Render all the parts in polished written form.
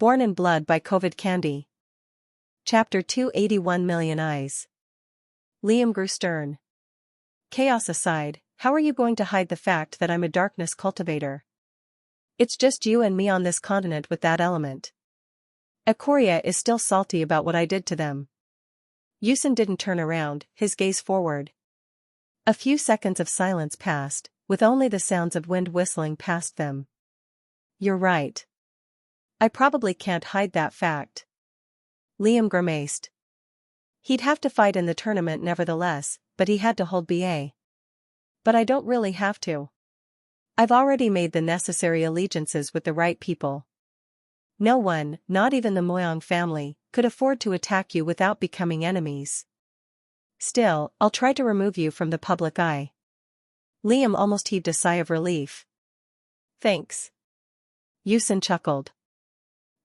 Born in Blood by COVID Candy. Chapter 281 Million Eyes. Liam grew stern. Chaos aside, how are you going to hide the fact that I'm a darkness cultivator? It's just you and me on this continent with that element. Ikoria is still salty about what I did to them. Ucladd didn't turn around, his gaze forward. A few seconds of silence passed, with only the sounds of wind whistling past them. You're right. I probably can't hide that fact. Liam grimaced. He'd have to fight in the tournament nevertheless, but he had to hold BA. But I don't really have to. I've already made the necessary allegiances with the right people. No one, not even the Moyang family, could afford to attack you without becoming enemies. Still, I'll try to remove you from the public eye. Liam almost heaved a sigh of relief. Thanks. Ucladd chuckled.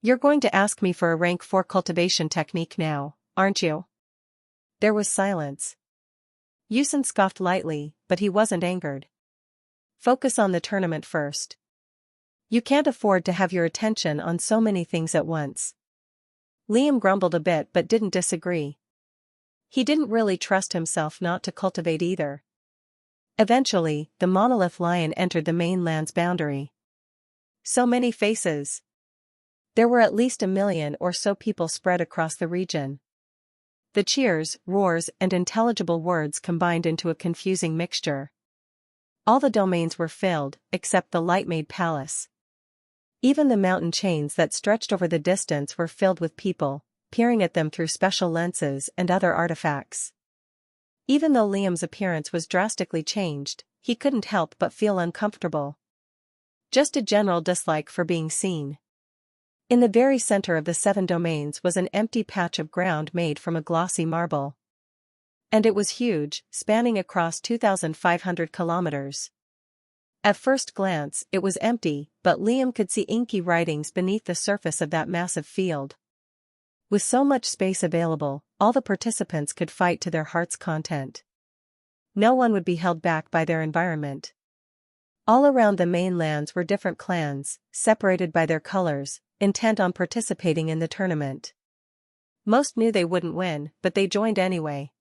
You're going to ask me for a rank 4 cultivation technique now, aren't you? There was silence. Ucladd scoffed lightly, but he wasn't angered. Focus on the tournament first. You can't afford to have your attention on so many things at once. Liam grumbled a bit but didn't disagree. He didn't really trust himself not to cultivate either. Eventually, the monolith lion entered the mainland's boundary. So many faces. There were at least 1 million or so people spread across the region. The cheers, roars, and intelligible words combined into a confusing mixture. All the domains were filled, except the light-made palace. Even the mountain chains that stretched over the distance were filled with people, peering at them through special lenses and other artifacts. Even though Liam's appearance was drastically changed, he couldn't help but feel uncomfortable. Just a general dislike for being seen. In the very center of the 7 domains was an empty patch of ground made from a glossy marble. And it was huge, spanning across 2,500 kilometers. At first glance, it was empty, but Liam could see inky writings beneath the surface of that massive field. With so much space available, all the participants could fight to their heart's content. No one would be held back by their environment. All around the mainlands were different clans, separated by their colors, intent on participating in the tournament. Most knew they wouldn't win, but they joined anyway.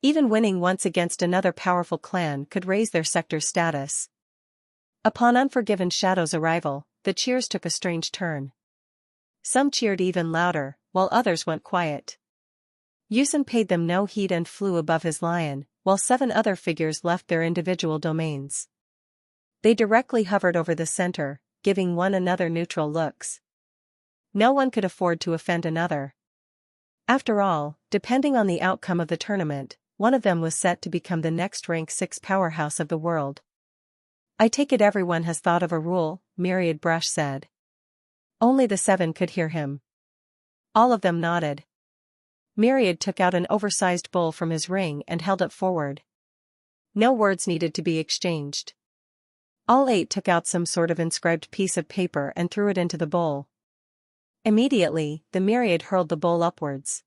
Even winning once against another powerful clan could raise their sector's status. Upon Unforgiven Shadow's arrival, the cheers took a strange turn. Some cheered even louder, while others went quiet. Ucladd paid them no heed and flew above his lion, while 7 other figures left their individual domains. They directly hovered over the center, giving one another neutral looks. No one could afford to offend another. After all, depending on the outcome of the tournament, one of them was set to become the next rank 6 powerhouse of the world. I take it everyone has thought of a rule, Myriad Brush said. Only the 7 could hear him. All of them nodded. Myriad took out an oversized bowl from his ring and held it forward. No words needed to be exchanged. All 8 took out some sort of inscribed piece of paper and threw it into the bowl. Immediately, the Myriad hurled the bowl upwards.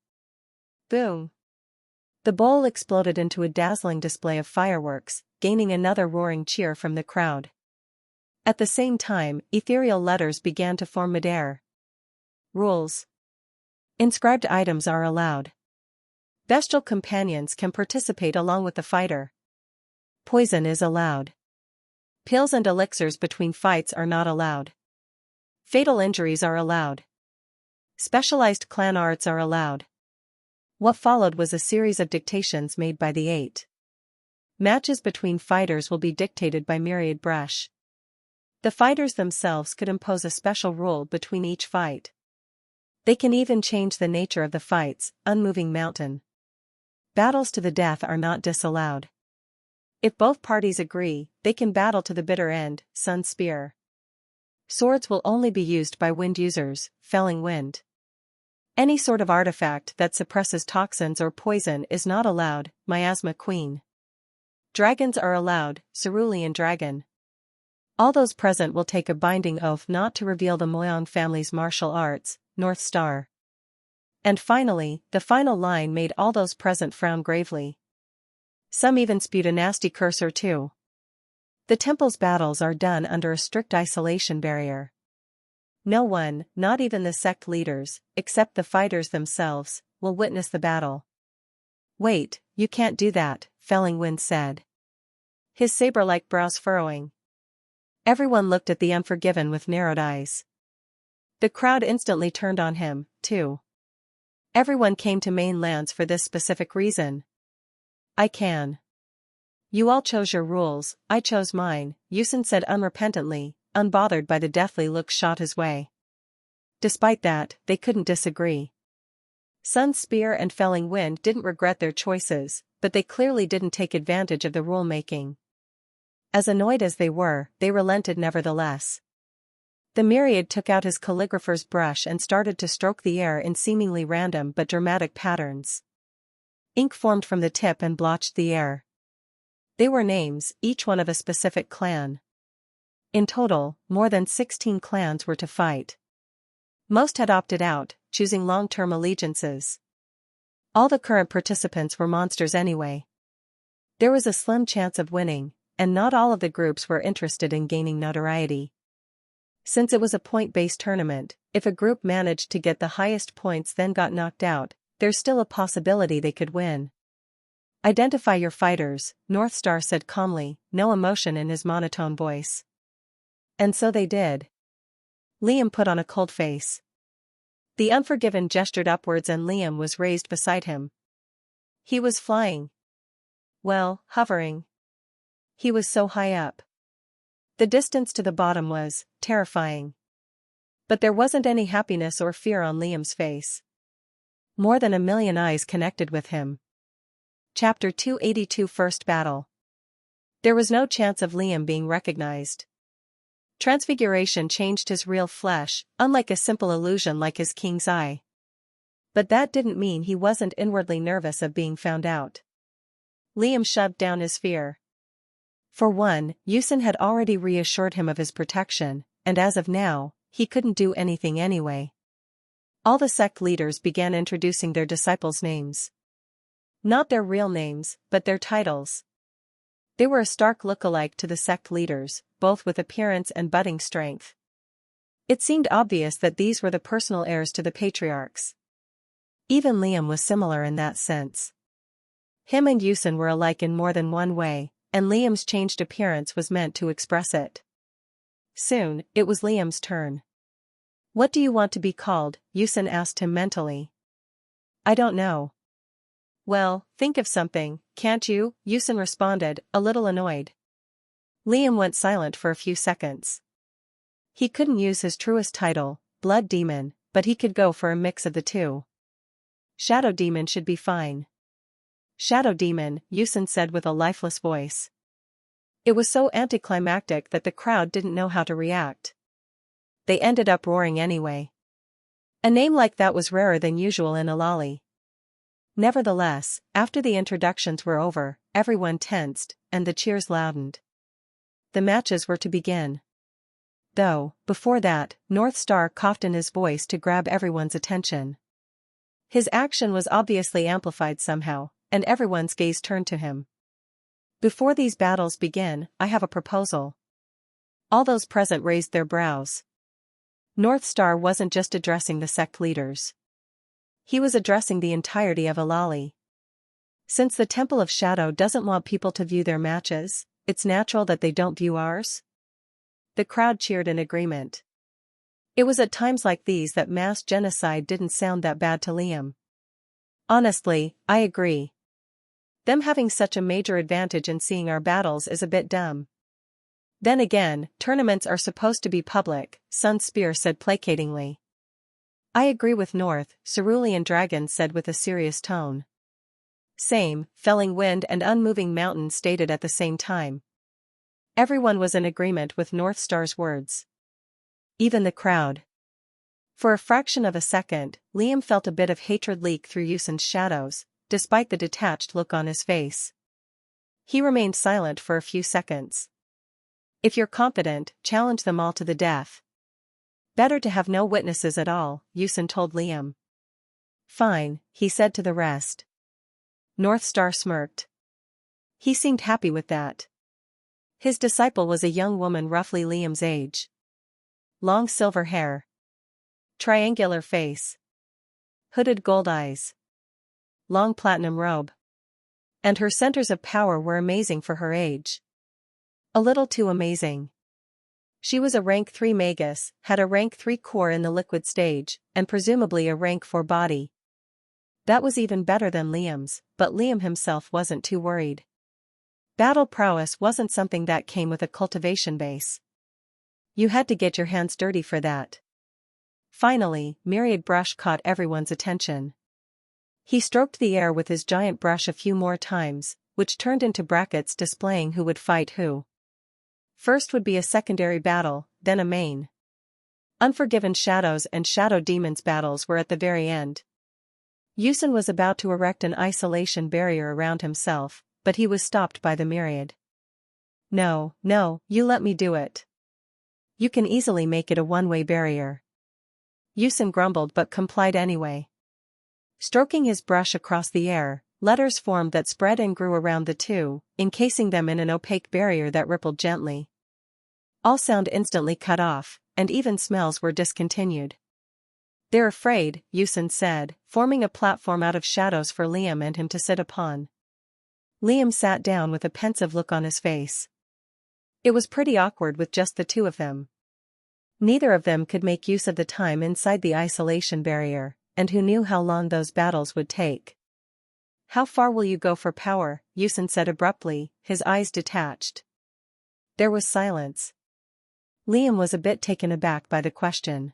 Boom! The bowl exploded into a dazzling display of fireworks, gaining another roaring cheer from the crowd. At the same time, ethereal letters began to form midair. Rules. Inscribed items are allowed. Bestial companions can participate along with the fighter. Poison is allowed. Pills and elixirs between fights are not allowed. Fatal injuries are allowed. Specialized clan arts are allowed. What followed was a series of dictations made by the 8. Matches between fighters will be dictated by Myriad Brush. The fighters themselves could impose a special rule between each fight. They can even change the nature of the fights, unmoving mountain. Battles to the death are not disallowed. If both parties agree, they can battle to the bitter end, Sun Spear. Swords will only be used by wind users, felling wind. Any sort of artifact that suppresses toxins or poison is not allowed, Miasma Queen. Dragons are allowed, Cerulean Dragon. All those present will take a binding oath not to reveal the Moyang family's martial arts, North Star. And finally, the final line made all those present frown gravely. Some even spewed a nasty curse or two. The temple's battles are done under a strict isolation barrier. No one, not even the sect leaders, except the fighters themselves, will witness the battle. Wait, you can't do that, Felling Wind said, his saber-like brows furrowing. Everyone looked at the Unforgiven with narrowed eyes. The crowd instantly turned on him, too. Everyone came to main lands for this specific reason. I can. You all chose your rules, I chose mine, Yusin said unrepentantly, unbothered by the deathly look shot his way. Despite that, they couldn't disagree. Sun's Spear and Felling Wind didn't regret their choices, but they clearly didn't take advantage of the rule-making. As annoyed as they were, they relented nevertheless. The Myriad took out his calligrapher's brush and started to stroke the air in seemingly random but dramatic patterns. Ink formed from the tip and blotched the air. They were names, each one of a specific clan. In total, more than 16 clans were to fight. Most had opted out, choosing long-term allegiances. All the current participants were monsters anyway. There was a slim chance of winning, and not all of the groups were interested in gaining notoriety. Since it was a point-based tournament, if a group managed to get the highest points then got knocked out, there's still a possibility they could win. Identify your fighters, Northstar said calmly, no emotion in his monotone voice. And so they did. Liam put on a cold face. The Unforgiven gestured upwards and Liam was raised beside him. He was flying. Well, hovering. He was so high up. The distance to the bottom was terrifying. But there wasn't any happiness or fear on Liam's face. More than 1 million eyes connected with him. Chapter 282 First Battle. There was no chance of Liam being recognized. Transfiguration changed his real flesh, unlike a simple illusion like his king's eye. But that didn't mean he wasn't inwardly nervous of being found out. Liam shoved down his fear. For one, Yusin had already reassured him of his protection, and as of now, he couldn't do anything anyway. All the sect leaders began introducing their disciples' names. Not their real names, but their titles. They were a stark look-alike to the sect leaders, both with appearance and budding strength. It seemed obvious that these were the personal heirs to the patriarchs. Even Liam was similar in that sense. Him and Yusin were alike in more than one way, and Liam's changed appearance was meant to express it. Soon, it was Liam's turn. What do you want to be called? Yusin asked him mentally. I don't know. Well, think of something, can't you? Yusin responded, a little annoyed. Liam went silent for a few seconds. He couldn't use his truest title, Blood Demon, but he could go for a mix of the two. Shadow Demon should be fine. Shadow Demon, Yusin said with a lifeless voice. It was so anticlimactic that the crowd didn't know how to react. They ended up roaring anyway. A name like that was rarer than usual in Alali. Nevertheless, after the introductions were over, everyone tensed, and the cheers loudened. The matches were to begin. Though, before that, Northstar coughed in his voice to grab everyone's attention. His action was obviously amplified somehow, and everyone's gaze turned to him. Before these battles begin, I have a proposal. All those present raised their brows. Northstar wasn't just addressing the sect leaders. He was addressing the entirety of Alali. Since the Temple of Shadow doesn't want people to view their matches, it's natural that they don't view ours. The crowd cheered in agreement. It was at times like these that mass genocide didn't sound that bad to Liam. Honestly, I agree. Them having such a major advantage in seeing our battles is a bit dumb. Then again, tournaments are supposed to be public, Sun's Spear said placatingly. I agree with North, Cerulean Dragon said with a serious tone. Same, Felling Wind and Unmoving Mountain stated at the same time. Everyone was in agreement with Northstar's words. Even the crowd. For a fraction of a second, Liam felt a bit of hatred leak through Yusin's shadows, despite the detached look on his face. He remained silent for a few seconds. If you're confident, challenge them all to the death. Better to have no witnesses at all, Yusin told Liam. Fine, he said to the rest. Northstar smirked. He seemed happy with that. His disciple was a young woman roughly Liam's age. Long silver hair. Triangular face. Hooded gold eyes. Long platinum robe. And her centers of power were amazing for her age. A little too amazing. She was a rank 3 magus, had a rank 3 core in the liquid stage, and presumably a rank 4 body. That was even better than Liam's, but Liam himself wasn't too worried. Battle prowess wasn't something that came with a cultivation base. You had to get your hands dirty for that. Finally, Myriad Brush caught everyone's attention. He stroked the air with his giant brush a few more times, which turned into brackets displaying who would fight who. First would be a secondary battle, then a main. Unforgiven Shadows and Shadow Demons battles were at the very end. Ucladd was about to erect an isolation barrier around himself, but he was stopped by the Myriad. No, you let me do it. You can easily make it a one-way barrier. Ucladd grumbled but complied anyway. Stroking his brush across the air, letters formed that spread and grew around the two, encasing them in an opaque barrier that rippled gently. All sound instantly cut off, and even smells were discontinued. They're afraid, Ucladd said, forming a platform out of shadows for Liam and him to sit upon. Liam sat down with a pensive look on his face. It was pretty awkward with just the two of them. Neither of them could make use of the time inside the isolation barrier, and who knew how long those battles would take. How far will you go for power? Ucladd said abruptly, his eyes detached. There was silence. Liam was a bit taken aback by the question.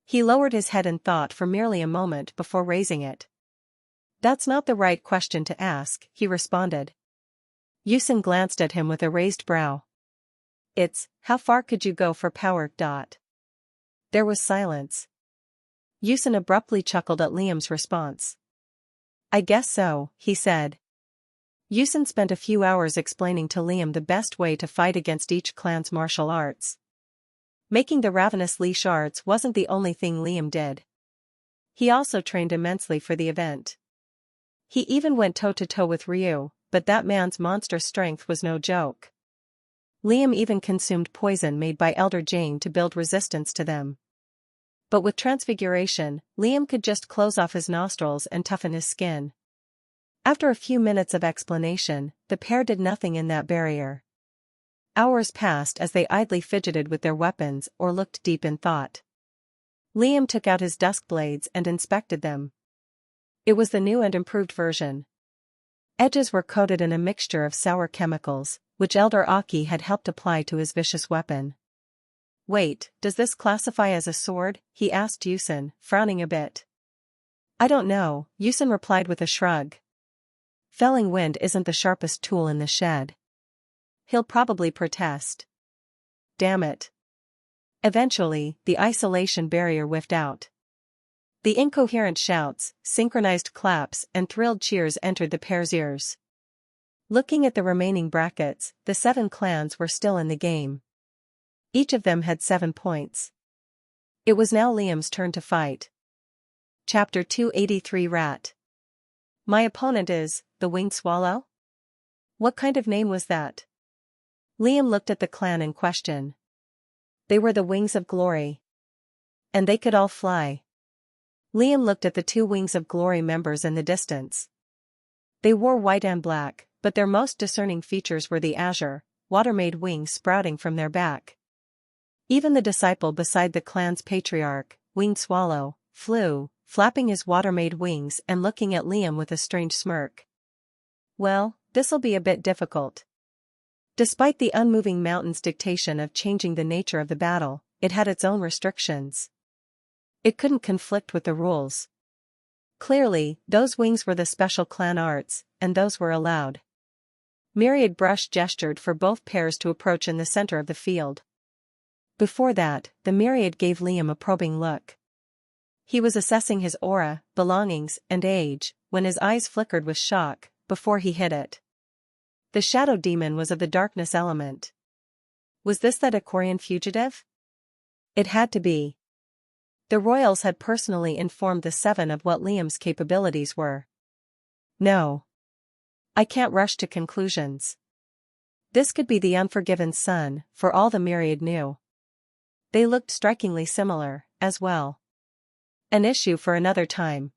He lowered his head in thought for merely a moment before raising it. That's not the right question to ask, he responded. Ucladd glanced at him with a raised brow. It's, how far could you go for power? There was silence. Ucladd abruptly chuckled at Liam's response. I guess so, he said. Ucladd spent a few hours explaining to Liam the best way to fight against each clan's martial arts. Making the ravenous leash arts wasn't the only thing Liam did. He also trained immensely for the event. He even went toe-to-toe with Ryu, but that man's monstrous strength was no joke. Liam even consumed poison made by Elder Jane to build resistance to them. But with transfiguration, Liam could just close off his nostrils and toughen his skin. After a few minutes of explanation, the pair did nothing in that barrier. Hours passed as they idly fidgeted with their weapons or looked deep in thought. Liam took out his dusk blades and inspected them. It was the new and improved version. Edges were coated in a mixture of sour chemicals, which Elder Aki had helped apply to his vicious weapon. Wait, does this classify as a sword? He asked Ucladd, frowning a bit. I don't know, Ucladd replied with a shrug. Felling wind isn't the sharpest tool in the shed. He'll probably protest. Damn it. Eventually, the isolation barrier whiffed out. The incoherent shouts, synchronized claps and thrilled cheers entered the pair's ears. Looking at the remaining brackets, the 7 clans were still in the game. Each of them had 7 points. It was now Liam's turn to fight. Chapter 283 Rat. My opponent is, the Winged Swallow? What kind of name was that? Liam looked at the clan in question. They were the Wings of Glory. And they could all fly. Liam looked at the 2 Wings of Glory members in the distance. They wore white and black, but their most discerning features were the azure, water-made wings sprouting from their back. Even the disciple beside the clan's patriarch, Winged Swallow, flew, flapping his water-made wings and looking at Liam with a strange smirk. Well, this'll be a bit difficult. Despite the unmoving mountain's dictation of changing the nature of the battle, it had its own restrictions. It couldn't conflict with the rules. Clearly, those wings were the special clan arts, and those were allowed. Myriad Brush gestured for both pairs to approach in the center of the field. Before that, the Myriad gave Liam a probing look. He was assessing his aura, belongings, and age, when his eyes flickered with shock, before he hit it. The shadow demon was of the darkness element. Was this that Aquarian fugitive? It had to be. The royals had personally informed the 7 of what Liam's capabilities were. No. I can't rush to conclusions. This could be the Unforgiven Son, for all the Myriad knew. They looked strikingly similar, as well. An issue for another time.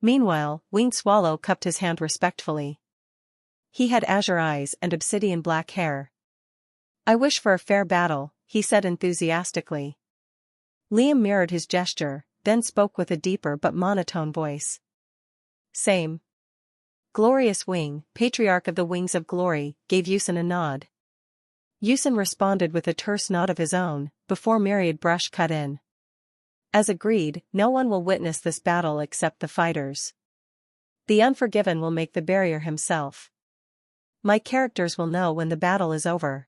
Meanwhile, Winged Swallow cupped his hand respectfully. He had azure eyes and obsidian black hair. "I wish for a fair battle," he said enthusiastically. Liam mirrored his gesture, then spoke with a deeper but monotone voice. "Same." Glorious Wing, patriarch of the Wings of Glory, gave Ucladd a nod. Ucladd responded with a terse nod of his own, before Myriad Brush cut in. "As agreed, no one will witness this battle except the fighters. The Unforgiven will make the barrier himself. My characters will know when the battle is over.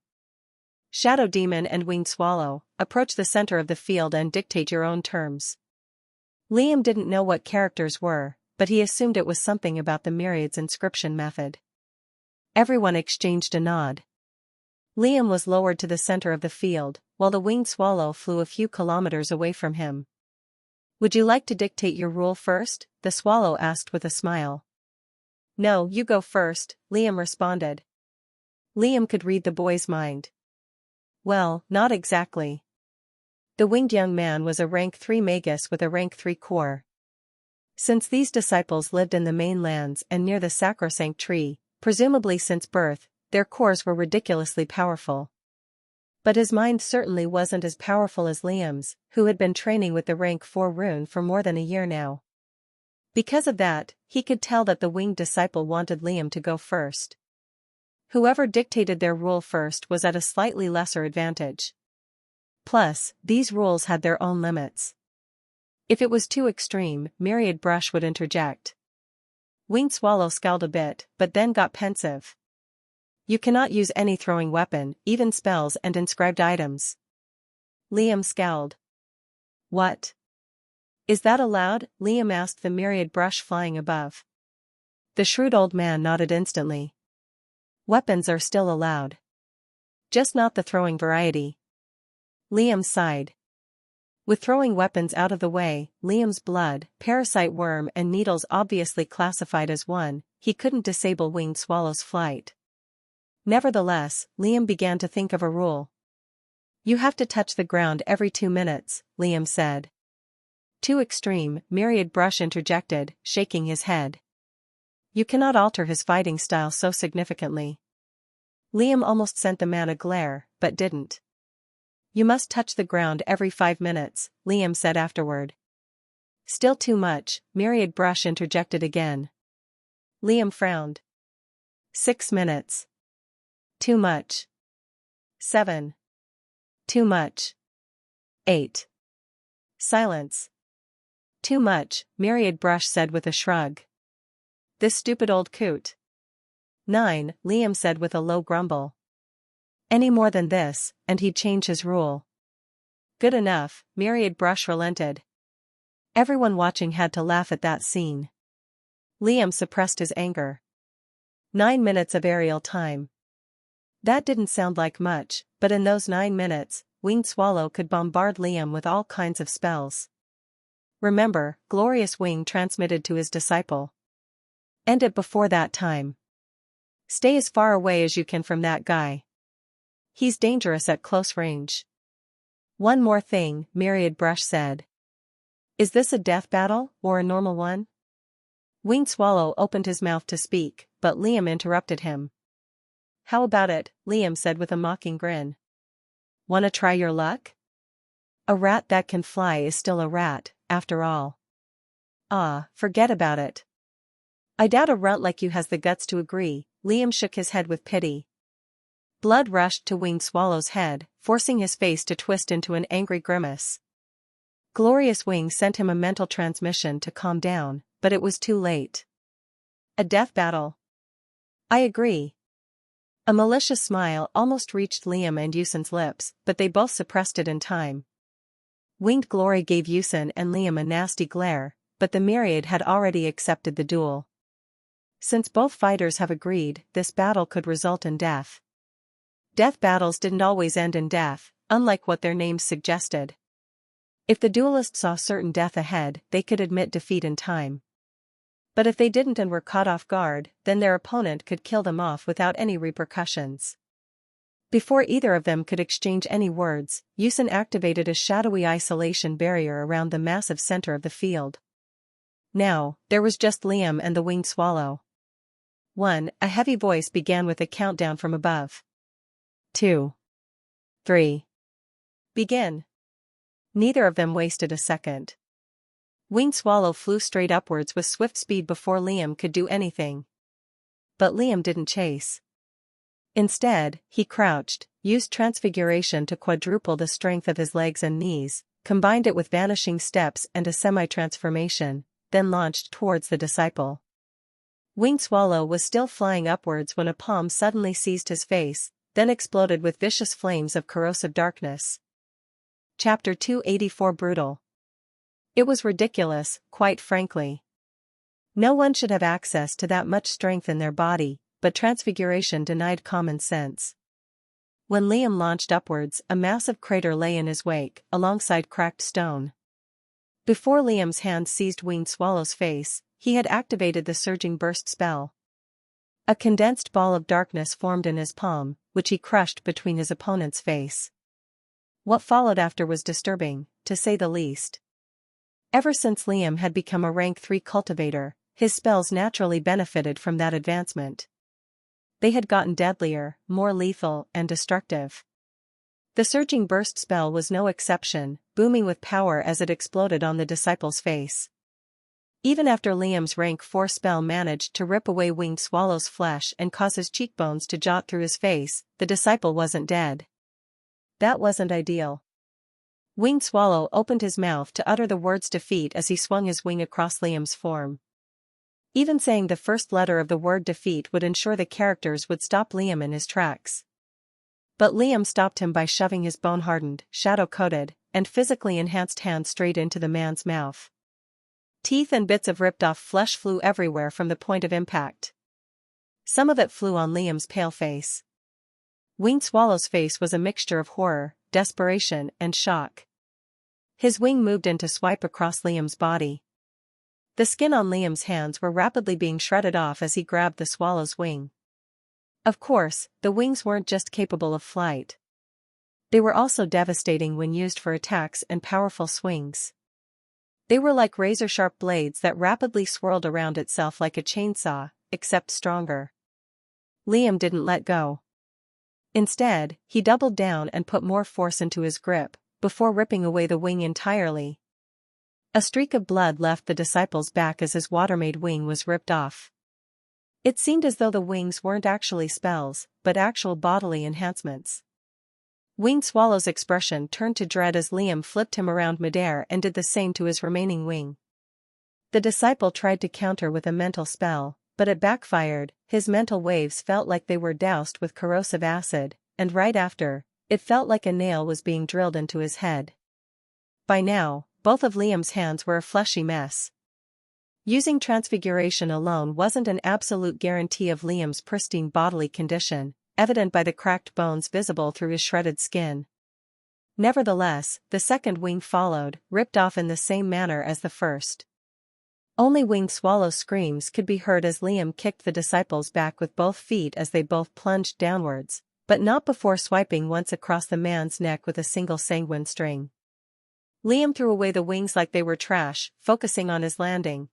Shadow Demon and Winged Swallow, approach the center of the field and dictate your own terms." Liam didn't know what characters were, but he assumed it was something about the Myriad's inscription method. Everyone exchanged a nod. Liam was lowered to the center of the field, while the Winged Swallow flew a few kilometers away from him. "Would you like to dictate your rule first?" the swallow asked with a smile. "No, you go first," Liam responded. Liam could read the boy's mind. "Well, not exactly." The winged young man was a rank 3 magus with a rank 3 core. Since these disciples lived in the mainlands and near the sacrosanct tree, presumably since birth, their cores were ridiculously powerful. But his mind certainly wasn't as powerful as Liam's, who had been training with the rank 4 rune for more than a year now. Because of that, he could tell that the winged disciple wanted Liam to go first. Whoever dictated their rule first was at a slightly lesser advantage. Plus, these rules had their own limits. If it was too extreme, Myriad Brush would interject. Winged Swallow scowled a bit, but then got pensive. "You cannot use any throwing weapon, even spells and inscribed items." Liam scowled. "What? Is that allowed?" Liam asked the Myriad Brush flying above. The shrewd old man nodded instantly. "Weapons are still allowed. Just not the throwing variety." Liam sighed. With throwing weapons out of the way, Liam's blood, parasite worm and needles obviously classified as one, he couldn't disable Winged Swallow's flight. Nevertheless, Liam began to think of a rule. "You have to touch the ground every 2 minutes, Liam said. "Too extreme," Myriad Brush interjected, shaking his head. "You cannot alter his fighting style so significantly." Liam almost sent the man a glare, but didn't. "You must touch the ground every 5 minutes, Liam said afterward. "Still too much," Myriad Brush interjected again. Liam frowned. 6 minutes. Too much. 7. Too much. 8. Silence. "Too much," Myriad Brush said with a shrug. "This stupid old coot." 9, Liam said with a low grumble. Any more than this, and he'd change his rule. "Good enough," Myriad Brush relented. Everyone watching had to laugh at that scene. Liam suppressed his anger. 9 minutes of aerial time. That didn't sound like much, but in those 9 minutes, Winged Swallow could bombard Liam with all kinds of spells. Remember, Glorious Wing transmitted to his disciple. "End it before that time. Stay as far away as you can from that guy. He's dangerous at close range." "One more thing," Myriad Brush said. "Is this a death battle, or a normal one?" Winged Swallow opened his mouth to speak, but Liam interrupted him. "How about it?" Liam said with a mocking grin. "Wanna try your luck? A rat that can fly is still a rat, after all." "Ah, forget about it. I doubt a runt like you has the guts to agree." Liam shook his head with pity. Blood rushed to Winged Swallow's head, forcing his face to twist into an angry grimace. Glorious Wing sent him a mental transmission to calm down, but it was too late. "A death battle. I agree." A malicious smile almost reached Liam and Ucladd's lips, but they both suppressed it in time. Winged Glory gave Ucladd and Liam a nasty glare, but the Myriad had already accepted the duel. Since both fighters have agreed, this battle could result in death. Death battles didn't always end in death, unlike what their names suggested. If the duelists saw certain death ahead, they could admit defeat in time. But if they didn't and were caught off guard, then their opponent could kill them off without any repercussions. Before either of them could exchange any words, Yusin activated a shadowy isolation barrier around the massive center of the field. Now, there was just Liam and the winged swallow. 1. A heavy voice began with a countdown from above. 2. 3. Begin. Neither of them wasted a second. Winged swallow flew straight upwards with swift speed before Liam could do anything. But Liam didn't chase. Instead, he crouched, used transfiguration to quadruple the strength of his legs and knees, combined it with vanishing steps and a semi-transformation, then launched towards the disciple. Winged swallow was still flying upwards when a palm suddenly seized his face, then exploded with vicious flames of corrosive darkness. Chapter 284 Brutal. It was ridiculous, quite frankly. No one should have access to that much strength in their body, but transfiguration denied common sense. When Liam launched upwards, a massive crater lay in his wake, alongside cracked stone. Before Liam's hand seized winged swallow's face, he had activated the surging burst spell. A condensed ball of darkness formed in his palm, which he crushed between his opponent's face. What followed after was disturbing, to say the least. Ever since Liam had become a rank 3 cultivator, his spells naturally benefited from that advancement. They had gotten deadlier, more lethal, and destructive. The surging burst spell was no exception, booming with power as it exploded on the disciple's face. Even after Liam's rank 4 spell managed to rip away winged swallow's flesh and cause his cheekbones to jot through his face, the disciple wasn't dead. That wasn't ideal. Winged swallow opened his mouth to utter the words defeat as he swung his wing across Liam's form. Even saying the first letter of the word defeat would ensure the characters would stop Liam in his tracks. But Liam stopped him by shoving his bone-hardened, shadow-coated, and physically enhanced hand straight into the man's mouth. Teeth and bits of ripped-off flesh flew everywhere from the point of impact. Some of it flew on Liam's pale face. Winged swallow's face was a mixture of horror, desperation, and shock. His wing moved in to swipe across Liam's body. The skin on Liam's hands were rapidly being shredded off as he grabbed the swallow's wing. Of course, the wings weren't just capable of flight. They were also devastating when used for attacks and powerful swings. They were like razor-sharp blades that rapidly swirled around itself like a chainsaw, except stronger. Liam didn't let go. Instead, he doubled down and put more force into his grip, before ripping away the wing entirely. A streak of blood left the disciple's back as his water-made wing was ripped off. It seemed as though the wings weren't actually spells, but actual bodily enhancements. Winged swallow's expression turned to dread as Liam flipped him around midair and did the same to his remaining wing. The disciple tried to counter with a mental spell, but it backfired. His mental waves felt like they were doused with corrosive acid, and right after, it felt like a nail was being drilled into his head. By now, both of Liam's hands were a fleshy mess. Using transfiguration alone wasn't an absolute guarantee of Liam's pristine bodily condition, evident by the cracked bones visible through his shredded skin. Nevertheless, the second wing followed, ripped off in the same manner as the first. Only winged swallow's screams could be heard as Liam kicked the disciple's back with both feet as they both plunged downwards, but not before swiping once across the man's neck with a single sanguine string. Liam threw away the wings like they were trash, focusing on his landing.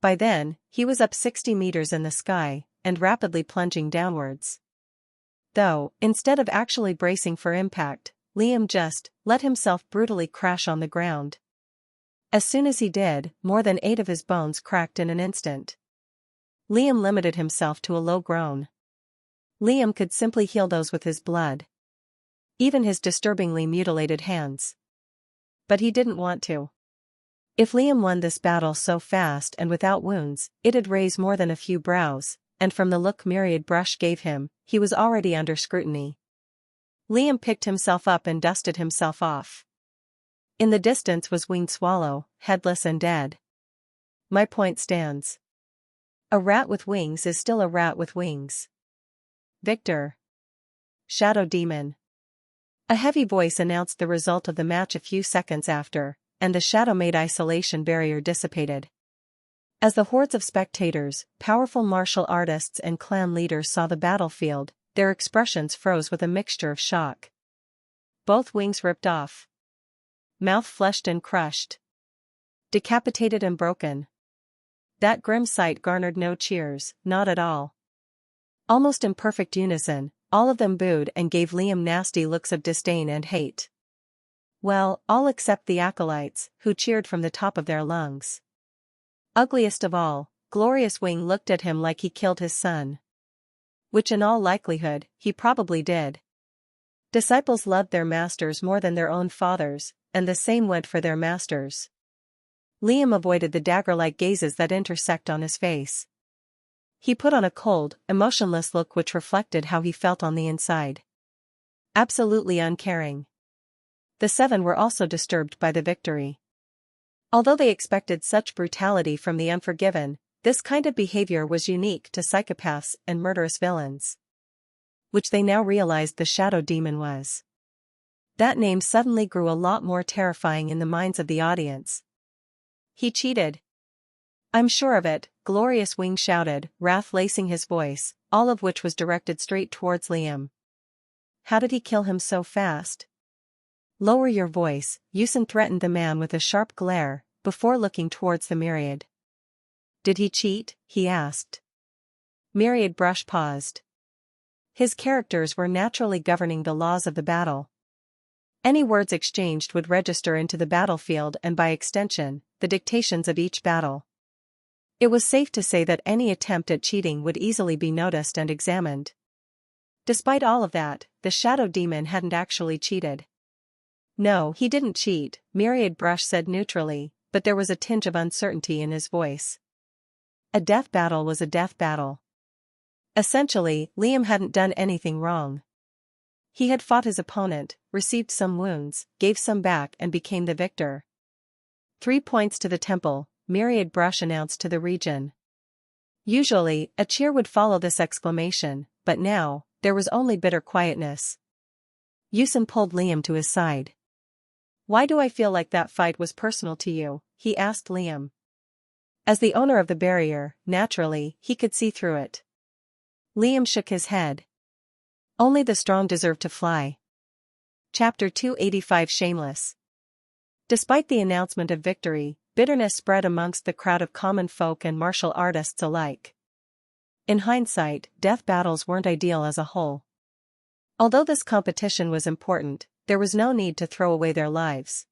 By then, he was up 60 meters in the sky, and rapidly plunging downwards. Though, instead of actually bracing for impact, Liam just let himself brutally crash on the ground. As soon as he did, more than 8 of his bones cracked in an instant. Liam limited himself to a low groan. Liam could simply heal those with his blood. Even his disturbingly mutilated hands. But he didn't want to. If Liam won this battle so fast and without wounds, it'd raise more than a few brows, and from the look Myriad Brush gave him, he was already under scrutiny. Liam picked himself up and dusted himself off. In the distance was Winged Swallow, headless and dead. My point stands. A rat with wings is still a rat with wings. Victor. Shadow Demon. A heavy voice announced the result of the match a few seconds after, and the shadow-made isolation barrier dissipated. As the hordes of spectators, powerful martial artists and clan leaders saw the battlefield, their expressions froze with a mixture of shock. Both wings ripped off. Mouth fleshed and crushed. Decapitated and broken. That grim sight garnered no cheers, not at all. Almost in perfect unison, all of them booed and gave Liam nasty looks of disdain and hate. Well, all except the acolytes, who cheered from the top of their lungs. Ugliest of all, Glorious Wing looked at him like he killed his son. Which in all likelihood, he probably did. Disciples loved their masters more than their own fathers, and the same went for their masters. Liam avoided the dagger-like gazes that intersect on his face. He put on a cold, emotionless look which reflected how he felt on the inside. Absolutely uncaring. The seven were also disturbed by the victory. Although they expected such brutality from the Unforgiven, this kind of behavior was unique to psychopaths and murderous villains. Which they now realized the Shadow Demon was. That name suddenly grew a lot more terrifying in the minds of the audience. He cheated. I'm sure of it, Glorious Wing shouted, wrath lacing his voice, all of which was directed straight towards Liam. How did he kill him so fast? Lower your voice, Ucladd threatened the man with a sharp glare, before looking towards the myriad. Did he cheat? He asked. Myriad Brush paused. His characters were naturally governing the laws of the battle. Any words exchanged would register into the battlefield and by extension, the dictations of each battle. It was safe to say that any attempt at cheating would easily be noticed and examined. Despite all of that, the Shadow Demon hadn't actually cheated. No, he didn't cheat, Myriad Brush said neutrally, but there was a tinge of uncertainty in his voice. A death battle was a death battle. Essentially, Liam hadn't done anything wrong. He had fought his opponent, received some wounds, gave some back and became the victor. 3 points to the temple, Myriad Brush announced to the region. Usually, a cheer would follow this exclamation, but now, there was only bitter quietness. Ucladd pulled Liam to his side. Why do I feel like that fight was personal to you? He asked Liam. As the owner of the barrier, naturally, he could see through it. Liam shook his head. Only the strong deserve to fly. Chapter 285 Shameless. Despite the announcement of victory, bitterness spread amongst the crowd of common folk and martial artists alike. In hindsight, death battles weren't ideal as a whole. Although this competition was important, there was no need to throw away their lives.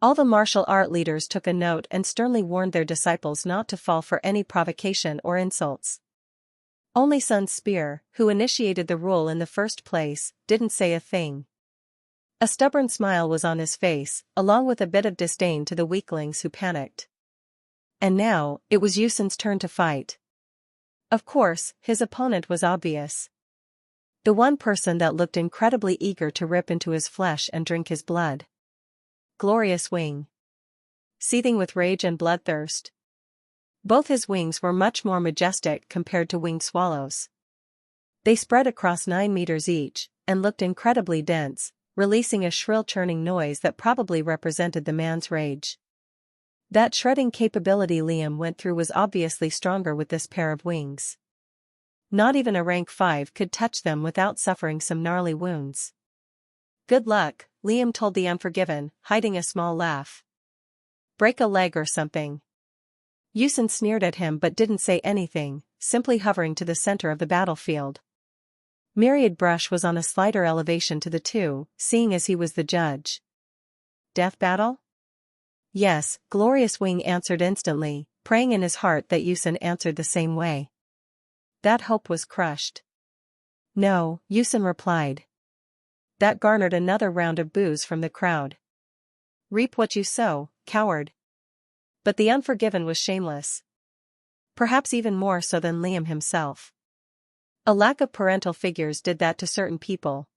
All the martial art leaders took a note and sternly warned their disciples not to fall for any provocation or insults. Only Sun Spear, who initiated the rule in the first place, didn't say a thing. A stubborn smile was on his face, along with a bit of disdain to the weaklings who panicked. And now, it was Ucladd's turn to fight. Of course, his opponent was obvious. The one person that looked incredibly eager to rip into his flesh and drink his blood. Glorious Wing. Seething with rage and bloodthirst. Both his wings were much more majestic compared to winged swallows. They spread across 9 meters each, and looked incredibly dense, releasing a shrill churning noise that probably represented the man's rage. That shredding capability Liam went through was obviously stronger with this pair of wings. Not even a rank 5 could touch them without suffering some gnarly wounds. Good luck, Liam told the Unforgiven, hiding a small laugh. Break a leg or something. Ucladd sneered at him but didn't say anything, simply hovering to the center of the battlefield. Myriad Brush was on a slighter elevation to the two, seeing as he was the judge. Death battle? Yes, Glorious Wing answered instantly, praying in his heart that Ucladd answered the same way. That hope was crushed. No, Ucladd replied. That garnered another round of boos from the crowd. Reap what you sow, coward. But the Unforgiven was shameless. Perhaps even more so than Liam himself. A lack of parental figures did that to certain people.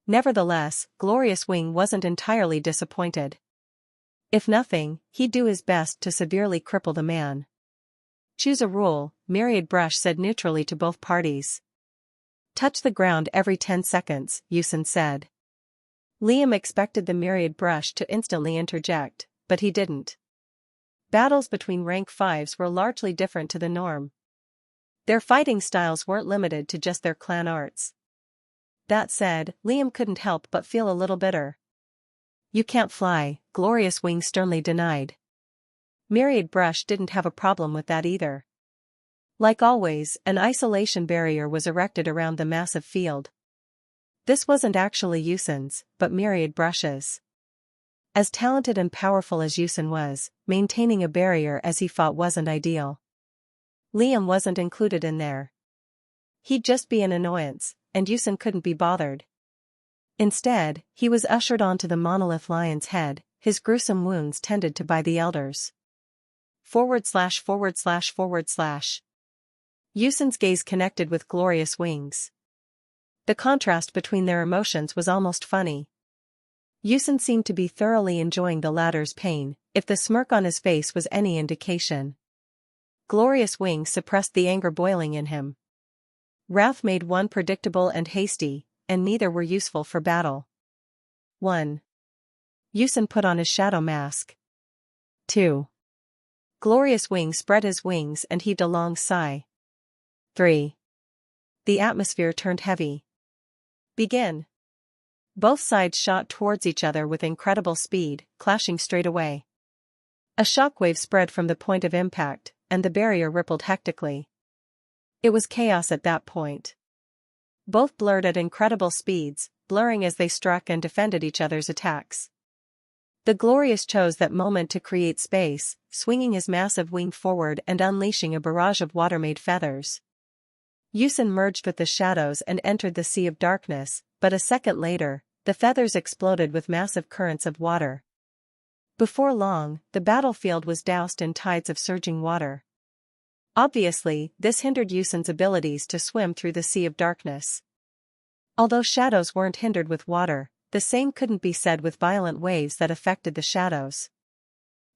Nevertheless, Glorious Wing wasn't entirely disappointed. If nothing, he'd do his best to severely cripple the man. Choose a rule, Myriad Brush said neutrally to both parties. Touch the ground every 10 seconds, Ucladd said. Liam expected the Myriad Brush to instantly interject, but he didn't. Battles between rank 5s were largely different to the norm. Their fighting styles weren't limited to just their clan arts. That said, Liam couldn't help but feel a little bitter. "You can't fly," Glorious Wing sternly denied. Myriad Brush didn't have a problem with that either. Like always, an isolation barrier was erected around the massive field. This wasn't actually Yusin's, but Myriad Brush's. As talented and powerful as Yusin was, maintaining a barrier as he fought wasn't ideal. Liam wasn't included in there. He'd just be an annoyance, and Yusin couldn't be bothered. Instead, he was ushered onto the monolith lion's head, his gruesome wounds tended to by the elders. ///. Yusin's gaze connected with Glorious Wing's. The contrast between their emotions was almost funny. Yusin seemed to be thoroughly enjoying the latter's pain, if the smirk on his face was any indication. Glorious Wing suppressed the anger boiling in him. Wrath made one predictable and hasty, and neither were useful for battle. 1. Yusin put on his shadow mask. 2. Glorious Wing spread his wings and heaved a long sigh. 3. The atmosphere turned heavy. Begin. Both sides shot towards each other with incredible speed, clashing straight away. A shockwave spread from the point of impact, and the barrier rippled hectically. It was chaos at that point. Both blurred at incredible speeds, blurring as they struck and defended each other's attacks. The Glorious chose that moment to create space, swinging his massive wing forward and unleashing a barrage of water-made feathers. Yusin merged with the shadows and entered the sea of darkness, but a second later, the feathers exploded with massive currents of water. Before long, the battlefield was doused in tides of surging water. Obviously, this hindered Yusin's abilities to swim through the sea of darkness. Although shadows weren't hindered with water, the same couldn't be said with violent waves that affected the shadows.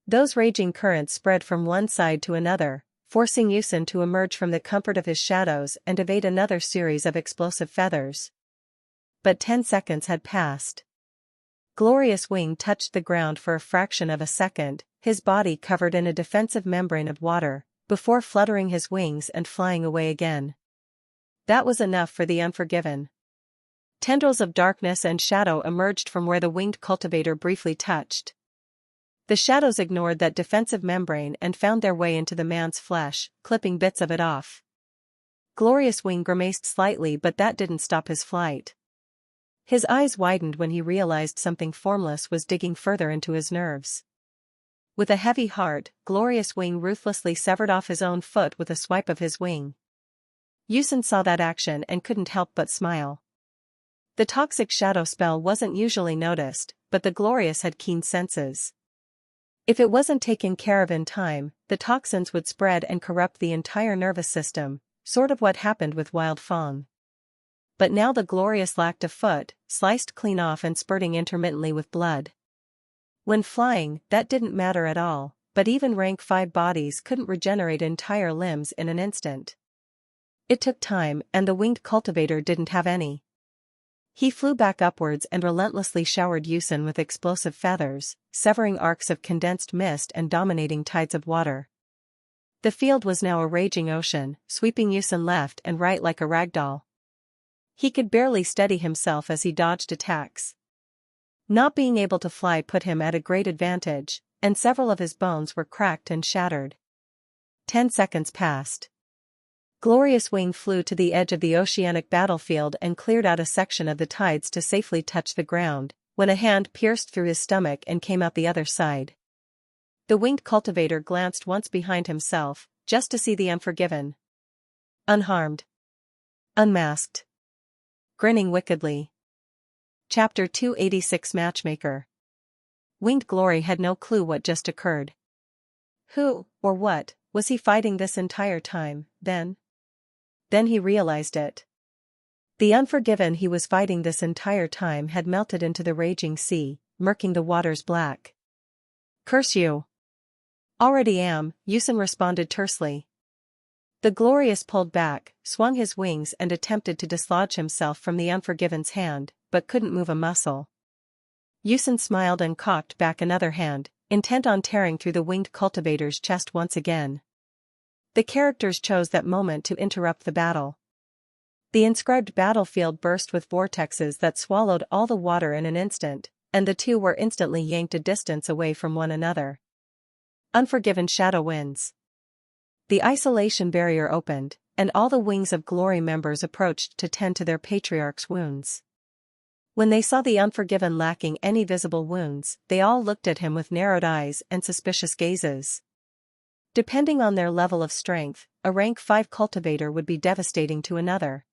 Those raging currents spread from one side to another, forcing Yusin to emerge from the comfort of his shadows and evade another series of explosive feathers. But 10 seconds had passed. Glorious Wing touched the ground for a fraction of a second, his body covered in a defensive membrane of water, before fluttering his wings and flying away again. That was enough for the Unforgiven. Tendrils of darkness and shadow emerged from where the winged cultivator briefly touched. The shadows ignored that defensive membrane and found their way into the man's flesh, clipping bits of it off. Glorious Wing grimaced slightly, but that didn't stop his flight. His eyes widened when he realized something formless was digging further into his nerves. With a heavy heart, Glorious Wing ruthlessly severed off his own foot with a swipe of his wing. Yusin saw that action and couldn't help but smile. The toxic shadow spell wasn't usually noticed, but the Glorious had keen senses. If it wasn't taken care of in time, the toxins would spread and corrupt the entire nervous system, sort of what happened with Wild Fong. But now the Glorious lacked a foot, sliced clean off and spurting intermittently with blood. When flying, that didn't matter at all, but even rank 5 bodies couldn't regenerate entire limbs in an instant. It took time, and the winged cultivator didn't have any. He flew back upwards and relentlessly showered Yusin with explosive feathers, severing arcs of condensed mist and dominating tides of water. The field was now a raging ocean, sweeping Yusin left and right like a ragdoll. He could barely steady himself as he dodged attacks. Not being able to fly put him at a great advantage, and several of his bones were cracked and shattered. 10 seconds passed. Glorious Wing flew to the edge of the oceanic battlefield and cleared out a section of the tides to safely touch the ground, when a hand pierced through his stomach and came out the other side. The winged cultivator glanced once behind himself, just to see the Unforgiven. Unharmed. Unmasked. Grinning wickedly. Chapter 286 Matchmaker. Winged Glory had no clue what just occurred. Who, or what, was he fighting this entire time, then? Then he realized it. The Unforgiven he was fighting this entire time had melted into the raging sea, murking the waters black. Curse you. Already am, Yusin responded tersely. The Glorious pulled back, swung his wings and attempted to dislodge himself from the Unforgiven's hand, but couldn't move a muscle. Yusin smiled and cocked back another hand, intent on tearing through the winged cultivator's chest once again. The characters chose that moment to interrupt the battle. The inscribed battlefield burst with vortexes that swallowed all the water in an instant, and the two were instantly yanked a distance away from one another. Unforgiven shadow winds. The isolation barrier opened, and all the Wings of Glory members approached to tend to their patriarch's wounds. When they saw the Unforgiven lacking any visible wounds, they all looked at him with narrowed eyes and suspicious gazes. Depending on their level of strength, a rank 5 cultivator would be devastating to another.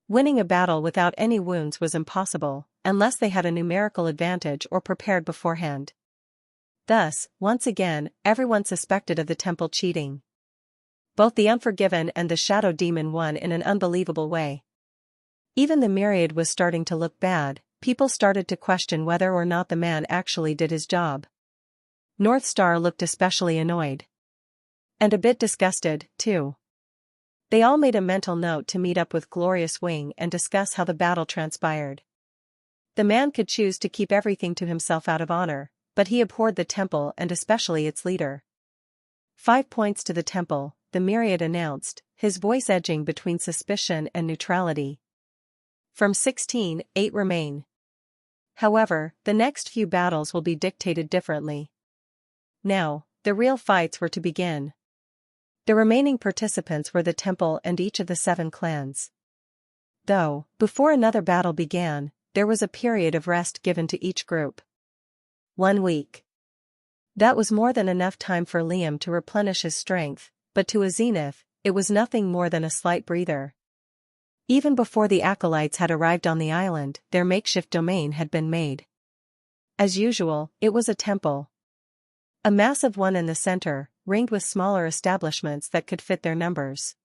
Winning a battle without any wounds was impossible, unless they had a numerical advantage or prepared beforehand. Thus, once again, everyone suspected of the temple cheating. Both the Unforgiven and the Shadow Demon won in an unbelievable way. Even the Myriad was starting to look bad. People started to question whether or not the man actually did his job. North Star looked especially annoyed. And a bit disgusted, too. They all made a mental note to meet up with Glorious Wing and discuss how the battle transpired. The man could choose to keep everything to himself out of honor, but he abhorred the temple and especially its leader. 5 points to the temple, the Myriad announced, his voice edging between suspicion and neutrality. From 16, 8 remain. However, the next few battles will be dictated differently. Now, the real fights were to begin. The remaining participants were the temple and each of the 7 clans. Though, before another battle began, there was a period of rest given to each group. 1 week. That was more than enough time for Liam to replenish his strength, but to a Zenith, it was nothing more than a slight breather. Even before the acolytes had arrived on the island, their makeshift domain had been made. As usual, it was a temple. A massive one in the center, ringed with smaller establishments that could fit their numbers.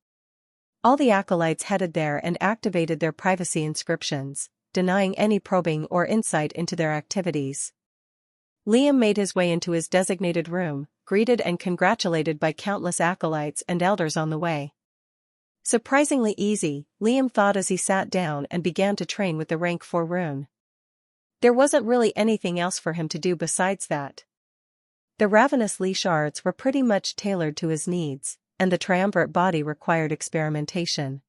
All the acolytes headed there and activated their privacy inscriptions, denying any probing or insight into their activities. Liam made his way into his designated room, greeted and congratulated by countless acolytes and elders on the way. Surprisingly easy, Liam thought as he sat down and began to train with the rank 4 rune. There wasn't really anything else for him to do besides that. The ravenous leash arts were pretty much tailored to his needs, and the triumvirate body required experimentation.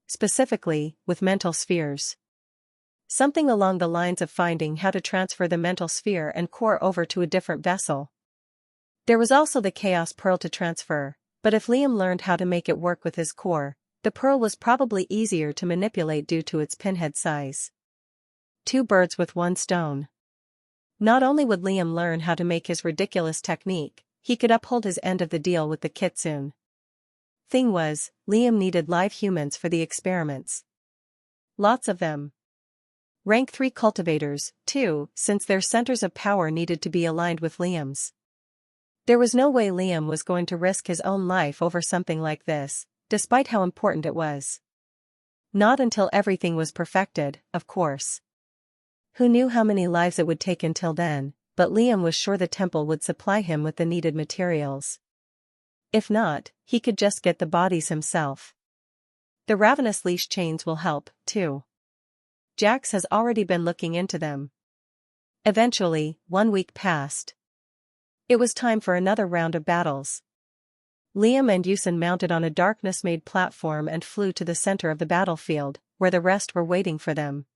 Specifically, with mental spheres. Something along the lines of finding how to transfer the mental sphere and core over to a different vessel. There was also the Chaos Pearl to transfer, but if Liam learned how to make it work with his core, the pearl was probably easier to manipulate due to its pinhead size. 2 birds with 1 stone. Not only would Liam learn how to make his ridiculous technique, he could uphold his end of the deal with the kitsune. Thing was, Liam needed live humans for the experiments. Lots of them. Rank 3 cultivators, too, since their centers of power needed to be aligned with Liam's. There was no way Liam was going to risk his own life over something like this, despite how important it was. Not until everything was perfected, of course. Who knew how many lives it would take until then, but Liam was sure the temple would supply him with the needed materials. If not, he could just get the bodies himself. The ravenous leash chains will help, too. Jax has already been looking into them. Eventually, 1 week passed. It was time for another round of battles. Liam and Yusin mounted on a darkness-made platform and flew to the center of the battlefield, where the rest were waiting for them.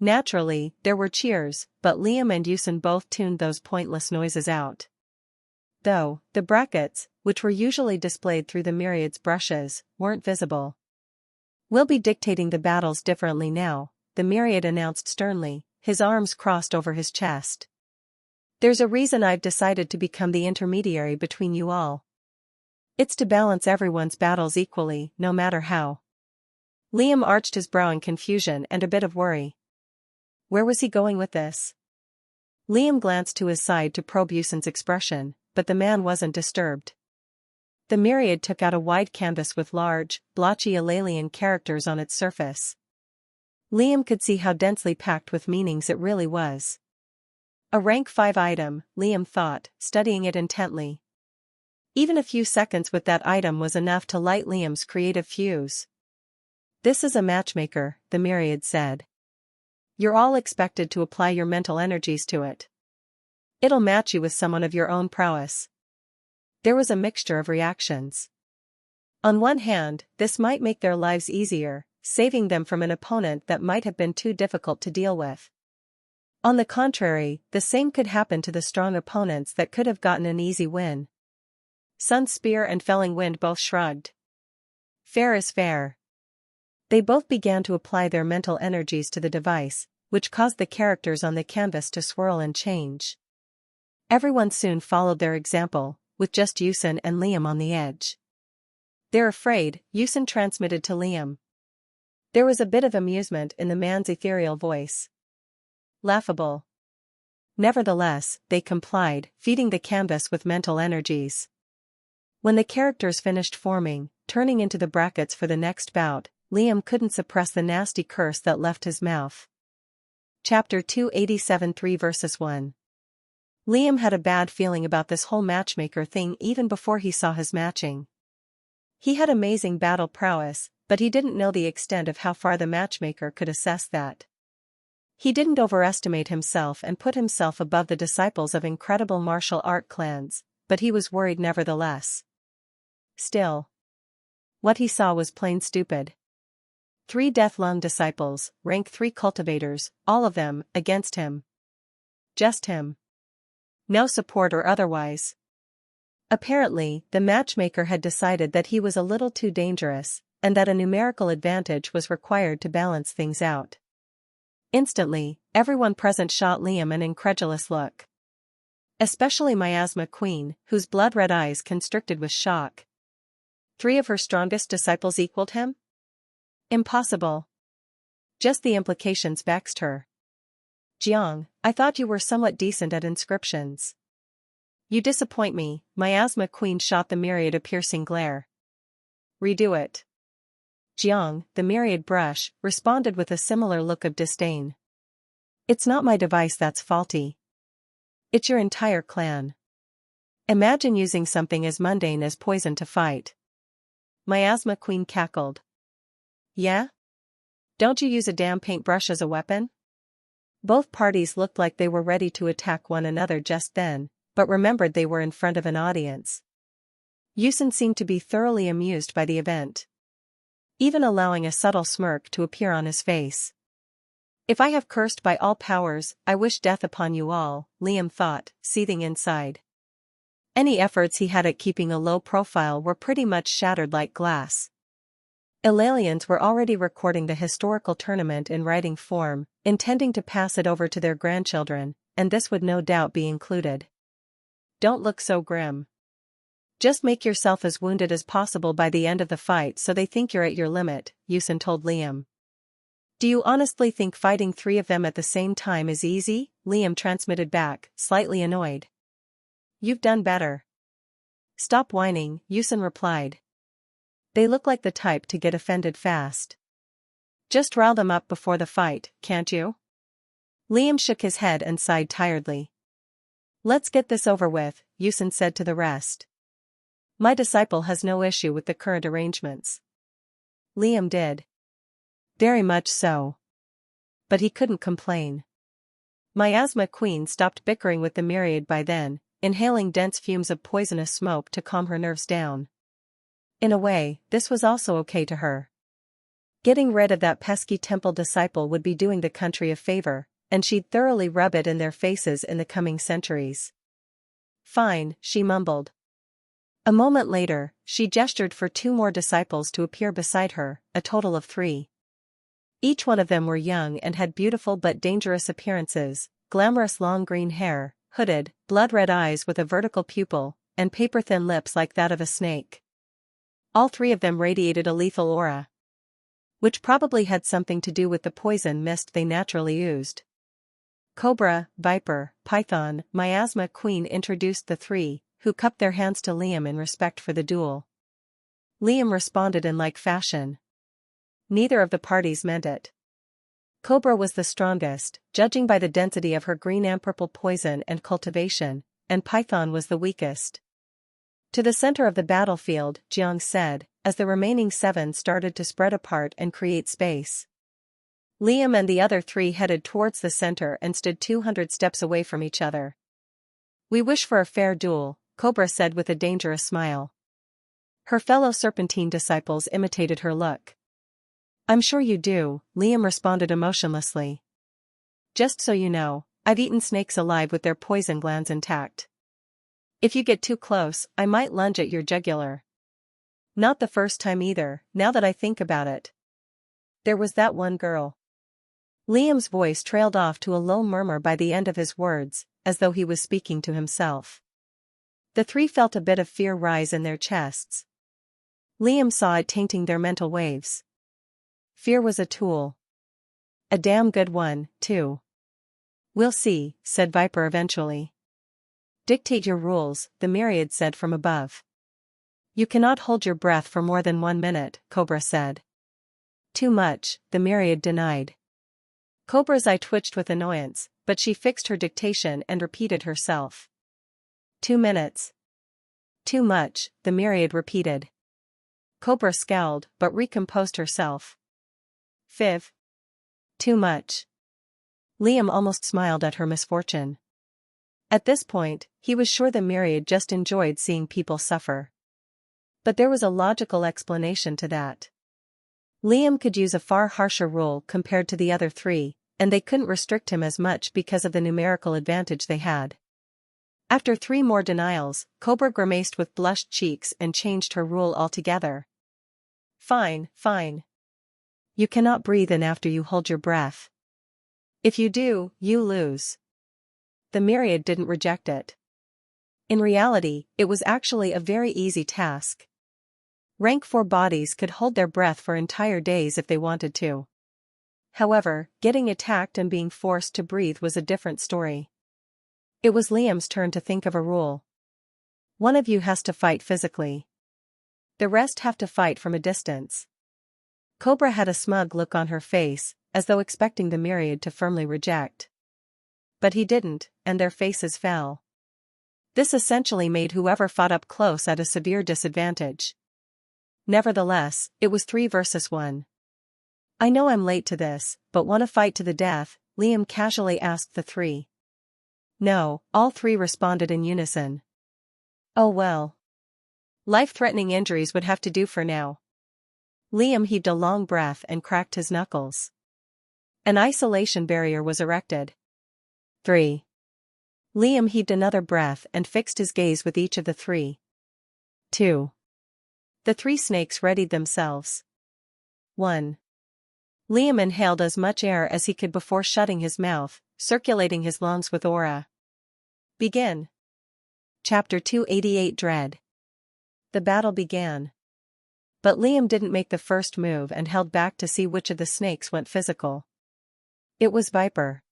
Naturally, there were cheers, but Liam and Yusin both tuned those pointless noises out. Though, the brackets, which were usually displayed through the Myriad's brushes, weren't visible. We'll be dictating the battles differently now, the Myriad announced sternly, his arms crossed over his chest. There's a reason I've decided to become the intermediary between you all. It's to balance everyone's battles equally, no matter how. Liam arched his brow in confusion and a bit of worry. Where was he going with this? Liam glanced to his side to probe Yusin's expression, but the man wasn't disturbed. The Myriad took out a wide canvas with large, blotchy Alalian characters on its surface. Liam could see how densely packed with meanings it really was. A rank 5 item, Liam thought, studying it intently. Even a few seconds with that item was enough to light Liam's creative fuse. This is a matchmaker, the Myriad said. You're all expected to apply your mental energies to it. It'll match you with someone of your own prowess. There was a mixture of reactions. On one hand, this might make their lives easier, saving them from an opponent that might have been too difficult to deal with. On the contrary, the same could happen to the strong opponents that could have gotten an easy win. Sun's Spear and Felling Wind both shrugged. Fair is fair. They both began to apply their mental energies to the device, which caused the characters on the canvas to swirl and change. Everyone soon followed their example, with just Ucladd and Liam on the edge. "They're afraid," Ucladd transmitted to Liam. There was a bit of amusement in the man's ethereal voice. Laughable. Nevertheless, they complied, feeding the canvas with mental energies. When the characters finished forming, turning into the brackets for the next bout, Liam couldn't suppress the nasty curse that left his mouth. Chapter 287-3 verses 1. Liam had a bad feeling about this whole matchmaker thing even before he saw his matching. He had amazing battle prowess, but he didn't know the extent of how far the matchmaker could assess that. He didn't overestimate himself and put himself above the disciples of incredible martial art clans, but he was worried nevertheless. Still, what he saw was plain stupid. 3 Deathlung disciples, rank 3 cultivators, all of them, against him. Just him. No support or otherwise. Apparently, the matchmaker had decided that he was a little too dangerous, and that a numerical advantage was required to balance things out. Instantly, everyone present shot Liam an incredulous look. Especially Miasma Queen, whose blood-red eyes constricted with shock. 3 of her strongest disciples equaled him? Impossible. Just the implications vexed her. Jiang, I thought you were somewhat decent at inscriptions. You disappoint me, Miasma Queen shot the myriad a piercing glare. Redo it. Jiang, the myriad brush, responded with a similar look of disdain. It's not my device that's faulty. It's your entire clan. Imagine using something as mundane as poison to fight. Miasma Queen cackled. Yeah? Don't you use a damn paintbrush as a weapon? Both parties looked like they were ready to attack one another just then, but remembered they were in front of an audience. Ucladd seemed to be thoroughly amused by the event, even allowing a subtle smirk to appear on his face. If I have cursed by all powers, I wish death upon you all, Liam thought, seething inside. Any efforts he had at keeping a low profile were pretty much shattered like glass. Ilalians were already recording the historical tournament in writing form, intending to pass it over to their grandchildren, and this would no doubt be included. Don't look so grim. Just make yourself as wounded as possible by the end of the fight so they think you're at your limit, Ucladd told Liam. Do you honestly think fighting 3 of them at the same time is easy? Liam transmitted back, slightly annoyed. You've done better. Stop whining, Ucladd replied. They look like the type to get offended fast. Just rile them up before the fight, can't you? Liam shook his head and sighed tiredly. Let's get this over with, Ucladd said to the rest. My disciple has no issue with the current arrangements. Liam did. Very much so. But he couldn't complain. Miasma Queen stopped bickering with the myriad by then, inhaling dense fumes of poisonous smoke to calm her nerves down. In a way, this was also okay to her. Getting rid of that pesky temple disciple would be doing the country a favor, and she'd thoroughly rub it in their faces in the coming centuries. Fine, she mumbled. A moment later, she gestured for 2 more disciples to appear beside her, a total of 3. Each one of them were young and had beautiful but dangerous appearances, glamorous long green hair, hooded, blood-red eyes with a vertical pupil, and paper-thin lips like that of a snake. All 3 of them radiated a lethal aura, which probably had something to do with the poison mist they naturally oozed. Cobra, Viper, Python, Miasma Queen introduced the 3, who cupped their hands to Liam in respect for the duel. Liam responded in like fashion. Neither of the parties meant it. Cobra was the strongest, judging by the density of her green and purple poison and cultivation, and Python was the weakest. To the center of the battlefield, Jiang said, as the remaining 7 started to spread apart and create space. Liam and the other 3 headed towards the center and stood 200 steps away from each other. We wish for a fair duel, Cobra said with a dangerous smile. Her fellow serpentine disciples imitated her look. I'm sure you do, Liam responded emotionlessly. Just so you know, I've eaten snakes alive with their poison glands intact. If you get too close, I might lunge at your jugular. Not the first time either, now that I think about it. There was that one girl. Liam's voice trailed off to a low murmur by the end of his words, as though he was speaking to himself. The three felt a bit of fear rise in their chests. Liam saw it tainting their mental waves. Fear was a tool. A damn good one, too. We'll see, said Viper eventually. Dictate your rules, the myriad said from above. You cannot hold your breath for more than 1 minute, Cobra said. Too much, the myriad denied. Cobra's eye twitched with annoyance, but she fixed her dictation and repeated herself. 2 minutes. Too much, the myriad repeated. Cobra scowled, but recomposed herself. 5. Too much. Liam almost smiled at her misfortune. At this point, he was sure the myriad just enjoyed seeing people suffer. But there was a logical explanation to that. Liam could use a far harsher rule compared to the other three, and they couldn't restrict him as much because of the numerical advantage they had. After 3 more denials, Cobra grimaced with blushed cheeks and changed her rule altogether. Fine, fine. You cannot breathe in after you hold your breath. If you do, you lose. The myriad didn't reject it. In reality, it was actually a very easy task. Rank 4 bodies could hold their breath for entire days if they wanted to. However, getting attacked and being forced to breathe was a different story. It was Liam's turn to think of a rule. One of you has to fight physically. The rest have to fight from a distance. Cobra had a smug look on her face, as though expecting the myriad to firmly reject. But he didn't, and their faces fell. This essentially made whoever fought up close at a severe disadvantage. Nevertheless, it was 3 versus 1. I know I'm late to this, but want to fight to the death, Liam casually asked the 3. No, all 3 responded in unison. Oh well. Life-threatening injuries would have to do for now. Liam heaved a long breath and cracked his knuckles. An isolation barrier was erected. 3. Liam heaved another breath and fixed his gaze with each of the 3. 2. The 3 snakes readied themselves. 1. Liam inhaled as much air as he could before shutting his mouth, circulating his lungs with aura. Begin. Chapter 288 Dread. The battle began. But Liam didn't make the first move and held back to see which of the snakes went physical. It was Viper.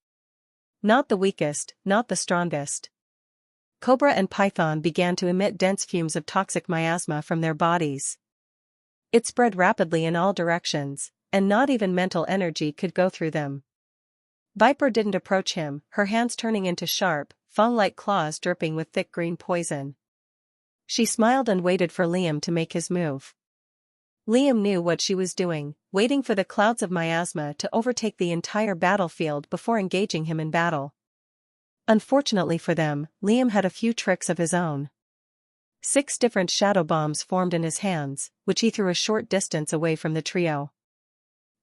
Not the weakest, not the strongest. Cobra and Python began to emit dense fumes of toxic miasma from their bodies. It spread rapidly in all directions, and not even mental energy could go through them. Viper didn't approach him, her hands turning into sharp, fang-like claws dripping with thick green poison. She smiled and waited for Liam to make his move. Liam knew what she was doing, waiting for the clouds of miasma to overtake the entire battlefield before engaging him in battle. Unfortunately for them, Liam had a few tricks of his own. 6 different shadow bombs formed in his hands, which he threw a short distance away from the trio.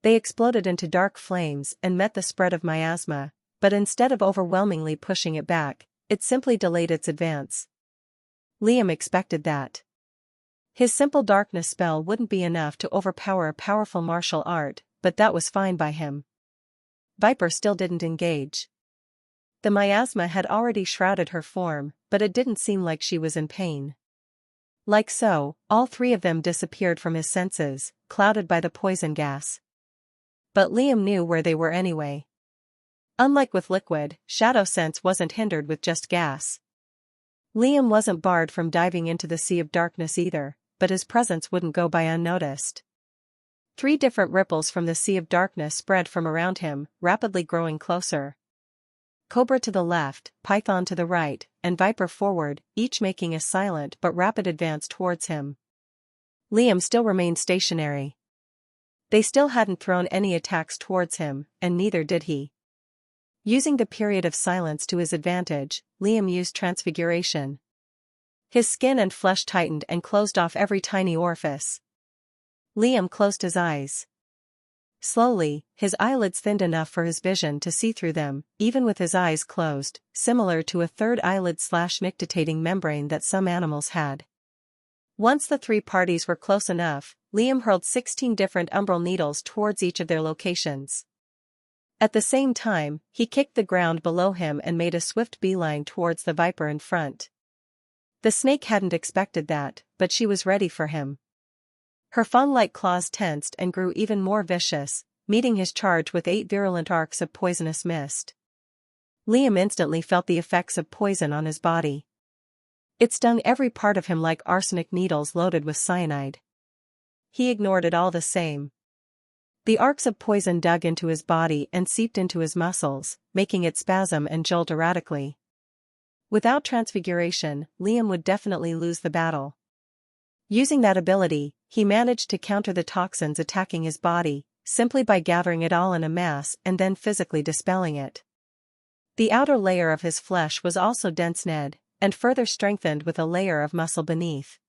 They exploded into dark flames and met the spread of miasma, but instead of overwhelmingly pushing it back, it simply delayed its advance. Liam expected that. His simple darkness spell wouldn't be enough to overpower a powerful martial art, but that was fine by him. Viper still didn't engage. The miasma had already shrouded her form, but it didn't seem like she was in pain. Like so, all 3 of them disappeared from his senses, clouded by the poison gas. But Liam knew where they were anyway. Unlike with liquid, shadow sense wasn't hindered with just gas. Liam wasn't barred from diving into the sea of darkness either, but his presence wouldn't go by unnoticed. 3 different ripples from the sea of darkness spread from around him, rapidly growing closer. Cobra to the left, Python to the right, and Viper forward, each making a silent but rapid advance towards him. Liam still remained stationary. They still hadn't thrown any attacks towards him, and neither did he. Using the period of silence to his advantage, Liam used transfiguration. His skin and flesh tightened and closed off every tiny orifice. Liam closed his eyes. Slowly, his eyelids thinned enough for his vision to see through them, even with his eyes closed, similar to a third eyelid/nictitating membrane that some animals had. Once the three parties were close enough, Liam hurled 16 different umbral needles towards each of their locations. At the same time, he kicked the ground below him and made a swift beeline towards the viper in front. The snake hadn't expected that, but she was ready for him. Her fawn-like claws tensed and grew even more vicious, meeting his charge with 8 virulent arcs of poisonous mist. Liam instantly felt the effects of poison on his body. It stung every part of him like arsenic needles loaded with cyanide. He ignored it all the same. The arcs of poison dug into his body and seeped into his muscles, making it spasm and jolt erratically. Without transfiguration, Liam would definitely lose the battle. Using that ability, he managed to counter the toxins attacking his body, simply by gathering it all in a mass and then physically dispelling it. The outer layer of his flesh was also dense-kned, and further strengthened with a layer of muscle beneath.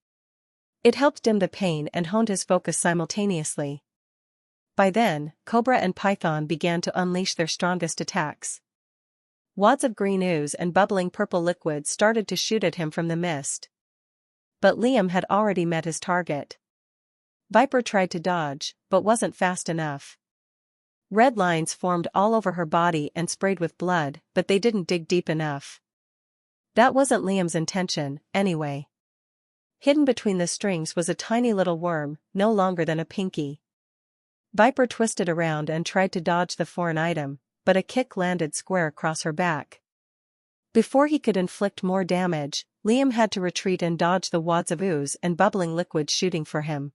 It helped dim the pain and honed his focus simultaneously. By then, Cobra and Python began to unleash their strongest attacks. Wads of green ooze and bubbling purple liquid started to shoot at him from the mist. But Liam had already met his target. Viper tried to dodge, but wasn't fast enough. Red lines formed all over her body and sprayed with blood, but they didn't dig deep enough. That wasn't Liam's intention, anyway. Hidden between the strings was a tiny little worm, no longer than a pinky. Viper twisted around and tried to dodge the foreign item, but a kick landed square across her back. Before he could inflict more damage, Liam had to retreat and dodge the wads of ooze and bubbling liquid shooting for him.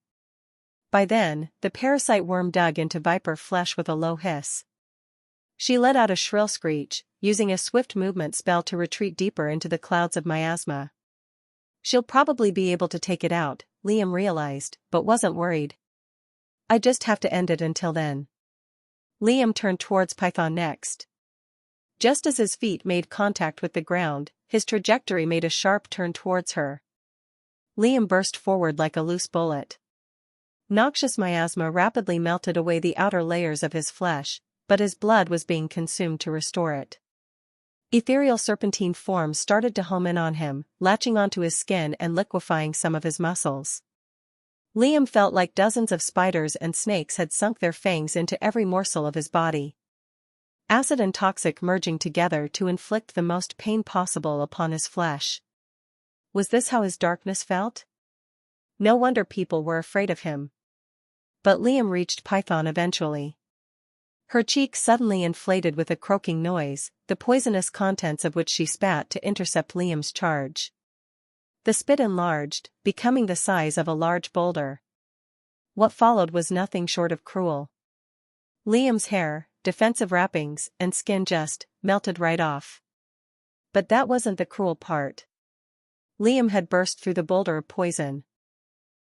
By then, the parasite worm dug into Viper flesh with a low hiss. She let out a shrill screech, using a swift movement spell to retreat deeper into the clouds of miasma. She'll probably be able to take it out, Liam realized, but wasn't worried. I just have to end it until then. Liam turned towards Python next. Just as his feet made contact with the ground, his trajectory made a sharp turn towards her. Liam burst forward like a loose bullet. Noxious miasma rapidly melted away the outer layers of his flesh, but his blood was being consumed to restore it. Ethereal serpentine forms started to home in on him, latching onto his skin and liquefying some of his muscles. Liam felt like dozens of spiders and snakes had sunk their fangs into every morsel of his body. Acid and toxic merging together to inflict the most pain possible upon his flesh. Was this how his darkness felt? No wonder people were afraid of him. But Liam reached Python eventually. Her cheek suddenly inflated with a croaking noise, the poisonous contents of which she spat to intercept Liam's charge. The spit enlarged, becoming the size of a large boulder. What followed was nothing short of cruel. Liam's hair, defensive wrappings, and skin just melted right off. But that wasn't the cruel part. Liam had burst through the boulder of poison.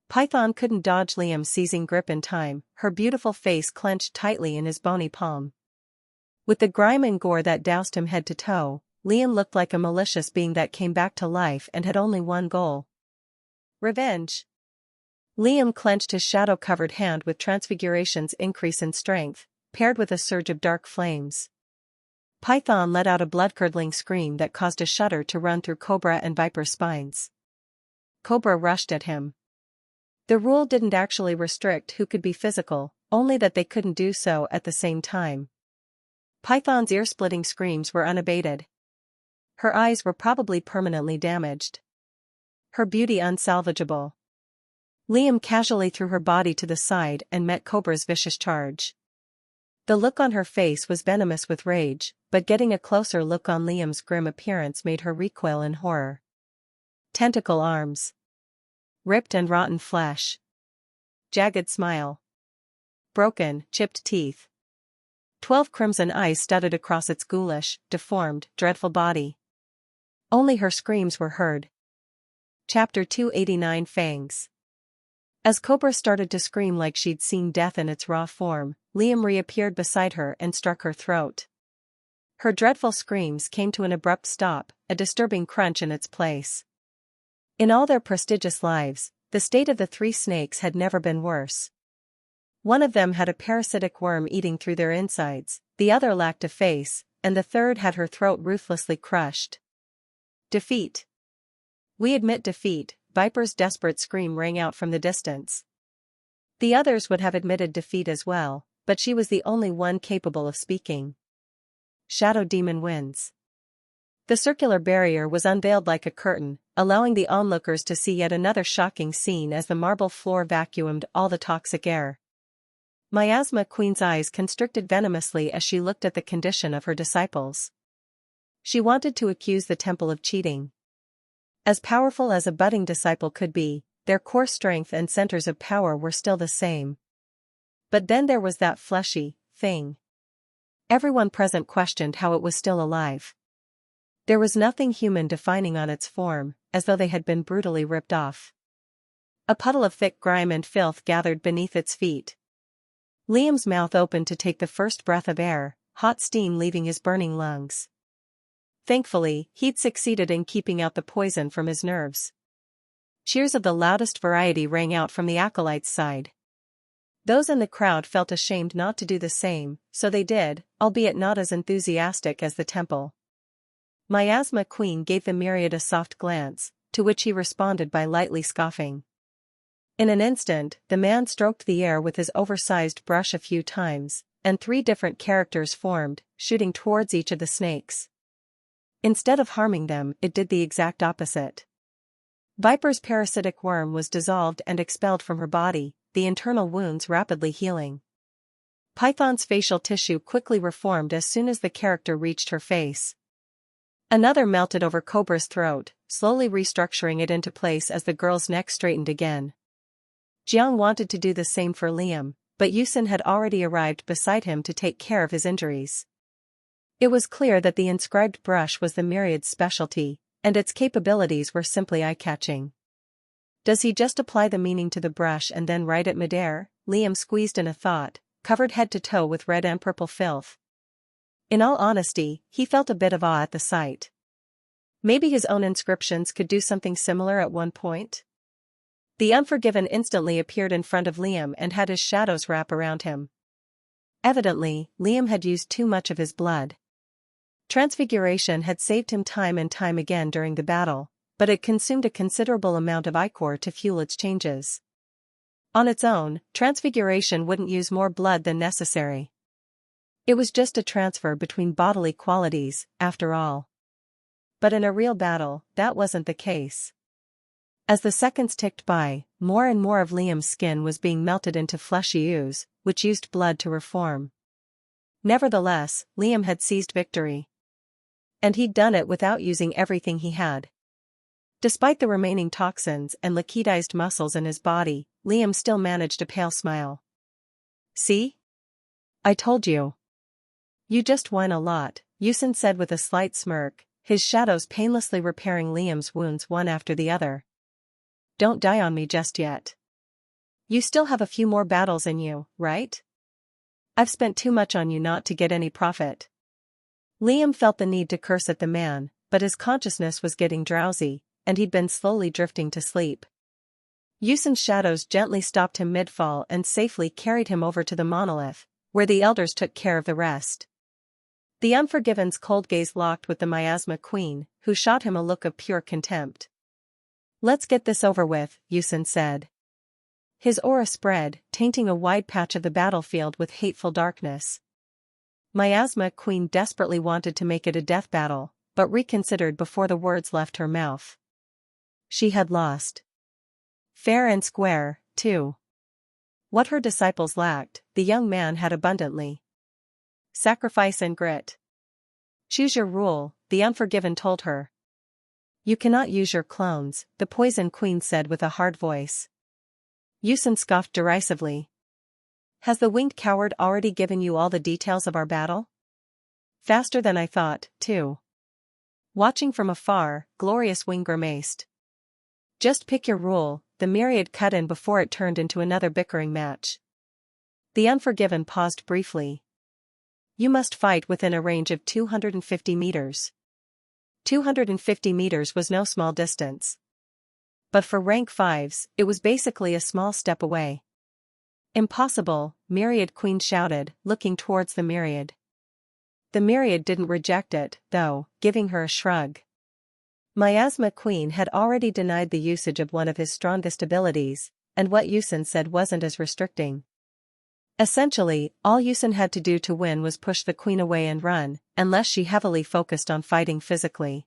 Python couldn't dodge Liam's seizing grip in time, her beautiful face clenched tightly in his bony palm. With the grime and gore that doused him head to toe, Liam looked like a malicious being that came back to life and had only one goal. Revenge. Liam clenched his shadow-covered hand with Transfiguration's increase in strength, paired with a surge of dark flames. Python let out a blood-curdling scream that caused a shudder to run through Cobra and Viper's spines. Cobra rushed at him. The rule didn't actually restrict who could be physical, only that they couldn't do so at the same time. Python's ear-splitting screams were unabated. Her eyes were probably permanently damaged. Her beauty unsalvageable. Liam casually threw her body to the side and met Cobra's vicious charge. The look on her face was venomous with rage, but getting a closer look on Liam's grim appearance made her recoil in horror. Tentacle arms. Ripped and rotten flesh. Jagged smile. Broken, chipped teeth. 12 crimson eyes studded across its ghoulish, deformed, dreadful body. Only her screams were heard. Chapter 289 Fangs. As Cobra started to scream like she'd seen death in its raw form, Liam reappeared beside her and struck her throat. Her dreadful screams came to an abrupt stop, a disturbing crunch in its place. In all their prestigious lives, the state of the three snakes had never been worse. One of them had a parasitic worm eating through their insides, the other lacked a face, and the third had her throat ruthlessly crushed. Defeat. We admit defeat, Viper's desperate scream rang out from the distance. The others would have admitted defeat as well, but she was the only one capable of speaking. Shadow Demon wins. The circular barrier was unveiled like a curtain, allowing the onlookers to see yet another shocking scene as the marble floor vacuumed all the toxic air. Miasma Queen's eyes constricted venomously as she looked at the condition of her disciples. She wanted to accuse the temple of cheating. As powerful as a budding disciple could be, their core strength and centers of power were still the same. But then there was that fleshy thing. Everyone present questioned how it was still alive. There was nothing human defining on its form, as though they had been brutally ripped off. A puddle of thick grime and filth gathered beneath its feet. Liam's mouth opened to take the first breath of air, hot steam leaving his burning lungs. Thankfully, he'd succeeded in keeping out the poison from his nerves. Cheers of the loudest variety rang out from the acolytes' side. Those in the crowd felt ashamed not to do the same, so they did, albeit not as enthusiastic as the temple. Miasma Queen gave the myriad a soft glance, to which he responded by lightly scoffing. In an instant, the man stroked the air with his oversized brush a few times, and 3 different characters formed, shooting towards each of the snakes. Instead of harming them, it did the exact opposite. Viper's parasitic worm was dissolved and expelled from her body, the internal wounds rapidly healing. Python's facial tissue quickly reformed as soon as the character reached her face. Another melted over Cobra's throat, slowly restructuring it into place as the girl's neck straightened again. Jiang wanted to do the same for Liam, but Yusin had already arrived beside him to take care of his injuries. It was clear that the inscribed brush was the myriad's specialty, and its capabilities were simply eye-catching. Does he just apply the meaning to the brush and then write it midair? Liam squeezed in a thought, covered head to toe with red and purple filth. In all honesty, he felt a bit of awe at the sight. Maybe his own inscriptions could do something similar at one point? The Unforgiven instantly appeared in front of Liam and had his shadows wrap around him. Evidently, Liam had used too much of his blood. Transfiguration had saved him time and time again during the battle, but it consumed a considerable amount of ichor to fuel its changes. On its own, transfiguration wouldn't use more blood than necessary. It was just a transfer between bodily qualities, after all. But in a real battle, that wasn't the case. As the seconds ticked by, more and more of Liam's skin was being melted into fleshy ooze, which used blood to reform. Nevertheless, Liam had seized victory. And he'd done it without using everything he had. Despite the remaining toxins and liquidized muscles in his body, Liam still managed a pale smile. "See? I told you. You just whine a lot," Yusin said with a slight smirk, his shadows painlessly repairing Liam's wounds one after the other. "Don't die on me just yet. You still have a few more battles in you, right? I've spent too much on you not to get any profit." Liam felt the need to curse at the man, but his consciousness was getting drowsy, and he'd been slowly drifting to sleep. Yusin's shadows gently stopped him mid-fall and safely carried him over to the monolith, where the elders took care of the rest. The Unforgiven's cold gaze locked with the Miasma Queen, who shot him a look of pure contempt. "Let's get this over with," Yusin said. His aura spread, tainting a wide patch of the battlefield with hateful darkness. Miasma Queen desperately wanted to make it a death battle, but reconsidered before the words left her mouth. She had lost. Fair and square, too. What her disciples lacked, the young man had abundantly. Sacrifice and grit. "Choose your rule," the Unforgiven told her. "You cannot use your clones," the Poison Queen said with a hard voice. Yusin scoffed derisively. "Has the winged coward already given you all the details of our battle? Faster than I thought, too." Watching from afar, Glorious Wing grimaced. "Just pick your rule," the myriad cut in before it turned into another bickering match. The Unforgiven paused briefly. "You must fight within a range of 250 meters. 250 meters was no small distance. but for rank 5s, it was basically a small step away. Impossible, Myriad Queen shouted, looking towards the Myriad. The Myriad didn't reject it, though, giving her a shrug. Miasma Queen had already denied the usage of one of his strongest abilities, and what Yusin said wasn't as restricting. Essentially, all Yusin had to do to win was push the Queen away and run, unless she heavily focused on fighting physically.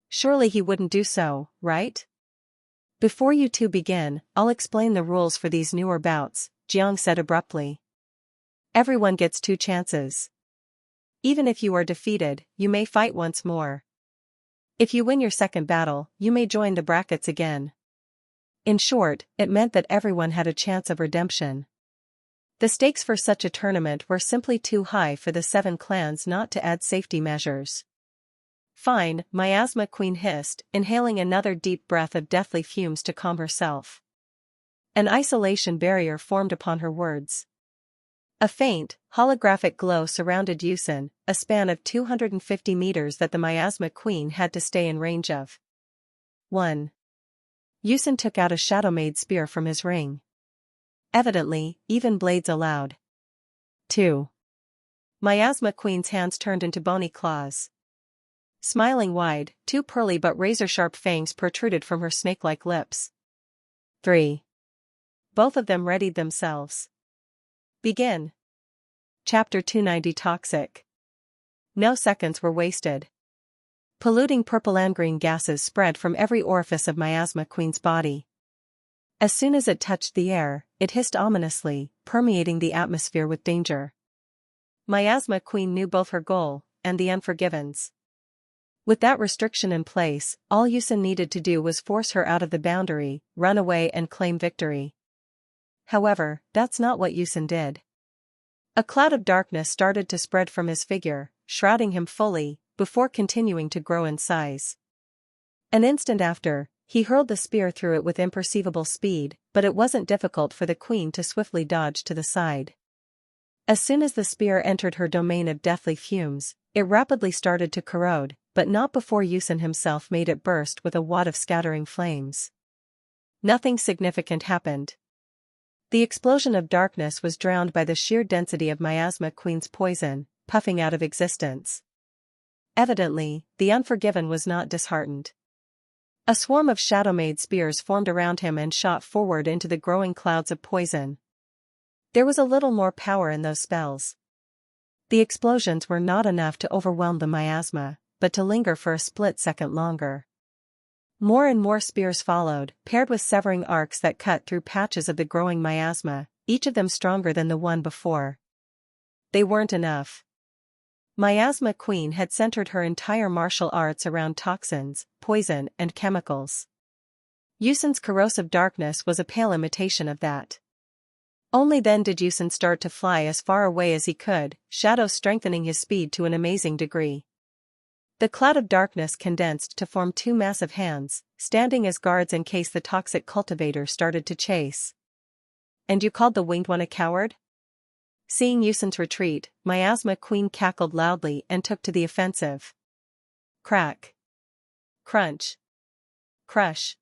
Surely he wouldn't do so, right? Before you two begin, I'll explain the rules for these newer bouts, Jiang said abruptly. Everyone gets 2 chances. Even if you are defeated, you may fight once more. If you win your second battle, you may join the brackets again. In short, it meant that everyone had a chance of redemption. The stakes for such a tournament were simply too high for the 7 clans not to add safety measures. Fine, Miasma Queen hissed, inhaling another deep breath of deathly fumes to calm herself. An isolation barrier formed upon her words. A faint, holographic glow surrounded Yusin, a span of 250 meters that the Miasma Queen had to stay in range of. 1. Yusin took out a shadow-made spear from his ring. Evidently, even blades allowed. 2. Miasma Queen's hands turned into bony claws. Smiling wide, 2 pearly but razor-sharp fangs protruded from her snake-like lips. 3. Both of them readied themselves. Begin. Chapter 290 Toxic. No seconds were wasted. Polluting purple and green gases spread from every orifice of Miasma Queen's body. As soon as it touched the air, it hissed ominously, permeating the atmosphere with danger. Miasma Queen knew both her goal and the Unforgiven's. With that restriction in place, all Yusin needed to do was force her out of the boundary, run away and claim victory. However, that's not what Yusin did. A cloud of darkness started to spread from his figure, shrouding him fully, before continuing to grow in size. An instant after, he hurled the spear through it with imperceivable speed, but it wasn't difficult for the Queen to swiftly dodge to the side. As soon as the spear entered her domain of deathly fumes, it rapidly started to corrode, but not before Yusin himself made it burst with a wad of scattering flames. Nothing significant happened. The explosion of darkness was drowned by the sheer density of Miasma Queen's poison, puffing out of existence. Evidently, the Unforgiven was not disheartened. A swarm of shadow-made spears formed around him and shot forward into the growing clouds of poison. There was a little more power in those spells. The explosions were not enough to overwhelm the miasma, but to linger for a split second longer. More and more spears followed, paired with severing arcs that cut through patches of the growing miasma, each of them stronger than the one before. They weren't enough. Miasma Queen had centered her entire martial arts around toxins, poison, and chemicals. Yusin's corrosive darkness was a pale imitation of that. Only then did Yusin start to fly as far away as he could, shadows strengthening his speed to an amazing degree. The cloud of darkness condensed to form two massive hands, standing as guards in case the toxic cultivator started to chase. "And you called the winged one a coward?" Seeing Yusin's retreat, Miasma Queen cackled loudly and took to the offensive. Crack. Crunch. Crush.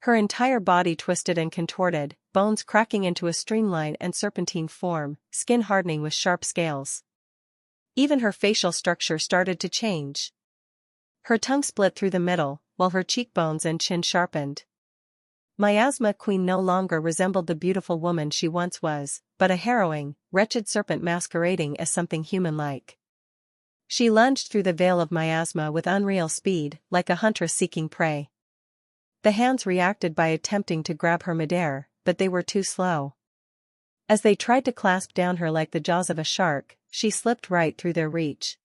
Her entire body twisted and contorted, bones cracking into a streamline and serpentine form, skin hardening with sharp scales. Even her facial structure started to change. Her tongue split through the middle, while her cheekbones and chin sharpened. Miasma Queen no longer resembled the beautiful woman she once was, but a harrowing, wretched serpent masquerading as something human-like. She lunged through the veil of miasma with unreal speed, like a huntress seeking prey. The hands reacted by attempting to grab her midair, but they were too slow. As they tried to clasp down her like the jaws of a shark, she slipped right through their reach.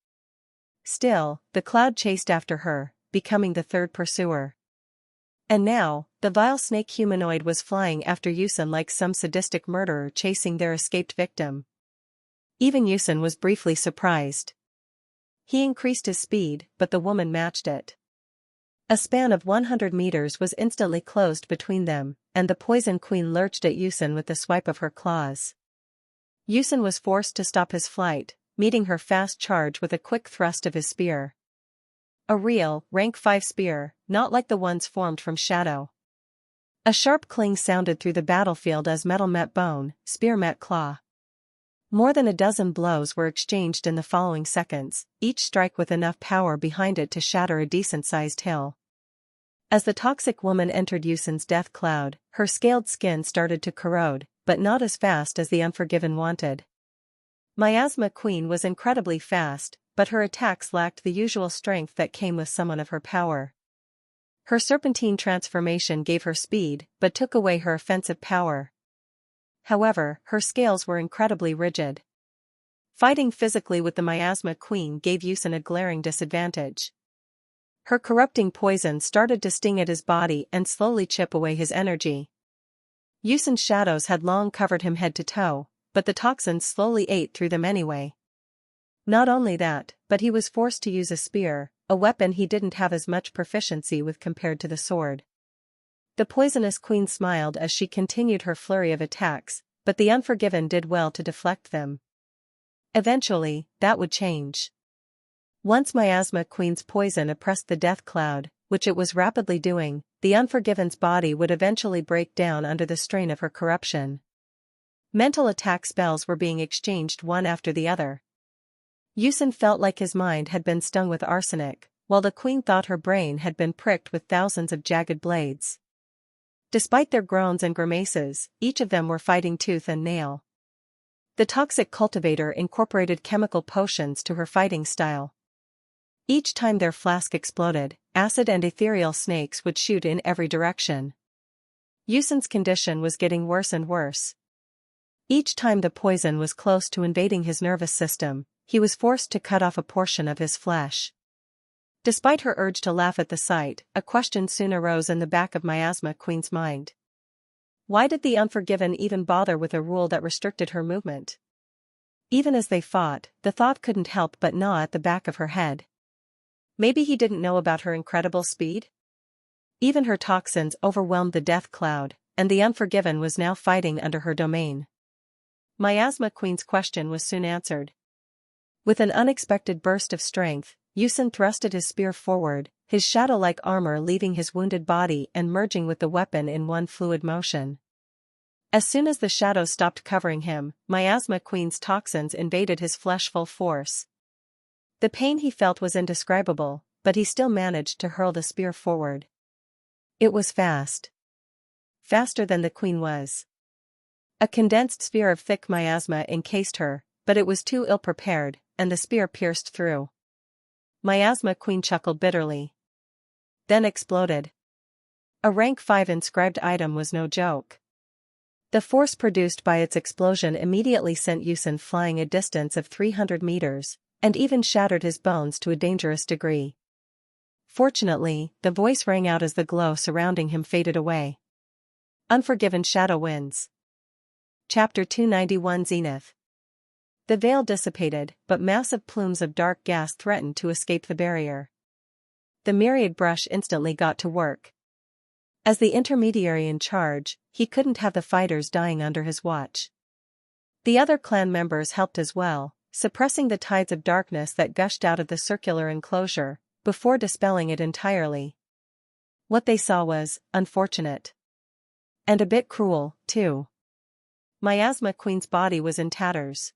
Still, the cloud chased after her, becoming the third pursuer. And now, the vile snake humanoid was flying after Yusin like some sadistic murderer chasing their escaped victim. Even Yusin was briefly surprised. He increased his speed, but the woman matched it. A span of 100 meters was instantly closed between them, and the Poison Queen lurched at Yusin with the swipe of her claws. Yusin was forced to stop his flight, meeting her fast charge with a quick thrust of his spear. A real, rank 5 spear, not like the ones formed from shadow. A sharp cling sounded through the battlefield as metal met bone, spear met claw. More than a dozen blows were exchanged in the following seconds, each strike with enough power behind it to shatter a decent-sized hill. As the toxic woman entered Yusun's death cloud, her scaled skin started to corrode, but not as fast as the Unforgiven wanted. Miasma Queen was incredibly fast, but her attacks lacked the usual strength that came with someone of her power. Her serpentine transformation gave her speed, but took away her offensive power. However, her scales were incredibly rigid. Fighting physically with the Miasma Queen gave Yusun a glaring disadvantage. Her corrupting poison started to sting at his body and slowly chip away his energy. Yusun's shadows had long covered him head to toe, but the toxins slowly ate through them anyway. Not only that, but he was forced to use a spear, a weapon he didn't have as much proficiency with compared to the sword. The poisonous queen smiled as she continued her flurry of attacks, but the Unforgiven did well to deflect them. Eventually, that would change. Once Miasma Queen's poison oppressed the death cloud, which it was rapidly doing, the Unforgiven's body would eventually break down under the strain of her corruption. Mental attack spells were being exchanged one after the other. Yusun felt like his mind had been stung with arsenic, while the queen thought her brain had been pricked with thousands of jagged blades. Despite their groans and grimaces, each of them were fighting tooth and nail. The toxic cultivator incorporated chemical potions to her fighting style. Each time their flask exploded, acid and ethereal snakes would shoot in every direction. Yusun's condition was getting worse and worse. Each time the poison was close to invading his nervous system, he was forced to cut off a portion of his flesh. Despite her urge to laugh at the sight, a question soon arose in the back of Miasma Queen's mind. Why did the Unforgiven even bother with a rule that restricted her movement? Even as they fought, the thought couldn't help but gnaw at the back of her head. Maybe he didn't know about her incredible speed? Even her toxins overwhelmed the death cloud, and the Unforgiven was now fighting under her domain. Miasma Queen's question was soon answered. With an unexpected burst of strength, Yusun thrusted his spear forward, his shadow-like armor leaving his wounded body and merging with the weapon in one fluid motion. As soon as the shadows stopped covering him, Miasma Queen's toxins invaded his flesh full force. The pain he felt was indescribable, but he still managed to hurl the spear forward. It was fast. Faster than the queen was. A condensed sphere of thick miasma encased her, but it was too ill-prepared, and the spear pierced through. Miasma Queen chuckled bitterly. Then exploded. A rank 5 inscribed item was no joke. The force produced by its explosion immediately sent Yusun flying a distance of 300 meters, and even shattered his bones to a dangerous degree. Fortunately, the voice rang out as the glow surrounding him faded away. Unforgiven Shadow wins. Chapter 291 Zenith. The veil dissipated, but massive plumes of dark gas threatened to escape the barrier. The myriad brush instantly got to work. As the intermediary in charge, he couldn't have the fighters dying under his watch. The other clan members helped as well, suppressing the tides of darkness that gushed out of the circular enclosure, before dispelling it entirely. What they saw was unfortunate. And a bit cruel, too. Miasma Queen's body was in tatters.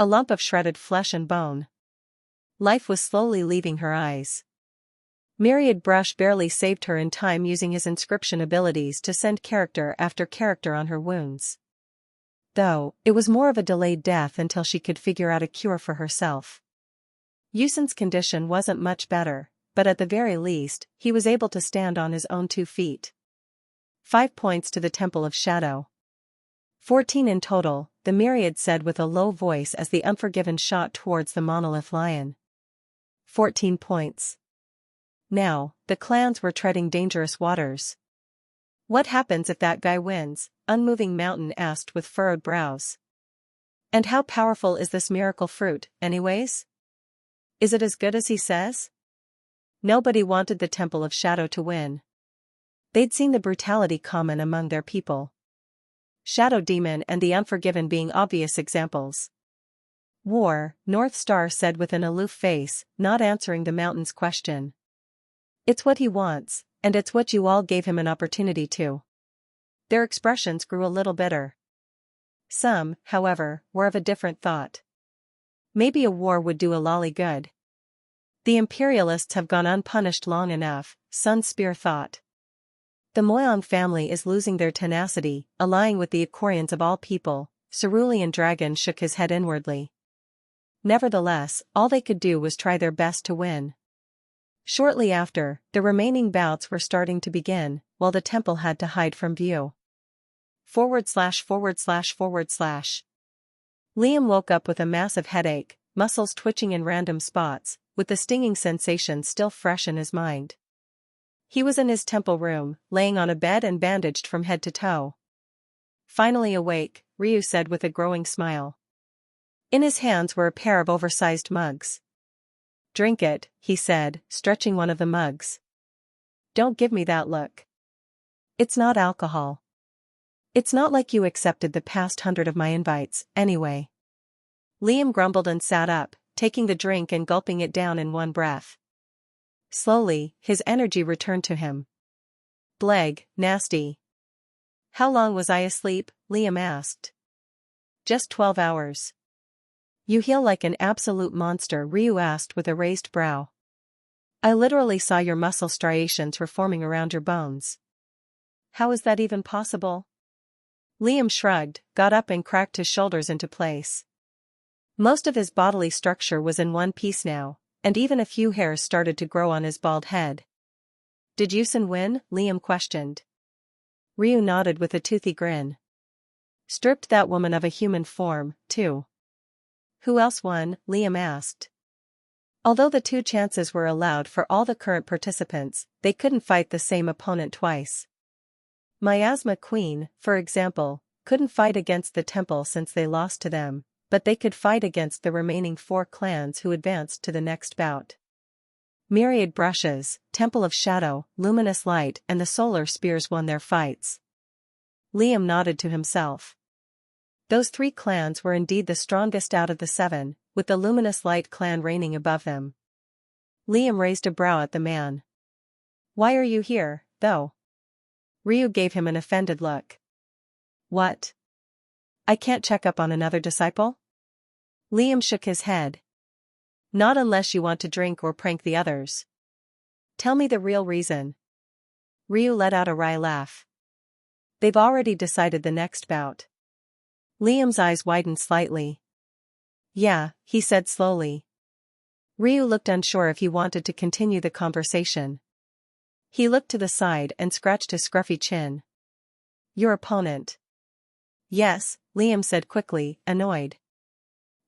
A lump of shredded flesh and bone. Life was slowly leaving her eyes. Myriad Brush barely saved her in time using his inscription abilities to send character after character on her wounds. Though, it was more of a delayed death until she could figure out a cure for herself. Yusun's condition wasn't much better, but at the very least, he was able to stand on his own 2 feet. 5 points to the Temple of Shadow. 14 in total, the Myriad said with a low voice as the Unforgiven shot towards the monolith lion. 14 points. Now, the clans were treading dangerous waters. What happens if that guy wins? Unmoving Mountain asked with furrowed brows. And how powerful is this miracle fruit, anyways? Is it as good as he says? Nobody wanted the Temple of Shadow to win. They'd seen the brutality common among their people. Shadow Demon and the Unforgiven being obvious examples. War, North Star said with an aloof face, not answering the mountain's question. It's what he wants, and it's what you all gave him an opportunity to. Their expressions grew a little bitter. Some, however, were of a different thought. Maybe a war would do a lolly good. The imperialists have gone unpunished long enough, Sun Spear thought. The Moyong family is losing their tenacity, allying with the Icorians of all people. Cerulean Dragon shook his head inwardly. Nevertheless, all they could do was try their best to win. Shortly after, the remaining bouts were starting to begin, while the temple had to hide from view. //. Liam woke up with a massive headache, muscles twitching in random spots, with the stinging sensation still fresh in his mind. He was in his temple room, laying on a bed and bandaged from head to toe. Finally awake, Ryu said with a growing smile. In his hands were a pair of oversized mugs. Drink it, he said, stretching one of the mugs. Don't give me that look. It's not alcohol. It's not like you accepted the past 100 of my invites, anyway. Liam grumbled and sat up, taking the drink and gulping it down in one breath. Slowly, his energy returned to him. Bleg, nasty. How long was I asleep? Liam asked. Just 12 hours. You heal like an absolute monster, Ryu asked with a raised brow. I literally saw your muscle striations reforming around your bones. How is that even possible? Liam shrugged, got up and cracked his shoulders into place. Most of his bodily structure was in one piece now, and even a few hairs started to grow on his bald head. Did Yusin win? Liam questioned. Ryu nodded with a toothy grin. Stripped that woman of a human form, too. Who else won? Liam asked. Although the 2 chances were allowed for all the current participants, they couldn't fight the same opponent twice. Miasma Queen, for example, couldn't fight against the temple since they lost to them, but they could fight against the remaining 4 clans who advanced to the next bout. Myriad Brushes, Temple of Shadow, Luminous Light and the Solar Spears won their fights. Liam nodded to himself. Those 3 clans were indeed the strongest out of the 7, with the Luminous Light clan reigning above them. Liam raised a brow at the man. Why are you here, though? Ryu gave him an offended look. What? I can't check up on another disciple? Liam shook his head. Not unless you want to drink or prank the others. Tell me the real reason. Ryu let out a wry laugh. They've already decided the next bout. Liam's eyes widened slightly. Yeah, he said slowly. Ryu looked unsure if he wanted to continue the conversation. He looked to the side and scratched his scruffy chin. Your opponent? Yes, Liam said quickly, annoyed.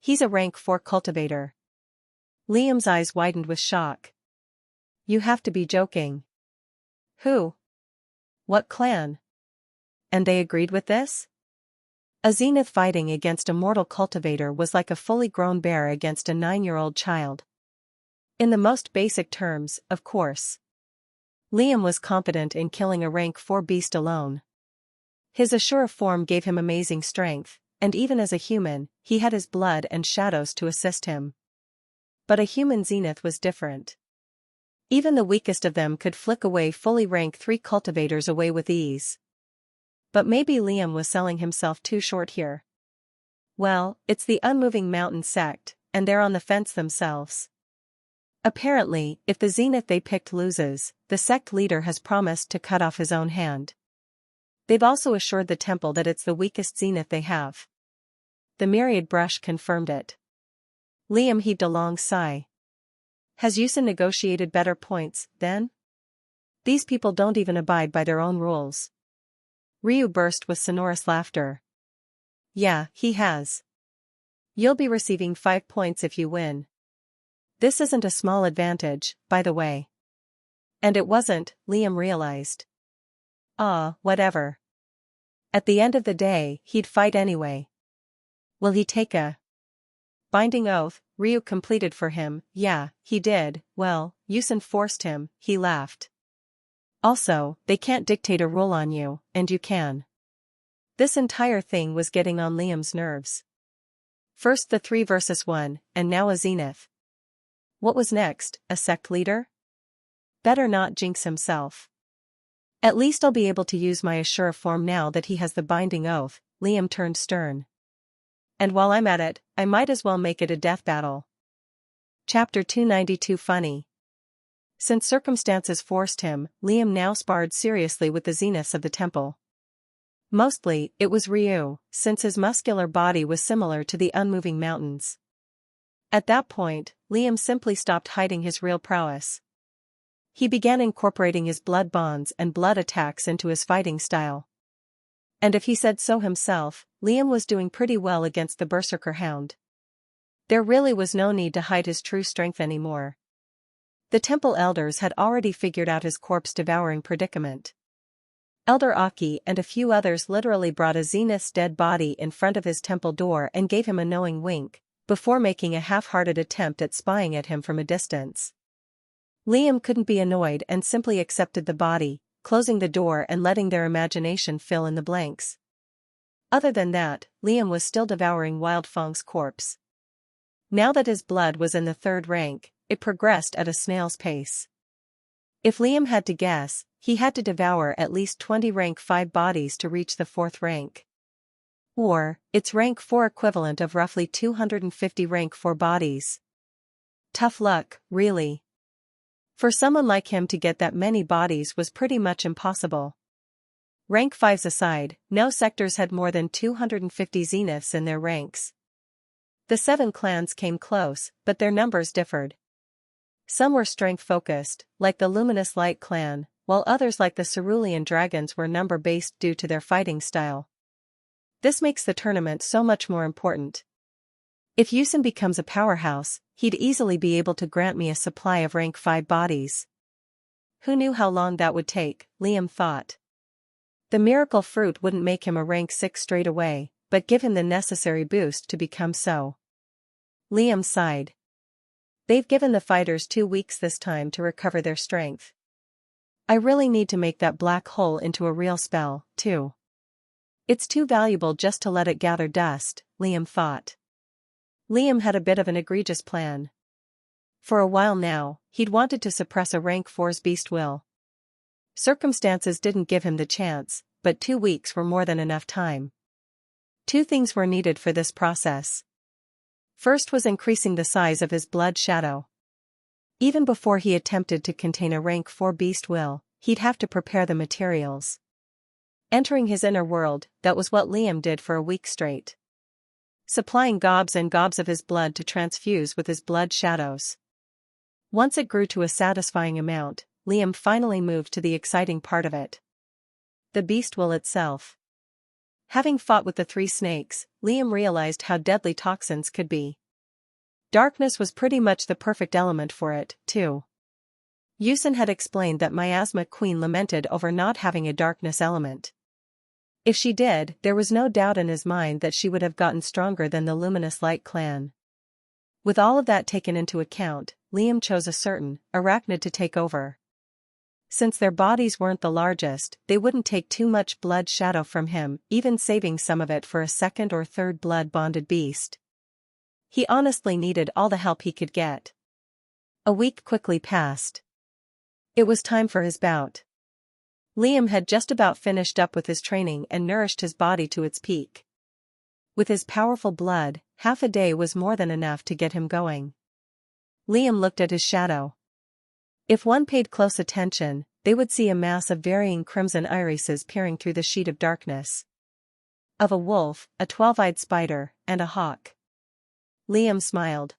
He's a rank 4 cultivator. Liam's eyes widened with shock. You have to be joking. Who? What clan? And they agreed with this? A zenith fighting against a mortal cultivator was like a fully grown bear against a 9-year-old child. In the most basic terms, of course. Liam was competent in killing a rank 4 beast alone. His Ashura form gave him amazing strength, and even as a human, he had his blood and shadows to assist him. But a human zenith was different. Even the weakest of them could flick away fully rank 3 cultivators away with ease. But maybe Liam was selling himself too short here. Well, it's the Unmoving Mountain sect, and they're on the fence themselves. Apparently, if the zenith they picked loses, the sect leader has promised to cut off his own hand. They've also assured the temple that it's the weakest zenith they have. The myriad brush confirmed it. Liam heaved a long sigh. Has Yusin negotiated better points, then? These people don't even abide by their own rules. Ryu burst with sonorous laughter. Yeah, he has. You'll be receiving 5 points if you win. This isn't a small advantage, by the way. And it wasn't, Liam realized. Whatever. At the end of the day, he'd fight anyway. Will he take a binding oath? Ryu completed for him. Yeah, he did. Well, Yusin forced him, he laughed. Also, they can't dictate a rule on you, and you can. This entire thing was getting on Liam's nerves. First the 3 versus 1, and now a zenith. What was next, a sect leader? Better not jinx himself. At least I'll be able to use my Ashura form now that he has the binding oath. Liam turned stern. And while I'm at it, I might as well make it a death battle. Chapter 292 Funny. Since circumstances forced him, Liam now sparred seriously with the zeniths of the temple. Mostly, it was Ryu, since his muscular body was similar to the unmoving mountains. At that point, Liam simply stopped hiding his real prowess. He began incorporating his blood bonds and blood attacks into his fighting style. And if he said so himself, Liam was doing pretty well against the Berserker Hound. There really was no need to hide his true strength anymore. The temple elders had already figured out his corpse-devouring predicament. Elder Aki and a few others literally brought a zenith's dead body in front of his temple door and gave him a knowing wink, before making a half-hearted attempt at spying at him from a distance. Liam couldn't be annoyed and simply accepted the body, closing the door and letting their imagination fill in the blanks. Other than that, Liam was still devouring Wildfang's corpse. Now that his blood was in the third rank, it progressed at a snail's pace. If Liam had to guess, he had to devour at least 20 rank 5 bodies to reach the fourth rank. Or, its rank 4 equivalent of roughly 250 rank 4 bodies. Tough luck, really. For someone like him to get that many bodies was pretty much impossible. Rank 5s aside, no sectors had more than 250 zeniths in their ranks. The 7 clans came close, but their numbers differed. Some were strength-focused, like the Luminous Light clan, while others like the Cerulean Dragons were number-based due to their fighting style. This makes the tournament so much more important. If Yusin becomes a powerhouse, he'd easily be able to grant me a supply of rank 5 bodies. Who knew how long that would take, Liam thought. The miracle fruit wouldn't make him a rank 6 straight away, but give him the necessary boost to become so. Liam sighed. They've given the fighters 2 weeks this time to recover their strength. I really need to make that black hole into a real spell, too. It's too valuable just to let it gather dust, Liam thought. Liam had a bit of an egregious plan. For a while now, he'd wanted to suppress a rank 4's beast will. Circumstances didn't give him the chance, but 2 weeks were more than enough time. 2 things were needed for this process. First was increasing the size of his blood shadow. Even before he attempted to contain a rank 4 beast will, he'd have to prepare the materials. Entering his inner world, that was what Liam did for a week straight. Supplying gobs and gobs of his blood to transfuse with his blood shadows. Once it grew to a satisfying amount, Liam finally moved to the exciting part of it. The beast will itself. Having fought with the 3 snakes, Liam realized how deadly toxins could be. Darkness was pretty much the perfect element for it, too. Yusin had explained that Miasma Queen lamented over not having a darkness element. If she did, there was no doubt in his mind that she would have gotten stronger than the Luminous Light clan. With all of that taken into account, Liam chose a certain arachnid to take over. Since their bodies weren't the largest, they wouldn't take too much blood shadow from him, even saving some of it for a second or third blood-bonded beast. He honestly needed all the help he could get. A week quickly passed. It was time for his bout. Liam had just about finished up with his training and nourished his body to its peak. With his powerful blood, half a day was more than enough to get him going. Liam looked at his shadow. If one paid close attention, they would see a mass of varying crimson irises peering through the sheet of darkness. Of a wolf, a 12-eyed spider, and a hawk. Liam smiled.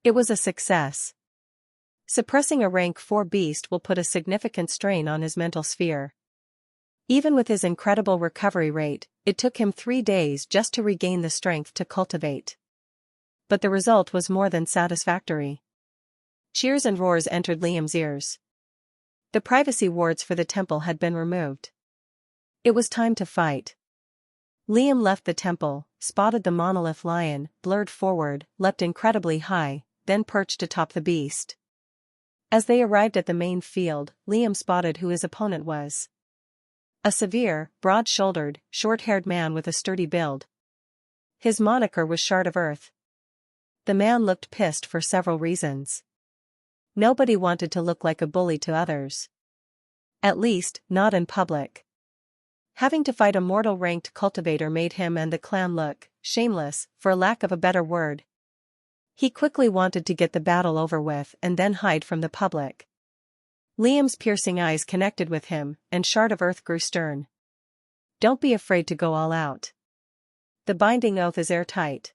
It was a success. Suppressing a rank 4 beast will put a significant strain on his mental sphere. Even with his incredible recovery rate, it took him 3 days just to regain the strength to cultivate. But the result was more than satisfactory. Cheers and roars entered Liam's ears. The privacy wards for the temple had been removed. It was time to fight. Liam left the temple, spotted the monolith lion, blurred forward, leapt incredibly high, then perched atop the beast. As they arrived at the main field, Liam spotted who his opponent was. A severe, broad-shouldered, short-haired man with a sturdy build. His moniker was Shard of Earth. The man looked pissed for several reasons. Nobody wanted to look like a bully to others. At least, not in public. Having to fight a mortal ranked cultivator made him and the clan look shameless, for lack of a better word. He quickly wanted to get the battle over with and then hide from the public. Liam's piercing eyes connected with him, and Shard of Earth grew stern. Don't be afraid to go all out. The binding oath is airtight.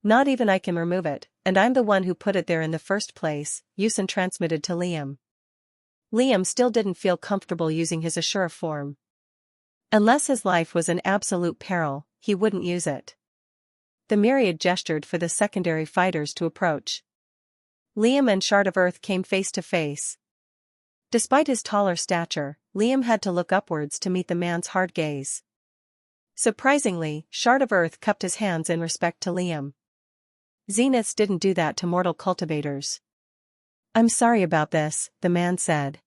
Not even I can remove it, and I'm the one who put it there in the first place, Ucladd transmitted to Liam. Liam still didn't feel comfortable using his Ashura form. Unless his life was in absolute peril, he wouldn't use it. The myriad gestured for the secondary fighters to approach. Liam and Shard of Earth came face to face. Despite his taller stature, Liam had to look upwards to meet the man's hard gaze. Surprisingly, Shard of Earth cupped his hands in respect to Liam. Zeniths didn't do that to mortal cultivators. I'm sorry about this, the man said.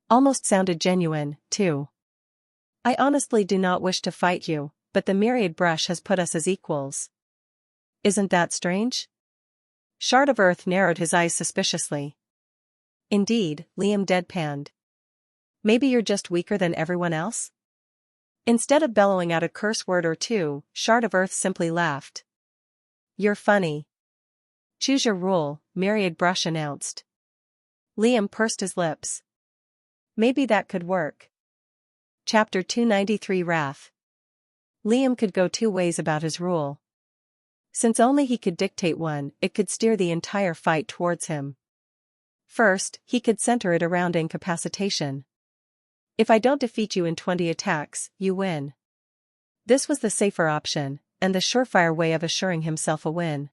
Almost sounded genuine, too. I honestly do not wish to fight you, but the myriad brush has put us as equals. Isn't that strange? Shard of Earth narrowed his eyes suspiciously. Indeed, Liam deadpanned. Maybe you're just weaker than everyone else? Instead of bellowing out a curse word or two, Shard of Earth simply laughed. You're funny. Choose your rule, myriad brush announced. Liam pursed his lips. Maybe that could work. Chapter 293 Wrath. Liam could go two ways about his rule. Since only he could dictate one, it could steer the entire fight towards him. First, he could center it around incapacitation. If I don't defeat you in 20 attacks, you win. This was the safer option, and the surefire way of assuring himself a win.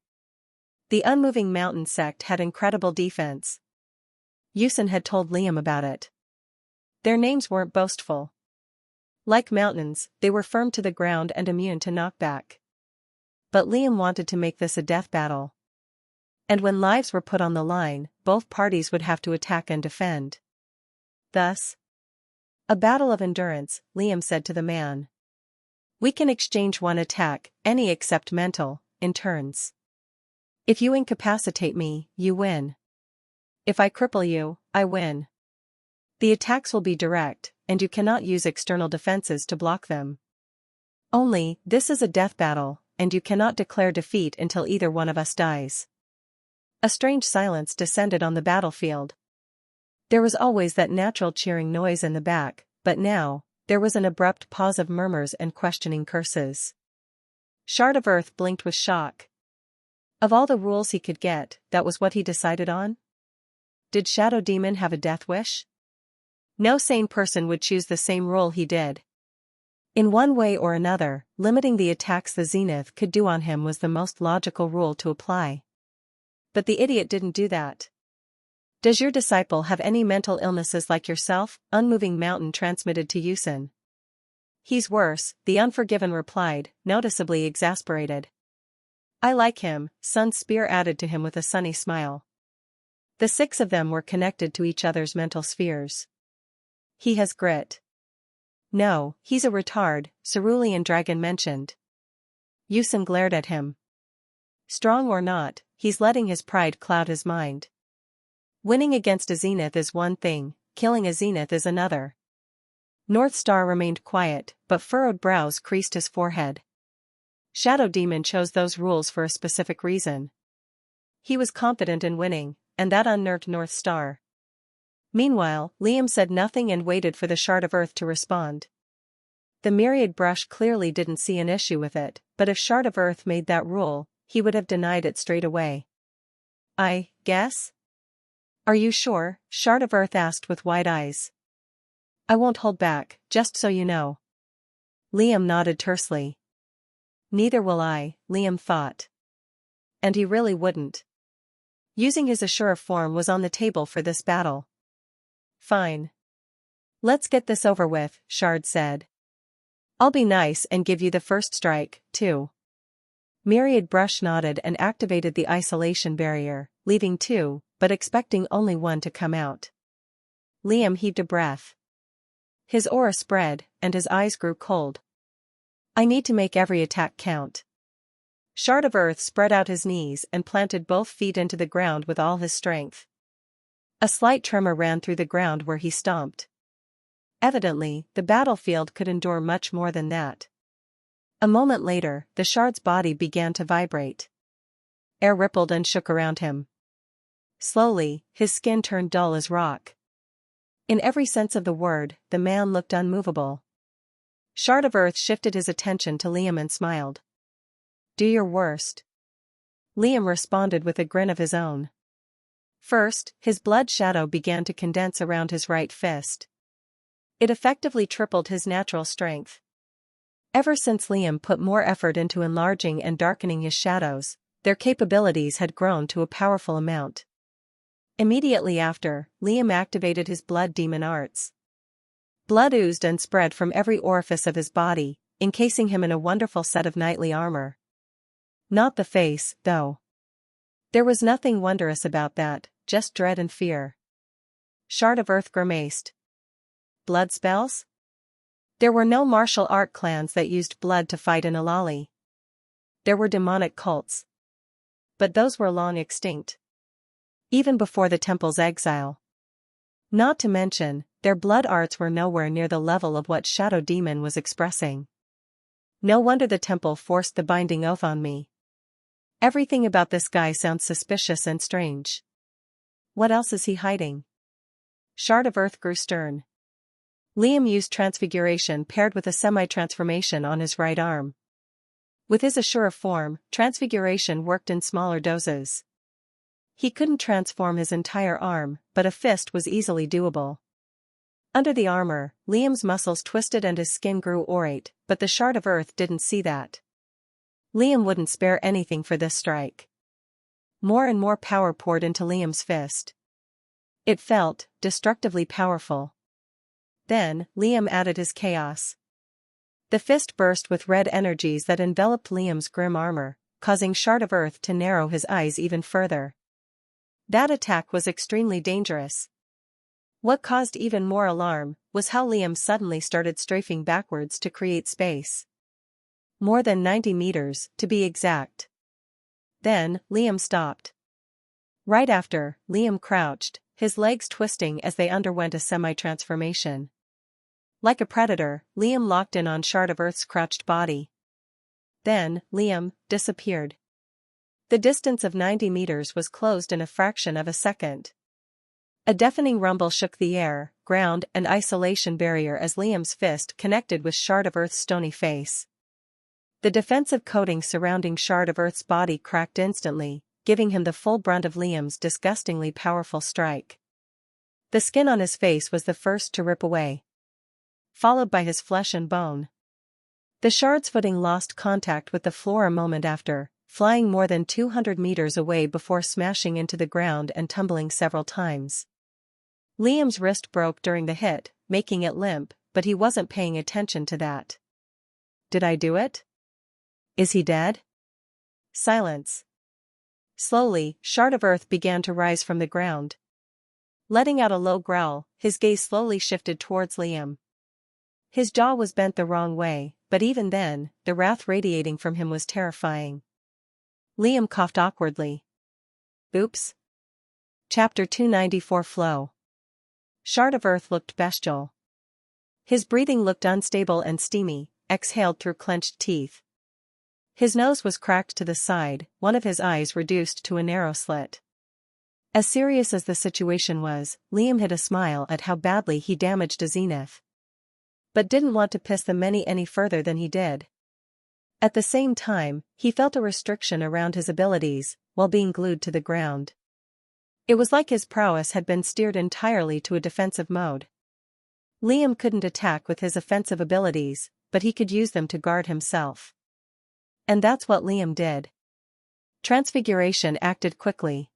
The unmoving mountain sect had incredible defense. Ucladd had told Liam about it. Their names weren't boastful. Like mountains, they were firm to the ground and immune to knockback. But Liam wanted to make this a death battle. And when lives were put on the line, both parties would have to attack and defend. Thus, a battle of endurance, Liam said to the man. We can exchange one attack, any except mental, in turns. If you incapacitate me, you win. If I cripple you, I win. The attacks will be direct, and you cannot use external defenses to block them. Only, this is a death battle, and you cannot declare defeat until either one of us dies. A strange silence descended on the battlefield. There was always that natural cheering noise in the back, but now, there was an abrupt pause of murmurs and questioning curses. Shard of Earth blinked with shock. Of all the rules he could get, that was what he decided on? Did Shadow Demon have a death wish? No sane person would choose the same rule he did. In one way or another, limiting the attacks the Zenith could do on him was the most logical rule to apply. But the idiot didn't do that. Does your disciple have any mental illnesses like yourself? Unmoving Mountain transmitted to Ucladd. He's worse, the Unforgiven replied, noticeably exasperated. I like him, Sun Spear added to him with a sunny smile. The six of them were connected to each other's mental spheres. He has grit. No, he's a retard, Cerulean Dragon mentioned. Ucladd glared at him. Strong or not, he's letting his pride cloud his mind. Winning against a Zenith is one thing, killing a Zenith is another. North Star remained quiet, but furrowed brows creased his forehead. Shadow Demon chose those rules for a specific reason. He was confident in winning, and that unnerved North Star. Meanwhile, Liam said nothing and waited for the Shard of Earth to respond. The myriad brush clearly didn't see an issue with it, but if Shard of Earth made that rule, he would have denied it straight away. I guess? Are you sure? Shard of Earth asked with wide eyes. I won't hold back, just so you know. Liam nodded tersely. Neither will I, Liam thought. And he really wouldn't. Using his Ashura form was on the table for this battle. Fine. Let's get this over with, Shard said. I'll be nice and give you the first strike, too. Myriad Brush nodded and activated the isolation barrier, leaving two, but expecting only one to come out. Liam heaved a breath. His aura spread, and his eyes grew cold. I need to make every attack count. Shard of Earth spread out his knees and planted both feet into the ground with all his strength. A slight tremor ran through the ground where he stomped. Evidently, the battlefield could endure much more than that. A moment later, the shard's body began to vibrate. Air rippled and shook around him. Slowly, his skin turned dull as rock. In every sense of the word, the man looked unmovable. Shard of Earth shifted his attention to Liam and smiled. "Do your worst." Liam responded with a grin of his own. First, his blood shadow began to condense around his right fist. It effectively tripled his natural strength. Ever since Liam put more effort into enlarging and darkening his shadows, their capabilities had grown to a powerful amount. Immediately after, Liam activated his blood demon arts. Blood oozed and spread from every orifice of his body, encasing him in a wonderful set of knightly armor. Not the face, though. There was nothing wondrous about that, just dread and fear. Shard of Earth grimaced. Blood spells? There were no martial art clans that used blood to fight in Alali. There were demonic cults. But those were long extinct. Even before the temple's exile. Not to mention, their blood arts were nowhere near the level of what Shadow Demon was expressing. No wonder the temple forced the binding oath on me. Everything about this guy sounds suspicious and strange. What else is he hiding? Shard of Earth grew stern. Liam used transfiguration paired with a semi-transformation on his right arm. With his Ashura form, transfiguration worked in smaller doses. He couldn't transform his entire arm, but a fist was easily doable. Under the armor, Liam's muscles twisted and his skin grew orate, but the Shard of Earth didn't see that. Liam wouldn't spare anything for this strike. More and more power poured into Liam's fist. It felt destructively powerful. Then, Liam added his chaos. The fist burst with red energies that enveloped Liam's grim armor, causing Shard of Earth to narrow his eyes even further. That attack was extremely dangerous. What caused even more alarm was how Liam suddenly started strafing backwards to create space. More than 90 meters, to be exact. Then, Liam stopped. Right after, Liam crouched, his legs twisting as they underwent a semi-transformation. Like a predator, Liam locked in on Shard of Earth's crouched body. Then, Liam disappeared. The distance of 90 meters was closed in a fraction of a second. A deafening rumble shook the air, ground, and isolation barrier as Liam's fist connected with Shard of Earth's stony face. The defensive coating surrounding Shard of Earth's body cracked instantly, giving him the full brunt of Liam's disgustingly powerful strike. The skin on his face was the first to rip away, followed by his flesh and bone. The Shard's footing lost contact with the floor a moment after, flying more than 200 meters away before smashing into the ground and tumbling several times. Liam's wrist broke during the hit, making it limp, but he wasn't paying attention to that. Did I do it? Is he dead? Silence. Slowly, Shard of Earth began to rise from the ground. Letting out a low growl, his gaze slowly shifted towards Liam. His jaw was bent the wrong way, but even then, the wrath radiating from him was terrifying. Liam coughed awkwardly. Oops. Chapter 294 Flow. Shard of Earth looked bestial. His breathing looked unstable and steamy, exhaled through clenched teeth. His nose was cracked to the side, one of his eyes reduced to a narrow slit. As serious as the situation was, Liam hid a smile at how badly he damaged a zenith. But didn't want to piss the many any further than he did. At the same time, he felt a restriction around his abilities, while being glued to the ground. It was like his prowess had been steered entirely to a defensive mode. Liam couldn't attack with his offensive abilities, but he could use them to guard himself. And that's what Liam did. Transfiguration acted quickly.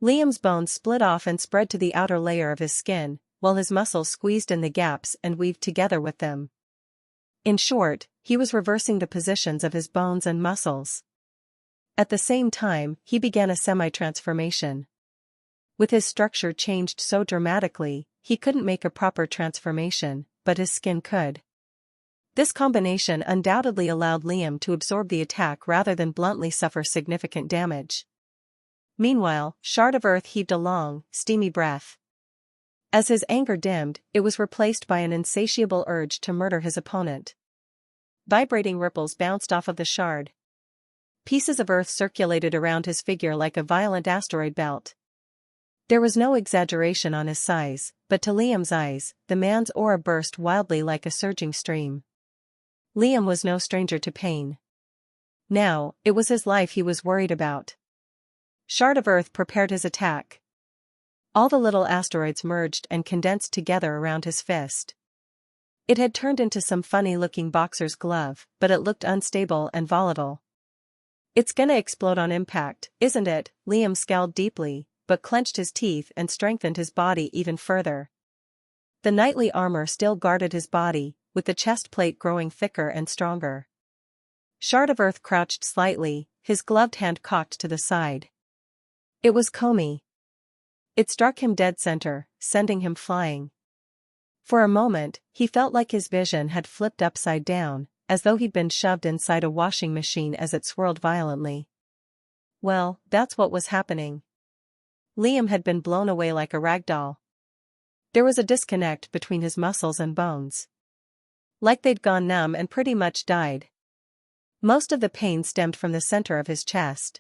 Liam's bones split off and spread to the outer layer of his skin, while his muscles squeezed in the gaps and weaved together with them. In short, he was reversing the positions of his bones and muscles. At the same time, he began a semi-transformation. With his structure changed so dramatically, he couldn't make a proper transformation, but his skin could. This combination undoubtedly allowed Liam to absorb the attack rather than bluntly suffer significant damage. Meanwhile, Shard of Earth heaved a long, steamy breath. As his anger dimmed, it was replaced by an insatiable urge to murder his opponent. Vibrating ripples bounced off of the shard. Pieces of earth circulated around his figure like a violent asteroid belt. There was no exaggeration on his size, but to Liam's eyes, the man's aura burst wildly like a surging stream. Liam was no stranger to pain. Now, it was his life he was worried about. Shard of earth prepared his attack. All the little asteroids merged and condensed together around his fist. It had turned into some funny-looking boxer's glove, but it looked unstable and volatile. "It's gonna explode on impact, isn't it?" Liam scowled deeply, but clenched his teeth and strengthened his body even further. The knightly armor still guarded his body, with the chest plate growing thicker and stronger. Shard of earth crouched slightly, his gloved hand cocked to the side. It was Comey. It struck him dead center, sending him flying. For a moment, he felt like his vision had flipped upside down, as though he'd been shoved inside a washing machine as it swirled violently. Well, that's what was happening. Liam had been blown away like a rag doll. There was a disconnect between his muscles and bones. Like they'd gone numb and pretty much died. Most of the pain stemmed from the center of his chest.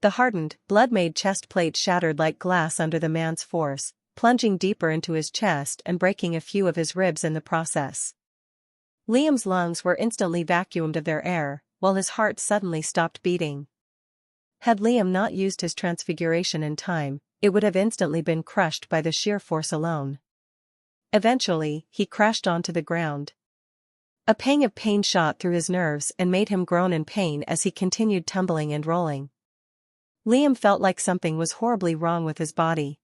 The hardened, blood-made chest plate shattered like glass under the man's force, plunging deeper into his chest and breaking a few of his ribs in the process. Liam's lungs were instantly vacuumed of their air, while his heart suddenly stopped beating. Had Liam not used his transfiguration in time, it would have instantly been crushed by the sheer force alone. Eventually, he crashed onto the ground. A pang of pain shot through his nerves and made him groan in pain as he continued tumbling and rolling. Liam felt like something was horribly wrong with his body.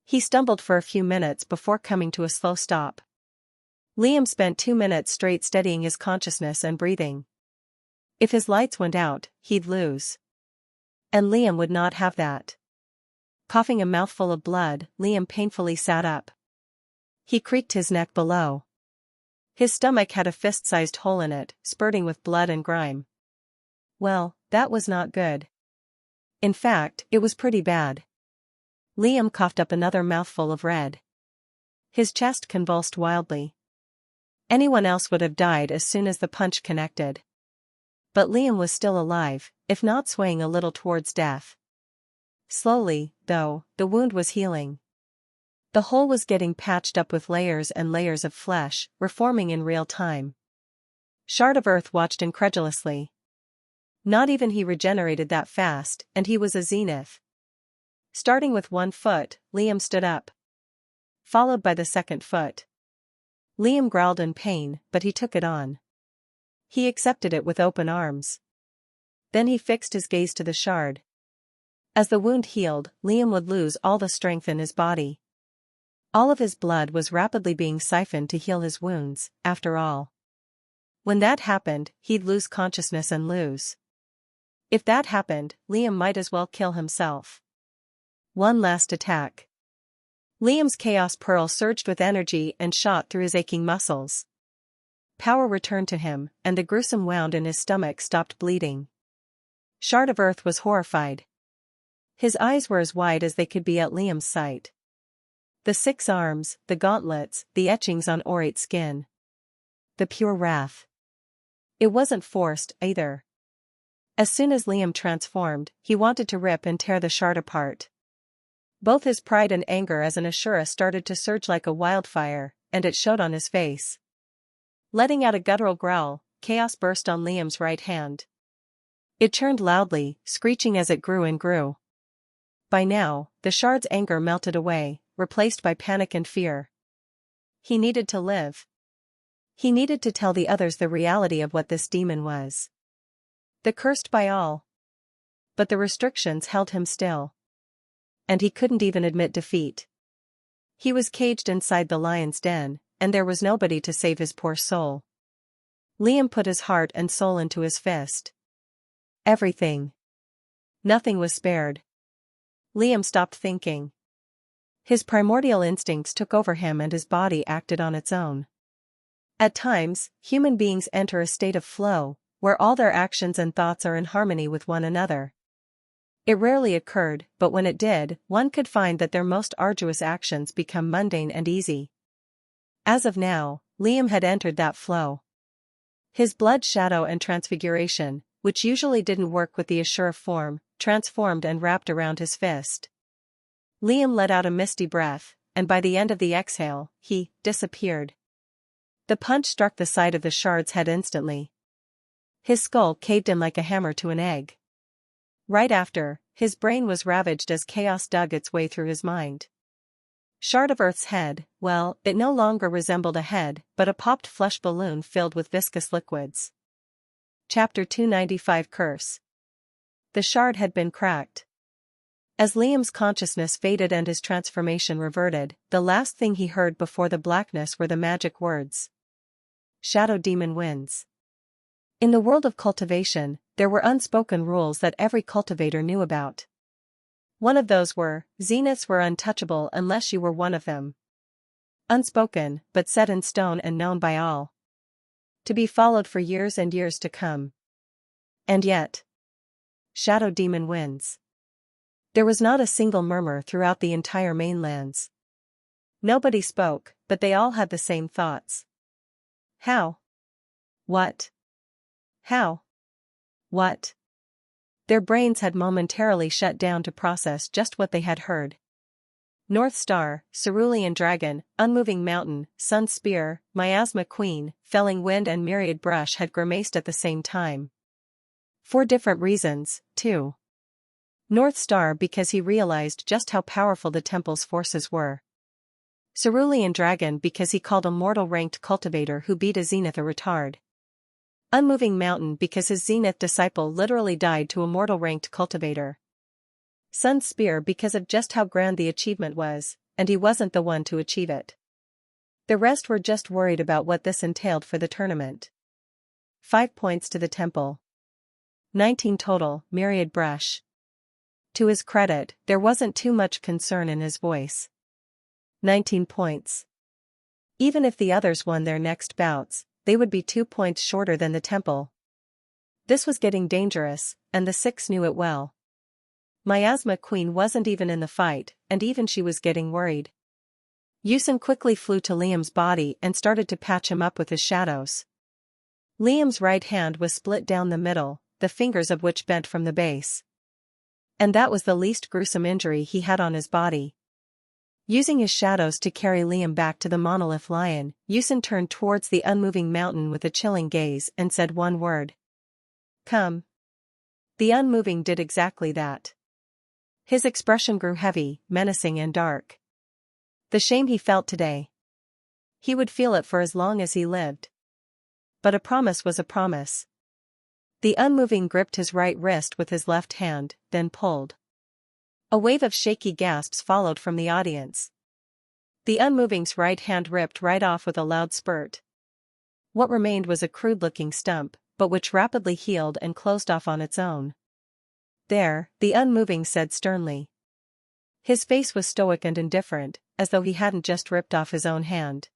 He stumbled for a few minutes before coming to a slow stop. Liam spent 2 minutes straight steadying his consciousness and breathing. If his lights went out, he'd lose. And Liam would not have that. Coughing a mouthful of blood, Liam painfully sat up. He creaked his neck below. His stomach had a fist-sized hole in it, spurting with blood and grime. Well, that was not good. In fact, it was pretty bad. Liam coughed up another mouthful of red. His chest convulsed wildly. Anyone else would have died as soon as the punch connected. But Liam was still alive, if not swaying a little towards death. Slowly, though, the wound was healing. The hole was getting patched up with layers and layers of flesh, reforming in real time. Shard of earth watched incredulously. Not even he regenerated that fast, and he was a zenith. Starting with 1 foot, Liam stood up. Followed by the 2nd foot. Liam growled in pain, but he took it on. He accepted it with open arms. Then he fixed his gaze to the shard. As the wound healed, Liam would lose all the strength in his body. All of his blood was rapidly being siphoned to heal his wounds, after all. When that happened, he'd lose consciousness and lose. If that happened, Liam might as well kill himself. One last attack. Liam's chaos pearl surged with energy and shot through his aching muscles. Power returned to him, and the gruesome wound in his stomach stopped bleeding. Shard of earth was horrified. His eyes were as wide as they could be at Liam's sight. The 6 arms, the gauntlets, the etchings on orate skin. The pure wrath. It wasn't forced, either. As soon as Liam transformed, he wanted to rip and tear the shard apart. Both his pride and anger as an Ashura started to surge like a wildfire, and it showed on his face. Letting out a guttural growl, chaos burst on Liam's right hand. It churned loudly, screeching as it grew and grew. By now, the shard's anger melted away, replaced by panic and fear. He needed to live. He needed to tell the others the reality of what this demon was. The cursed by all. But the restrictions held him still. And he couldn't even admit defeat. He was caged inside the lion's den, and there was nobody to save his poor soul. Liam put his heart and soul into his fist. Everything. Nothing was spared. Liam stopped thinking. His primordial instincts took over him and his body acted on its own. At times, human beings enter a state of flow, where all their actions and thoughts are in harmony with one another. It rarely occurred, but when it did, one could find that their most arduous actions become mundane and easy. As of now, Liam had entered that flow. His blood shadow and transfiguration, which usually didn't work with the Ashura form, transformed and wrapped around his fist. Liam let out a misty breath, and by the end of the exhale, he disappeared. The punch struck the side of the shard's head instantly. His skull caved in like a hammer to an egg. Right after, his brain was ravaged as chaos dug its way through his mind. Shard of Earth's head, well, it no longer resembled a head, but a popped flesh balloon filled with viscous liquids. Chapter 295 Curse. The shard had been cracked. As Liam's consciousness faded and his transformation reverted, the last thing he heard before the blackness were the magic words. Shadow Demon wins. In the world of cultivation, there were unspoken rules that every cultivator knew about. One of those were, zeniths were untouchable unless you were one of them. Unspoken, but set in stone and known by all. To be followed for years and years to come. And yet, Shadow Demon wins. There was not a single murmur throughout the entire mainlands. Nobody spoke, but they all had the same thoughts. How? What? How? What? Their brains had momentarily shut down to process just what they had heard. North Star, Cerulean Dragon, Unmoving Mountain, Sun Spear, Miasma Queen, Felling Wind and Myriad Brush had grimaced at the same time. For different reasons, too. North Star because he realized just how powerful the temple's forces were. Cerulean Dragon because he called a mortal ranked cultivator who beat a zenith a retard. Unmoving Mountain because his zenith disciple literally died to a mortal ranked cultivator. Sun Spear because of just how grand the achievement was, and he wasn't the one to achieve it. The rest were just worried about what this entailed for the tournament. 5 points to the temple. 19 total, Myriad Brush. To his credit, there wasn't too much concern in his voice. 19 points. Even if the others won their next bouts, they would be 2 points shorter than the temple. This was getting dangerous, and the six knew it well. Miasma Queen wasn't even in the fight, and even she was getting worried. Yusin quickly flew to Liam's body and started to patch him up with his shadows. Liam's right hand was split down the middle, the fingers of which bent from the base. And that was the least gruesome injury he had on his body. Using his shadows to carry Liam back to the monolith lion, Yusin turned towards the unmoving mountain with a chilling gaze and said one word. Come. The unmoving did exactly that. His expression grew heavy, menacing and dark. The shame he felt today. He would feel it for as long as he lived. But a promise was a promise. The unmoving gripped his right wrist with his left hand, then pulled. A wave of shaky gasps followed from the audience. The unmoving's right hand ripped right off with a loud spurt. What remained was a crude-looking stump, but which rapidly healed and closed off on its own. There, the unmoving said sternly. His face was stoic and indifferent, as though he hadn't just ripped off his own hand.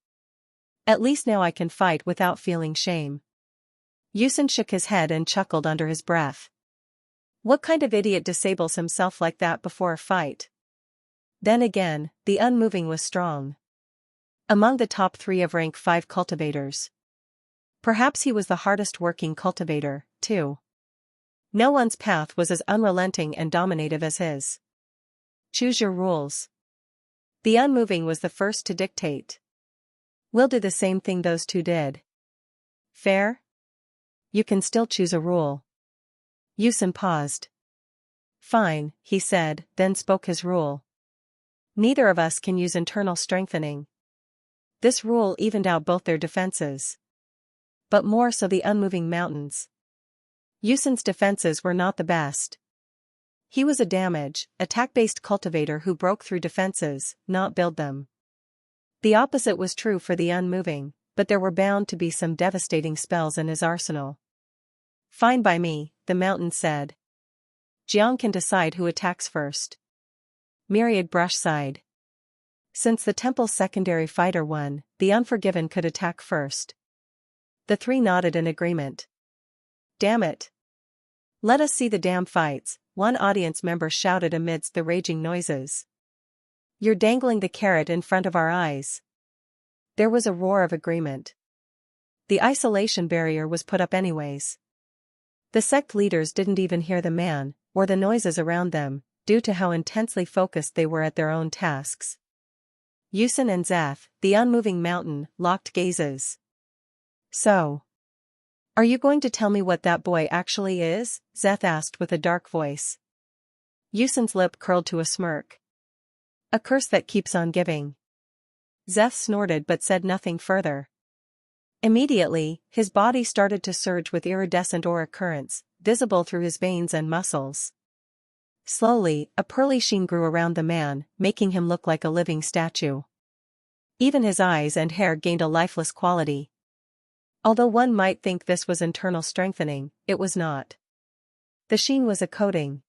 At least now I can fight without feeling shame. Yusin shook his head and chuckled under his breath. What kind of idiot disables himself like that before a fight? Then again, the unmoving was strong. Among the top 3 of rank 5 cultivators. Perhaps he was the hardest working cultivator, too. No one's path was as unrelenting and dominative as his. Choose your rules. The unmoving was the first to dictate. We'll do the same thing those two did. Fair? You can still choose a rule. Yusin paused. Fine, he said, then spoke his rule. Neither of us can use internal strengthening. This rule evened out both their defenses. But more so the unmoving mountains. Yusin's defenses were not the best. He was a damage, attack-based cultivator who broke through defenses, not build them. The opposite was true for the unmoving, but there were bound to be some devastating spells in his arsenal. Fine by me, the mountain said. Jiang can decide who attacks first. Myriad Brush sighed. Since the temple's secondary fighter won, the Unforgiven could attack first. The 3 nodded in agreement. Damn it. Let us see the damn fights, one audience member shouted amidst the raging noises. "You're dangling the carrot in front of our eyes." There was a roar of agreement. The isolation barrier was put up anyways. The sect leaders didn't even hear the man, or the noises around them, due to how intensely focused they were at their own tasks. Ucen and Zeth, the unmoving mountain, locked gazes. "So, are you going to tell me what that boy actually is?" Zeth asked with a dark voice. Ucen's lip curled to a smirk. "A curse that keeps on giving." Zeth snorted but said nothing further. Immediately, his body started to surge with iridescent aura currents, visible through his veins and muscles. Slowly, a pearly sheen grew around the man, making him look like a living statue. Even his eyes and hair gained a lifeless quality. Although one might think this was internal strengthening, it was not. The sheen was a coating.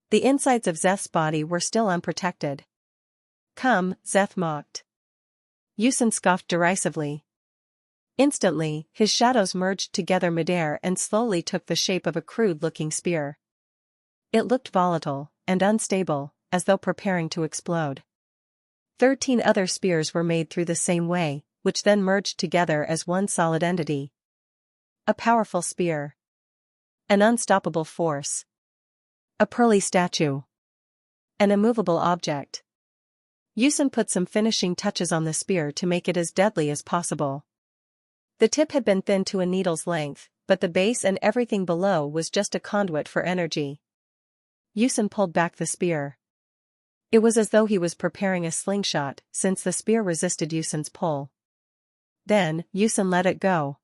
The insides of Zeth's body were still unprotected. "Come," Zeth mocked. Ucen scoffed derisively. Instantly, his shadows merged together midair and slowly took the shape of a crude-looking spear. It looked volatile and unstable, as though preparing to explode. 13 other spears were made through the same way, which then merged together as one solid entity. A powerful spear. An unstoppable force. A pearly statue. An immovable object. Ucen put some finishing touches on the spear to make it as deadly as possible. The tip had been thinned to a needle's length, but the base and everything below was just a conduit for energy. Ucen pulled back the spear. It was as though he was preparing a slingshot, since the spear resisted Ucen's pull. Then, Ucen let it go.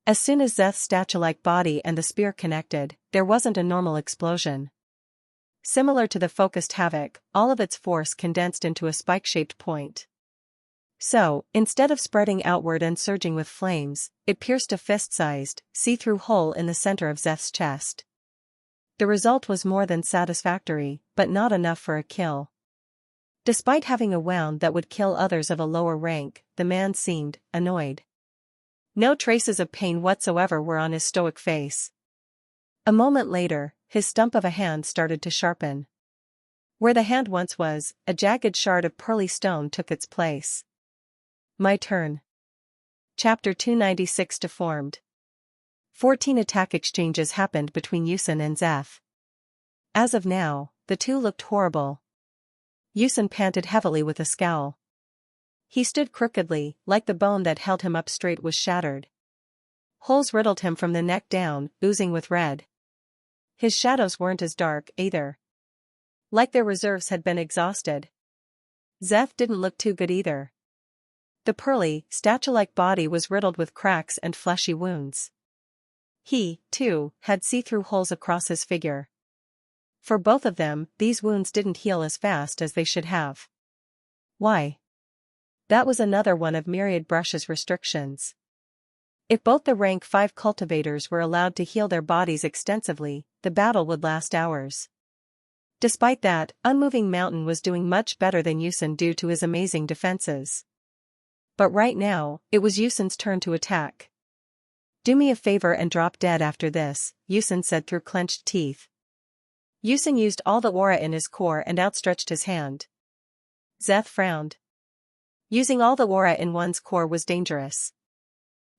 As soon as Zeth's statue-like body and the spear connected, there wasn't a normal explosion. Similar to the focused havoc, all of its force condensed into a spike-shaped point. So, instead of spreading outward and surging with flames, it pierced a fist-sized, see-through hole in the center of Zeth's chest. The result was more than satisfactory, but not enough for a kill. Despite having a wound that would kill others of a lower rank, the man seemed annoyed. No traces of pain whatsoever were on his stoic face. A moment later, his stump of a hand started to sharpen. Where the hand once was, a jagged shard of pearly stone took its place. My turn. Chapter 296 Deformed. 14 attack exchanges happened between Ucen and Zeth. As of now, the two looked horrible. Ucen panted heavily with a scowl. He stood crookedly, like the bone that held him up straight was shattered. Holes riddled him from the neck down, oozing with red. His shadows weren't as dark, either. Like their reserves had been exhausted. Zeth didn't look too good either. The pearly, statue-like body was riddled with cracks and fleshy wounds. He, too, had see-through holes across his figure. For both of them, these wounds didn't heal as fast as they should have. Why? That was another one of myriad Brush's restrictions. If both the rank 5 cultivators were allowed to heal their bodies extensively, the battle would last hours. Despite that, Unmoving Mountain was doing much better than Ucen due to his amazing defenses. But right now, it was Ucen's turn to attack. "Do me a favor and drop dead after this," Ucen said through clenched teeth. Ucen used all the aura in his core and outstretched his hand. Zeth frowned. Using all the aura in one's core was dangerous.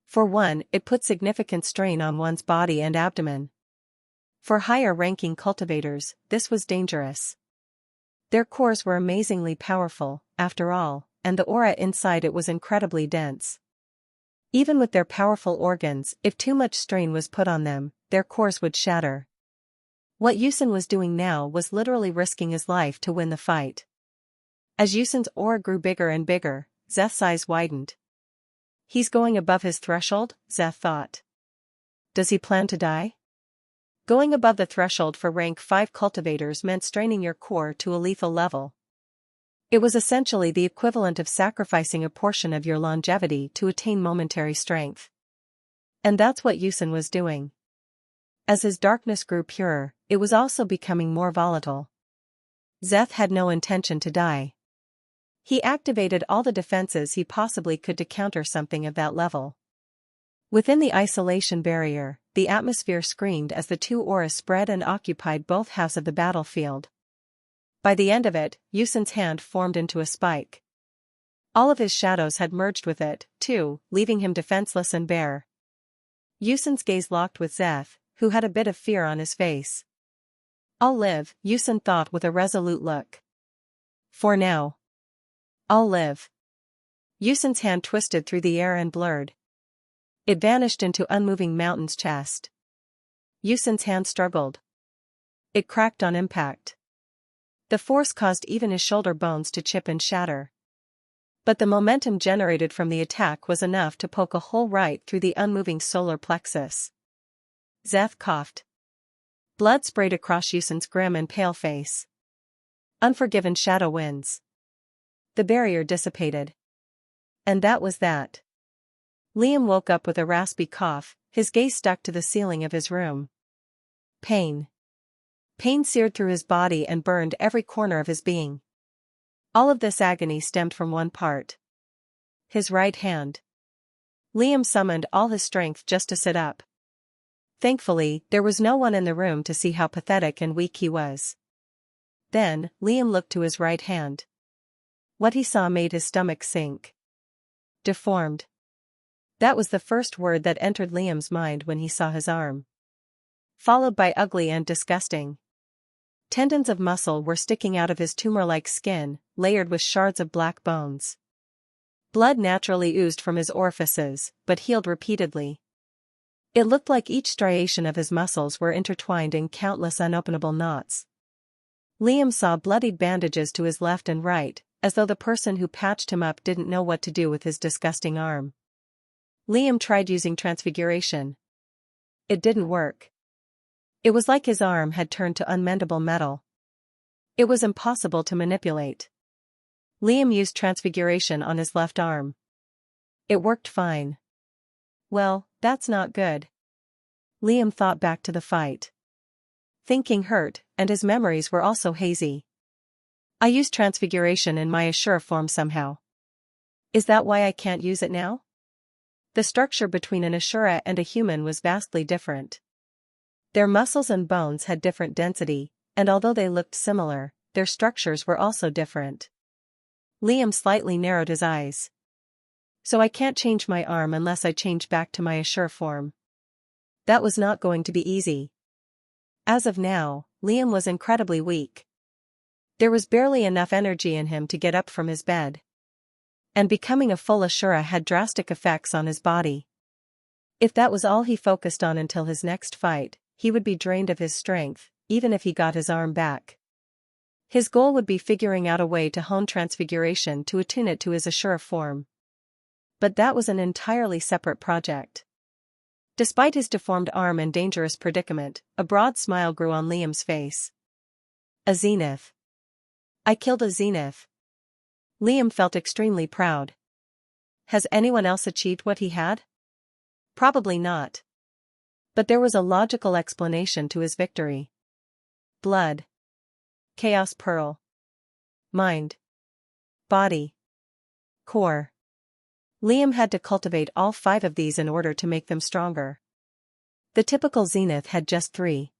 For one, it put significant strain on one's body and abdomen. For higher-ranking cultivators, this was dangerous. Their cores were amazingly powerful, after all, and the aura inside it was incredibly dense. Even with their powerful organs, if too much strain was put on them, their cores would shatter. What Ucen was doing now was literally risking his life to win the fight. As Ucen's aura grew bigger and bigger, Zeth's eyes widened. He's going above his threshold, Zeth thought. Does he plan to die? Going above the threshold for rank 5 cultivators meant straining your core to a lethal level. It was essentially the equivalent of sacrificing a portion of your longevity to attain momentary strength. And that's what Ucen was doing. As his darkness grew purer, it was also becoming more volatile. Zeth had no intention to die. He activated all the defenses he possibly could to counter something of that level. Within the isolation barrier, the atmosphere screamed as the two auras spread and occupied both halves of the battlefield. By the end of it, Yusin's hand formed into a spike. All of his shadows had merged with it, too, leaving him defenseless and bare. Yusin's gaze locked with Zeth, who had a bit of fear on his face. "I'll live," Yusin thought with a resolute look. "For now. I'll live." Yusin's hand twisted through the air and blurred. It vanished into unmoving Mountain's chest. Yusin's hand struggled. It cracked on impact. The force caused even his shoulder bones to chip and shatter. But the momentum generated from the attack was enough to poke a hole right through the unmoving solar plexus. Zeth coughed. Blood sprayed across Yusin's grim and pale face. Unforgiven shadow winds. The barrier dissipated. And that was that. Liam woke up with a raspy cough, his gaze stuck to the ceiling of his room. Pain. Pain seared through his body and burned every corner of his being. All of this agony stemmed from one part. His right hand. Liam summoned all his strength just to sit up. Thankfully, there was no one in the room to see how pathetic and weak he was. Then, Liam looked to his right hand. What he saw made his stomach sink. Deformed. That was the first word that entered Liam's mind when he saw his arm. Followed by ugly and disgusting. Tendons of muscle were sticking out of his tumor-like skin, layered with shards of black bones. Blood naturally oozed from his orifices, but healed repeatedly. It looked like each striation of his muscles were intertwined in countless unopenable knots. Liam saw bloodied bandages to his left and right, as though the person who patched him up didn't know what to do with his disgusting arm. Liam tried using transfiguration. It didn't work. It was like his arm had turned to unmendable metal. It was impossible to manipulate. Liam used transfiguration on his left arm. It worked fine. Well, that's not good. Liam thought back to the fight. Thinking hurt, and his memories were also hazy. I used transfiguration in my Ashura form somehow. Is that why I can't use it now? The structure between an Ashura and a human was vastly different. Their muscles and bones had different density, and although they looked similar, their structures were also different. Liam slightly narrowed his eyes. So I can't change my arm unless I change back to my Ashura form. That was not going to be easy. As of now, Liam was incredibly weak. There was barely enough energy in him to get up from his bed. And becoming a full Ashura had drastic effects on his body. If that was all he focused on until his next fight, he would be drained of his strength, even if he got his arm back. His goal would be figuring out a way to hone transfiguration to attune it to his Ashura form. But that was an entirely separate project. Despite his deformed arm and dangerous predicament, a broad smile grew on Liam's face. A zenith. I killed a zenith. Liam felt extremely proud. Has anyone else achieved what he had? Probably not. But there was a logical explanation to his victory. Blood. Chaos pearl. Mind. Body. Core. Liam had to cultivate all 5 of these in order to make them stronger. The typical zenith had just 3.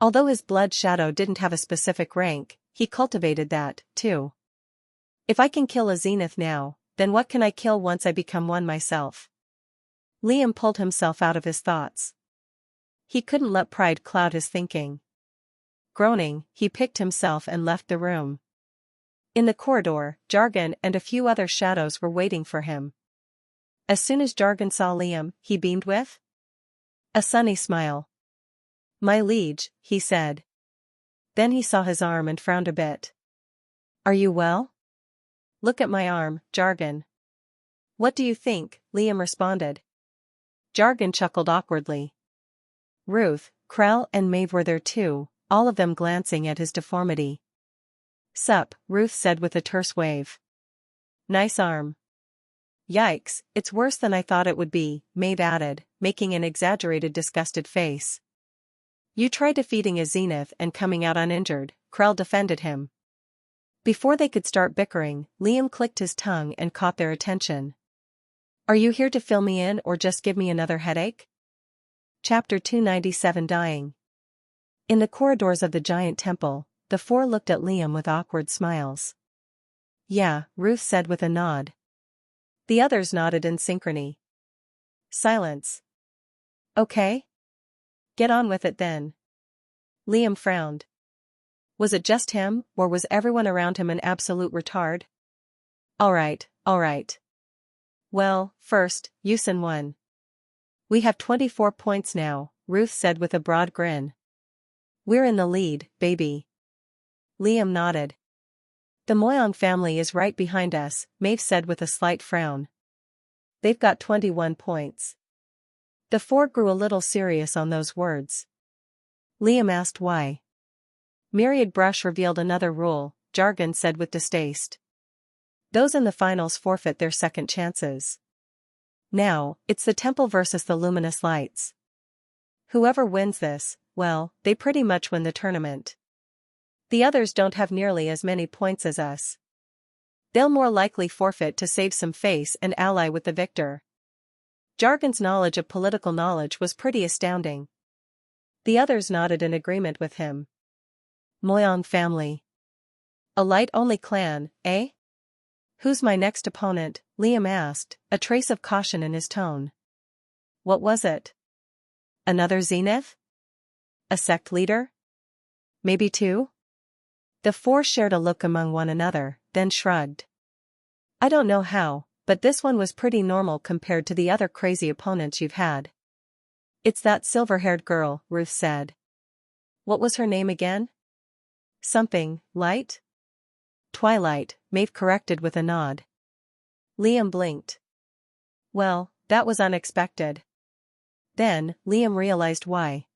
Although his blood shadow didn't have a specific rank, he cultivated that, too. If I can kill a zenith now, then what can I kill once I become one myself? Liam pulled himself out of his thoughts. He couldn't let pride cloud his thinking. Groaning, he picked himself and left the room. In the corridor, Jargon and a few other shadows were waiting for him. As soon as Jargon saw Liam, he beamed with a sunny smile. My liege, he said. Then he saw his arm and frowned a bit. Are you well? Look at my arm, Jargon. What do you think? Liam responded. Jargon chuckled awkwardly. Ruth, Krell and Maeve were there too, all of them glancing at his deformity. Sup, Ruth said with a terse wave. Nice arm. Yikes, it's worse than I thought it would be, Maeve added, making an exaggerated disgusted face. You tried defeating a zenith and coming out uninjured, Krell defended him. Before they could start bickering, Liam clicked his tongue and caught their attention. Are you here to fill me in or just give me another headache? Chapter 297 Dying. In the corridors of the giant temple, the four looked at Liam with awkward smiles. Yeah, Ruth said with a nod. The others nodded in synchrony. Silence. Okay? Get on with it then. Liam frowned. Was it just him, or was everyone around him an absolute retard? Alright. Well, first, Ucladd won. We have 24 points now, Ruth said with a broad grin. We're in the lead, baby. Liam nodded. The Moyong family is right behind us, Maeve said with a slight frown. They've got 21 points. The four grew a little serious on those words. Liam asked why. Myriad Brush revealed another rule, Jargon said with distaste. Those in the finals forfeit their second chances. Now, it's the temple versus the luminous lights. Whoever wins this, well, they pretty much win the tournament. The others don't have nearly as many points as us. They'll more likely forfeit to save some face and ally with the victor. Jargon's knowledge of political knowledge was pretty astounding. The others nodded in agreement with him. Moyong family. A light-only clan, eh? Who's my next opponent? Liam asked, a trace of caution in his tone. What was it? Another Zenith? A sect leader? Maybe two? The four shared a look among one another, then shrugged. I don't know how, but this one was pretty normal compared to the other crazy opponents you've had. It's that silver-haired girl, Ruth said. What was her name again? Something, Light? Twilight, Maeve corrected with a nod. Liam blinked. Well, that was unexpected. Then, Liam realized why.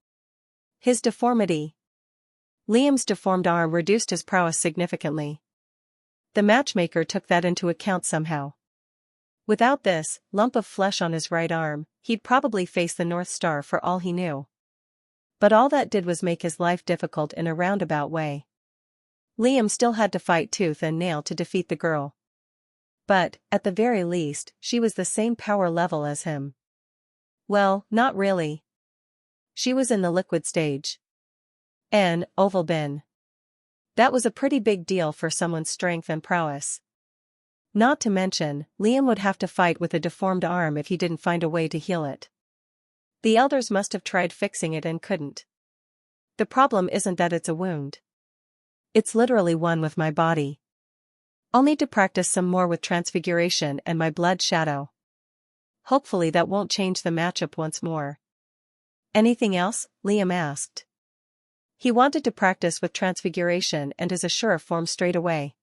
His deformity. Liam's deformed arm reduced his prowess significantly. The matchmaker took that into account somehow. Without this lump of flesh on his right arm, he'd probably face the North Star for all he knew. But all that did was make his life difficult in a roundabout way. Liam still had to fight tooth and nail to defeat the girl. But, at the very least, she was the same power level as him. Well, not really. She was in the liquid stage. An oval bin. That was a pretty big deal for someone's strength and prowess. Not to mention, Liam would have to fight with a deformed arm if he didn't find a way to heal it. The elders must have tried fixing it and couldn't. The problem isn't that it's a wound. It's literally one with my body. I'll need to practice some more with transfiguration and my blood shadow. Hopefully that won't change the matchup once more. Anything else? Liam asked. He wanted to practice with transfiguration and his Ashura form straight away.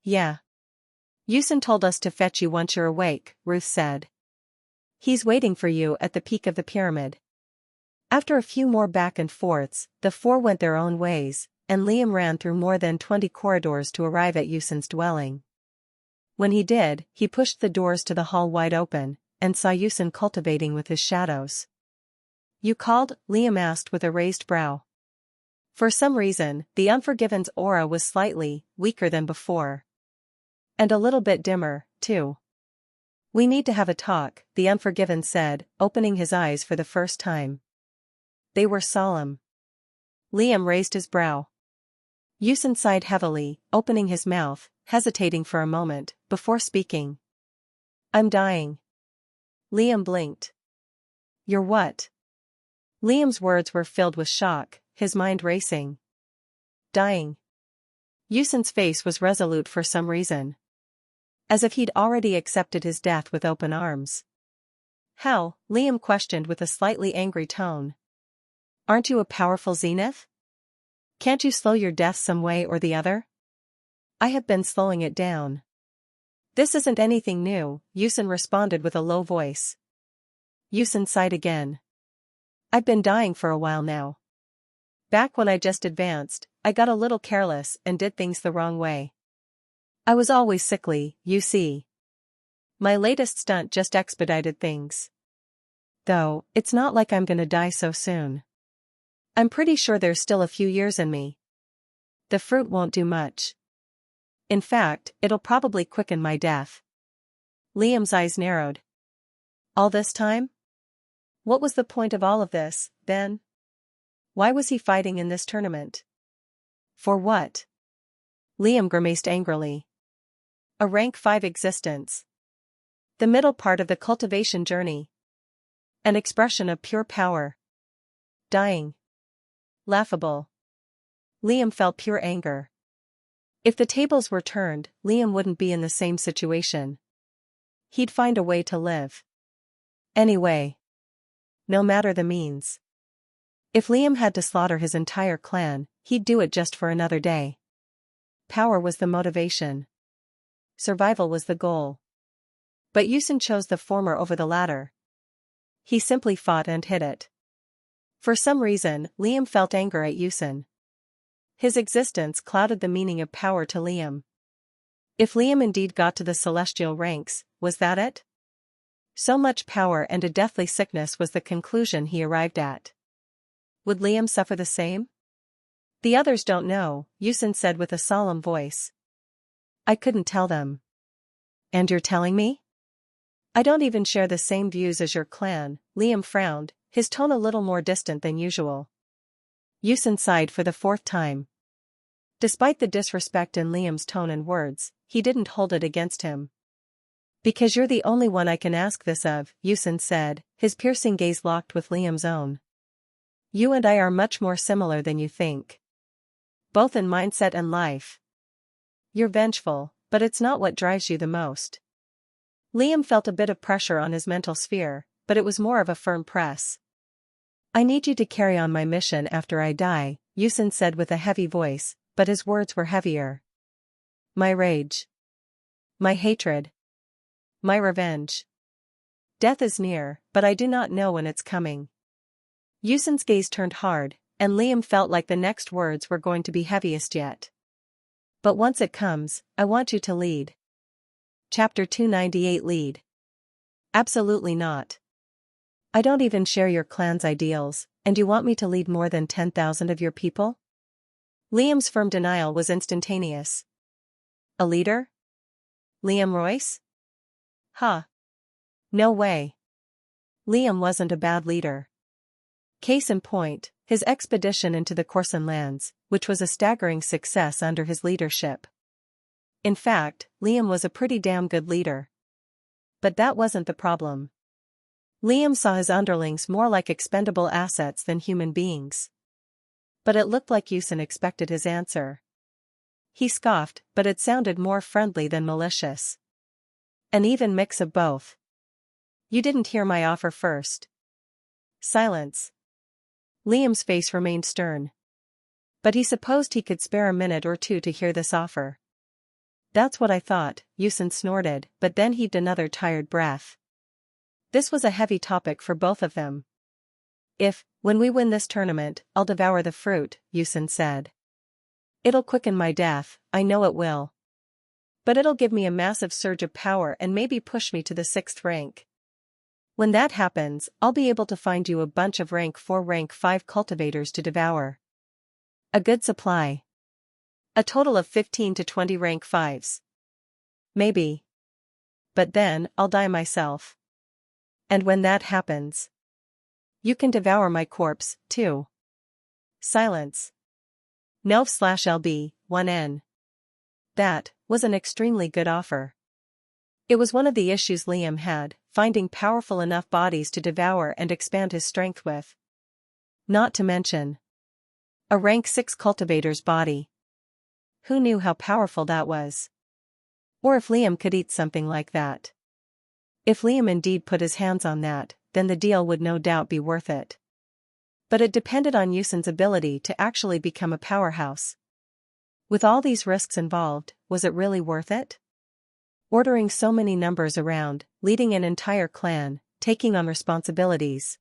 Yeah. Ucladd told us to fetch you once you're awake, Ruth said. He's waiting for you at the peak of the pyramid. After a few more back and forths, the four went their own ways, and Liam ran through more than 20 corridors to arrive at Ucladd's dwelling. When he did, he pushed the doors to the hall wide open, and saw Ucladd cultivating with his shadows. You called? Liam asked with a raised brow. For some reason, the Unforgiven's aura was slightly weaker than before. And a little bit dimmer, too. We need to have a talk, the Unforgiven said, opening his eyes for the first time. They were solemn. Liam raised his brow. Ucladd sighed heavily, opening his mouth, hesitating for a moment, before speaking. I'm dying. Liam blinked. You're what? Liam's words were filled with shock, his mind racing. Dying. Ucladd's face was resolute for some reason. As if he'd already accepted his death with open arms. How? Liam questioned with a slightly angry tone. Aren't you a powerful Zenith? Can't you slow your death some way or the other? I have been slowing it down. This isn't anything new, Ucladd responded with a low voice. Ucladd sighed again. I've been dying for a while now. Back when I just advanced, I got a little careless and did things the wrong way. I was always sickly, you see. My latest stunt just expedited things. Though, it's not like I'm gonna die so soon. I'm pretty sure there's still a few years in me. The fruit won't do much. In fact, it'll probably quicken my death. Liam's eyes narrowed. All this time? What was the point of all of this, then? Why was he fighting in this tournament? For what? Liam grimaced angrily. A rank 5 existence. The middle part of the cultivation journey. An expression of pure power. Dying. Laughable. Liam felt pure anger. If the tables were turned, Liam wouldn't be in the same situation. He'd find a way to live. Anyway. No matter the means. If Liam had to slaughter his entire clan, he'd do it just for another day. Power was the motivation. Survival was the goal. But Yusin chose the former over the latter. He simply fought and hid it. For some reason, Liam felt anger at Yusin. His existence clouded the meaning of power to Liam. If Liam indeed got to the celestial ranks, was that it? So much power and a deathly sickness was the conclusion he arrived at. Would Liam suffer the same? The others don't know, Yusin said with a solemn voice. I couldn't tell them. And you're telling me? I don't even share the same views as your clan, Liam frowned, his tone a little more distant than usual. Yusin sighed for the 4th time. Despite the disrespect in Liam's tone and words, he didn't hold it against him. Because you're the only one I can ask this of, Yusin said, his piercing gaze locked with Liam's own. You and I are much more similar than you think. Both in mindset and life. You're vengeful, but it's not what drives you the most. Liam felt a bit of pressure on his mental sphere, but it was more of a firm press. I need you to carry on my mission after I die, Yusin said with a heavy voice, but his words were heavier. My rage. My hatred. My revenge. Death is near, but I do not know when it's coming. Yusin's gaze turned hard, and Liam felt like the next words were going to be heaviest yet. But once it comes, I want you to lead. Chapter 298 Lead. Absolutely not. I don't even share your clan's ideals, and you want me to lead more than 10,000 of your people? Liam's firm denial was instantaneous. A leader? Liam Royce? Huh. No way. Liam wasn't a bad leader. Case in point, his expedition into the Corson lands, which was a staggering success under his leadership. In fact, Liam was a pretty damn good leader. But that wasn't the problem. Liam saw his underlings more like expendable assets than human beings. But it looked like Yusin expected his answer. He scoffed, but it sounded more friendly than malicious. An even mix of both. You didn't hear my offer first. Silence. Liam's face remained stern. But he supposed he could spare a minute or two to hear this offer. That's what I thought, Yusin snorted, but then heaved another tired breath. This was a heavy topic for both of them. When we win this tournament, I'll devour the fruit, Yusin said. It'll quicken my death, I know it will. But it'll give me a massive surge of power and maybe push me to the 6th rank. When that happens, I'll be able to find you a bunch of rank 4 rank 5 cultivators to devour. A good supply. A total of 15 to 20 rank 5s. Maybe. But then, I'll die myself. And when that happens, you can devour my corpse, too. Silence. Nov/LB, 1N. That was an extremely good offer. It was one of the issues Liam had, finding powerful enough bodies to devour and expand his strength with. Not to mention a rank 6 cultivator's body. Who knew how powerful that was? Or if Liam could eat something like that. If Liam indeed put his hands on that, then the deal would no doubt be worth it. But it depended on Yusin's ability to actually become a powerhouse. With all these risks involved, was it really worth it? Ordering so many numbers around, leading an entire clan, taking on responsibilities.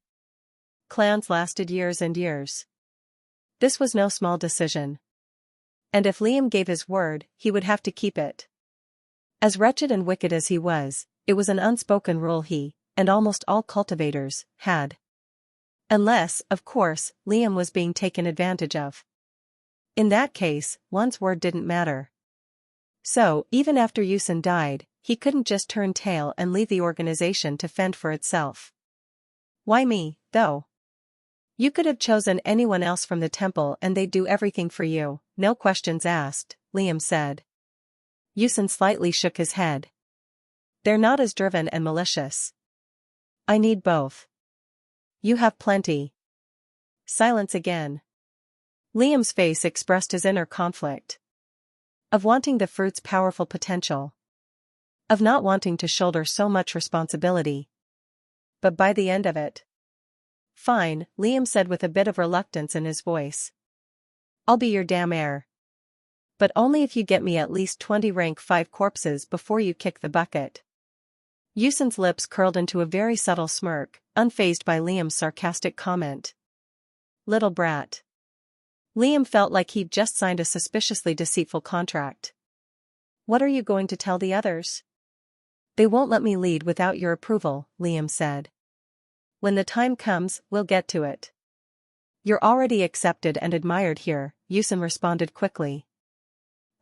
Clans lasted years and years. This was no small decision. And if Liam gave his word, he would have to keep it. As wretched and wicked as he was, it was an unspoken rule he, and almost all cultivators, had. Unless, of course, Liam was being taken advantage of. In that case, one's word didn't matter. So, even after Yusin died, he couldn't just turn tail and leave the organization to fend for itself. Why me? though. You could have chosen anyone else from the temple and they'd do everything for you, no questions asked, Liam said. Ucladd slightly shook his head. They're not as driven and malicious. I need both. You have plenty. Silence again. Liam's face expressed his inner conflict. Of wanting the fruit's powerful potential. Of not wanting to shoulder so much responsibility. But by the end of it. Fine, Liam said with a bit of reluctance in his voice. I'll be your damn heir. But only if you get me at least 20 rank 5 corpses before you kick the bucket. Ucladd's lips curled into a very subtle smirk, unfazed by Liam's sarcastic comment. Little brat. Liam felt like he'd just signed a suspiciously deceitful contract. What are you going to tell the others? They won't let me lead without your approval, Liam said. When the time comes, we'll get to it. You're already accepted and admired here, Ucladd responded quickly.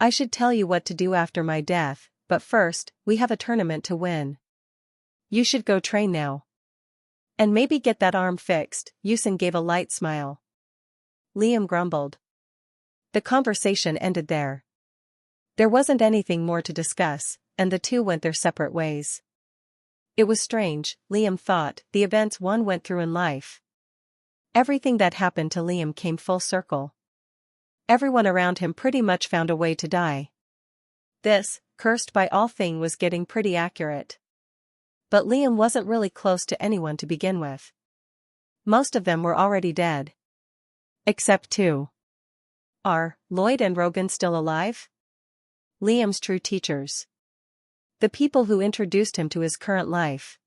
I should tell you what to do after my death, but first, we have a tournament to win. You should go train now. And maybe get that arm fixed, Ucladd gave a light smile. Liam grumbled. The conversation ended there. There wasn't anything more to discuss, and the two went their separate ways. It was strange, Liam thought, the events one went through in life. Everything that happened to Liam came full circle. Everyone around him pretty much found a way to die. This, cursed by all thing, was getting pretty accurate. But Liam wasn't really close to anyone to begin with. Most of them were already dead. Except two. Are Lloyd and Rogan still alive? Liam's true teachers. The people who introduced him to his current life.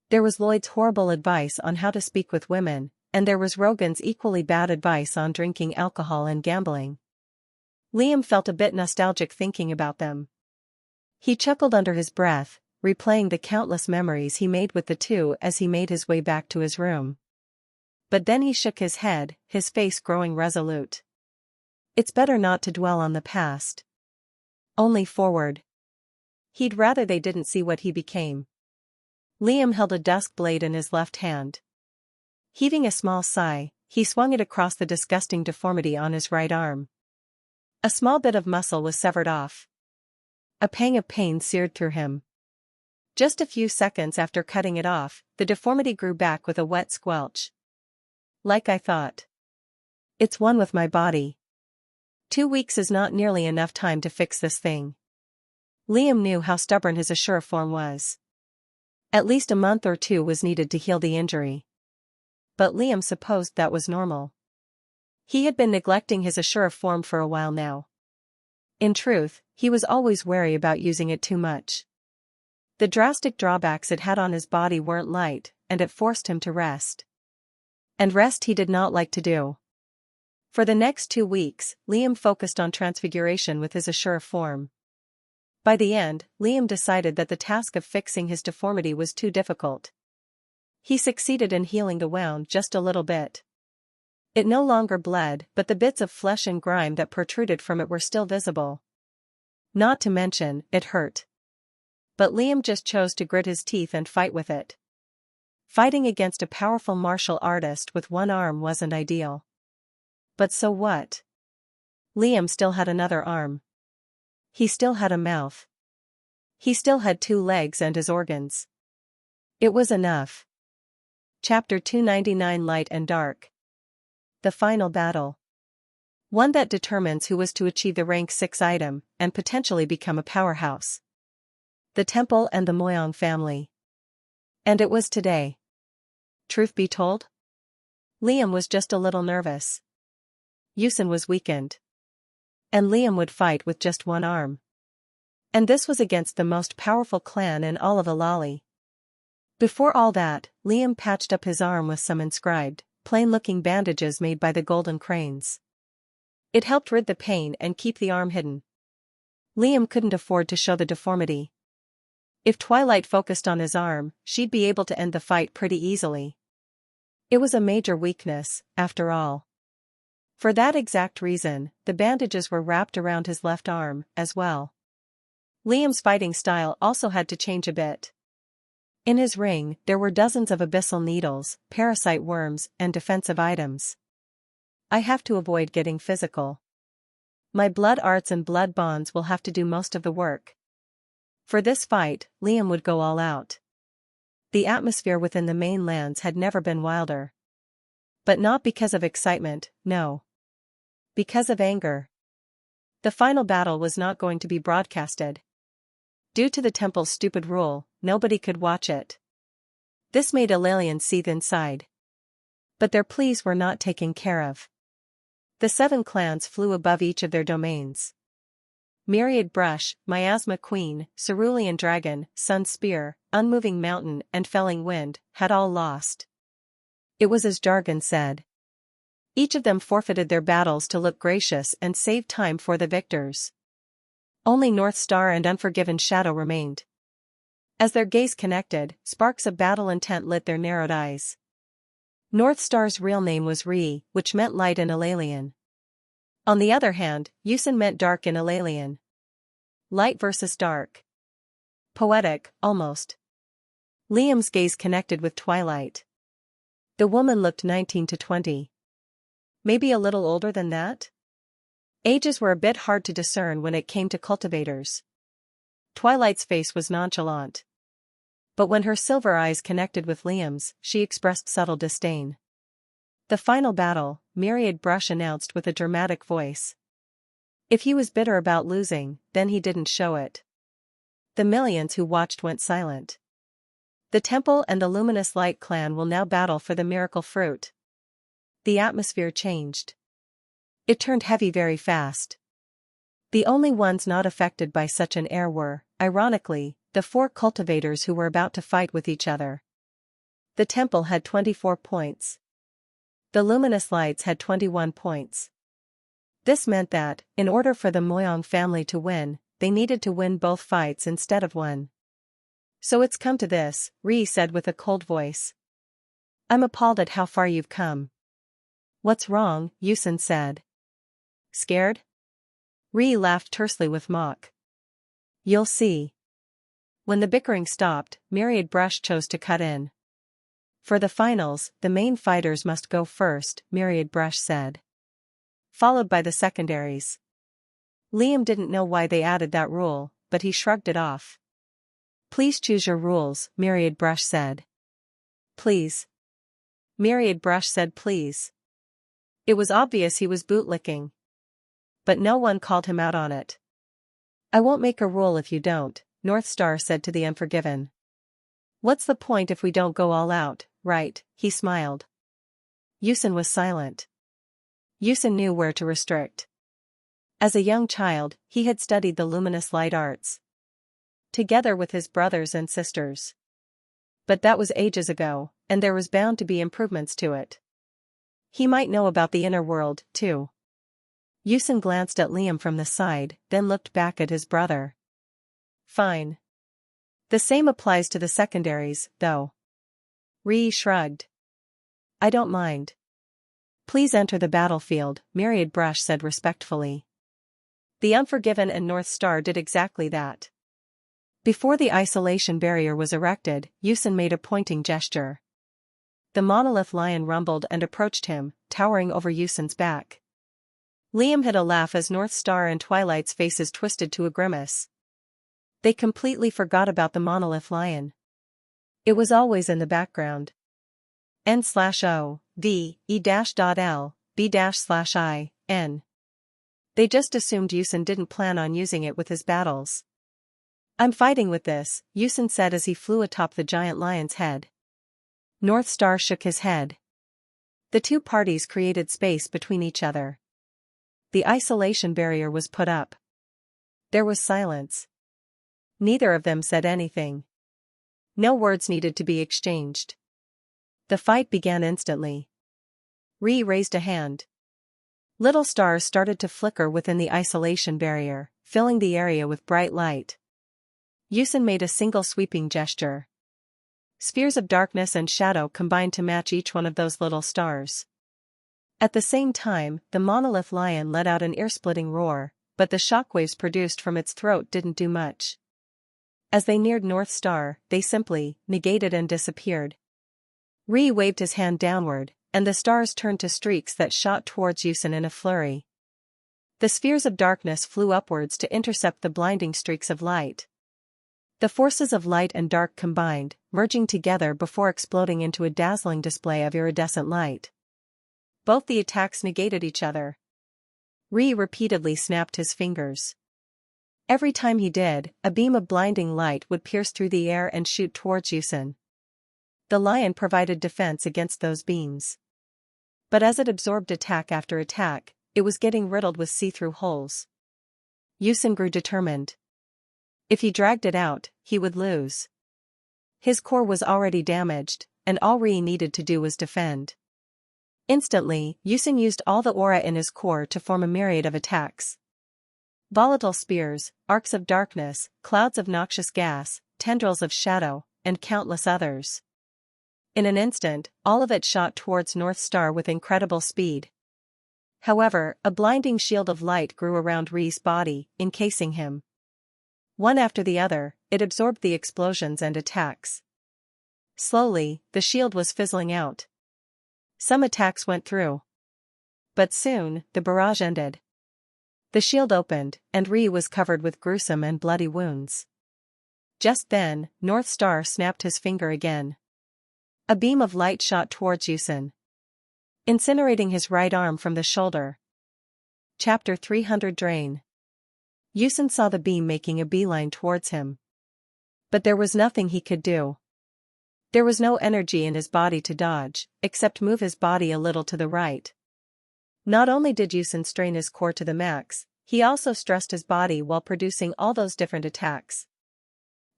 There was Lloyd's horrible advice on how to speak with women, and there was Rogan's equally bad advice on drinking alcohol and gambling. Liam felt a bit nostalgic thinking about them. He chuckled under his breath, replaying the countless memories he made with the two as he made his way back to his room. But then he shook his head, his face growing resolute. It's better not to dwell on the past. Only forward. He'd rather they didn't see what he became. Liam held a dusk blade in his left hand. Heaving a small sigh, he swung it across the disgusting deformity on his right arm. A small bit of muscle was severed off. A pang of pain seared through him. Just a few seconds after cutting it off, the deformity grew back with a wet squelch. Like I thought. It's one with my body. 2 weeks is not nearly enough time to fix this thing. Liam knew how stubborn his Ashura form was. At least a month or two was needed to heal the injury. But Liam supposed that was normal. He had been neglecting his Ashura form for a while now. In truth, he was always wary about using it too much. The drastic drawbacks it had on his body weren't light, and it forced him to rest. And rest he did not like to do. For the next 2 weeks, Liam focused on transfiguration with his Ashura form. By the end, Liam decided that the task of fixing his deformity was too difficult. He succeeded in healing the wound just a little bit. It no longer bled, but the bits of flesh and grime that protruded from it were still visible. Not to mention, it hurt. But Liam just chose to grit his teeth and fight with it. Fighting against a powerful martial artist with one arm wasn't ideal. But so what? Liam still had another arm. He still had a mouth. He still had 2 legs and his organs. It was enough. Chapter 299 Light and Dark. The final battle. One that determines who was to achieve the rank 6 item, and potentially become a powerhouse. The Temple and the Moyong family. And it was today. Truth be told? Liam was just a little nervous. Ucladd was weakened. And Liam would fight with just one arm. And this was against the most powerful clan in all of Alali. Before all that, Liam patched up his arm with some inscribed, plain-looking bandages made by the Golden Cranes. It helped rid the pain and keep the arm hidden. Liam couldn't afford to show the deformity. If Twilight focused on his arm, she'd be able to end the fight pretty easily. It was a major weakness, after all. For that exact reason, the bandages were wrapped around his left arm, as well. Liam's fighting style also had to change a bit. In his ring, there were dozens of abyssal needles, parasite worms, and defensive items. I have to avoid getting physical. My blood arts and blood bonds will have to do most of the work. For this fight, Liam would go all out. The atmosphere within the main lands had never been wilder. But not because of excitement, no. Because of anger. The final battle was not going to be broadcasted. Due to the temple's stupid rule, nobody could watch it. This made Aurelian seethe inside. But their pleas were not taken care of. The 7 clans flew above each of their domains. Myriad Brush, Miasma Queen, Cerulean Dragon, Sun Spear, Unmoving Mountain and Felling Wind, had all lost. It was as jargon said. Each of them forfeited their battles to look gracious and save time for the victors. Only North Star and Unforgiven Shadow remained. As their gaze connected, sparks of battle intent lit their narrowed eyes. North Star's real name was Re, which meant light in Aurelian. On the other hand, Ucen meant dark in Aurelian. Light versus dark. Poetic, almost. Liam's gaze connected with Twilight. The woman looked 19 to 20. Maybe a little older than that? Ages were a bit hard to discern when it came to cultivators. Twilight's face was nonchalant. But when her silver eyes connected with Liam's, she expressed subtle disdain. The final battle, Myriad Brush announced with a dramatic voice. If he was bitter about losing, then he didn't show it. The millions who watched went silent. The Temple and the Luminous Light clan will now battle for the miracle fruit. The atmosphere changed. It turned heavy very fast. The only ones not affected by such an air were, ironically, the 4 cultivators who were about to fight with each other. The Temple had 24 points. The Luminous Lights had 21 points. This meant that, in order for the Moyong family to win, they needed to win both fights instead of one. So it's come to this, Ree said with a cold voice. I'm appalled at how far you've come. What's wrong? Ucen said. Scared? Ree laughed tersely with mock. You'll see. When the bickering stopped, Myriad Brush chose to cut in. For the finals, the main fighters must go first, Myriad Brush said. Followed by the secondaries. Liam didn't know why they added that rule, but he shrugged it off. Please choose your rules, Myriad Brush said. Please. Myriad Brush said please. It was obvious he was bootlicking. But no one called him out on it. I won't make a rule if you don't, North Star said to the Unforgiven. What's the point if we don't go all out, right? He smiled. Ucen was silent. Ucen knew where to restrict. As a young child, he had studied the luminous light arts. Together with his brothers and sisters. But that was ages ago, and there was bound to be improvements to it. He might know about the inner world, too. Ucen glanced at Liam from the side, then looked back at his brother. Fine. The same applies to the secondaries, though. Ree shrugged. I don't mind. Please enter the battlefield, Myriad Brush said respectfully. The Unforgiven and North Star did exactly that. Before the isolation barrier was erected, Ucen made a pointing gesture. The monolith lion rumbled and approached him, towering over Ucen's back. Liam hid a laugh as North Star and Twilight's faces twisted to a grimace. They completely forgot about the monolith lion. It was always in the background. N/O, D, E-L, B-I, N. They just assumed Ucen didn't plan on using it with his battles. I'm fighting with this, Ucen said as he flew atop the giant lion's head. North Star shook his head. The two parties created space between each other. The isolation barrier was put up. There was silence. Neither of them said anything. No words needed to be exchanged. The fight began instantly. Ree raised a hand. Little stars started to flicker within the isolation barrier, filling the area with bright light. Ucen made a single sweeping gesture. Spheres of darkness and shadow combined to match each one of those little stars. At the same time, the monolith lion let out an ear-splitting roar, but the shockwaves produced from its throat didn't do much. As they neared North Star, they simply negated and disappeared. Ree waved his hand downward, and the stars turned to streaks that shot towards Usin in a flurry. The spheres of darkness flew upwards to intercept the blinding streaks of light. The forces of light and dark combined, merging together before exploding into a dazzling display of iridescent light. Both the attacks negated each other. Ree repeatedly snapped his fingers. Every time he did, a beam of blinding light would pierce through the air and shoot towards Usin. The lion provided defense against those beams. But as it absorbed attack after attack, it was getting riddled with see-through holes. Usin grew determined. If he dragged it out, he would lose. His core was already damaged, and all Ree needed to do was defend. Instantly, Usin used all the aura in his core to form a myriad of attacks. Volatile spears, arcs of darkness, clouds of noxious gas, tendrils of shadow, and countless others. In an instant, all of it shot towards North Star with incredible speed. However, a blinding shield of light grew around Ree's body, encasing him. One after the other, it absorbed the explosions and attacks. Slowly, the shield was fizzling out. Some attacks went through. But soon, the barrage ended. The shield opened, and Ree was covered with gruesome and bloody wounds. Just then, North Star snapped his finger again. A beam of light shot towards Usin, incinerating his right arm from the shoulder. Chapter 300 Drain. Usin saw the beam making a beeline towards him. But there was nothing he could do. There was no energy in his body to dodge, except move his body a little to the right. Not only did Usin strain his core to the max, he also stressed his body while producing all those different attacks.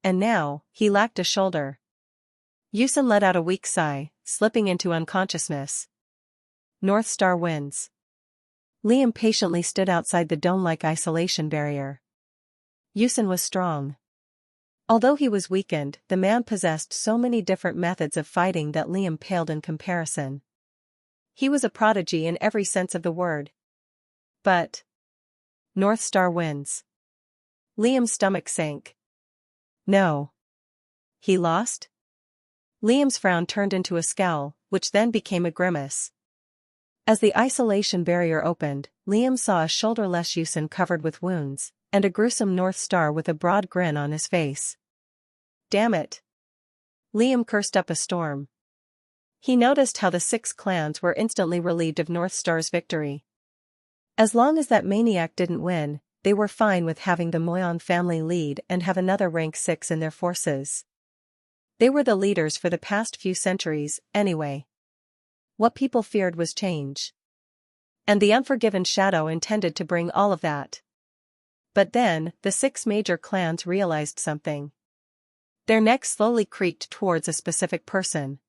And now, he lacked a shoulder. Usin let out a weak sigh, slipping into unconsciousness. North Star wins. Liam patiently stood outside the dome-like isolation barrier. Usin was strong. Although he was weakened, the man possessed so many different methods of fighting that Liam paled in comparison. He was a prodigy in every sense of the word. But North Star wins. Liam's stomach sank. No. He lost? Liam's frown turned into a scowl, which then became a grimace. As the isolation barrier opened, Liam saw a shoulderless Usin covered with wounds, and a gruesome North Star with a broad grin on his face. Damn it! Liam cursed up a storm. He noticed how the 6 clans were instantly relieved of North Star's victory. As long as that maniac didn't win, they were fine with having the Moyon family lead and have another rank 6 in their forces. They were the leaders for the past few centuries, anyway. What people feared was change. And the Unforgiven Shadow intended to bring all of that. But then, the 6 major clans realized something. Their necks slowly creaked towards a specific person.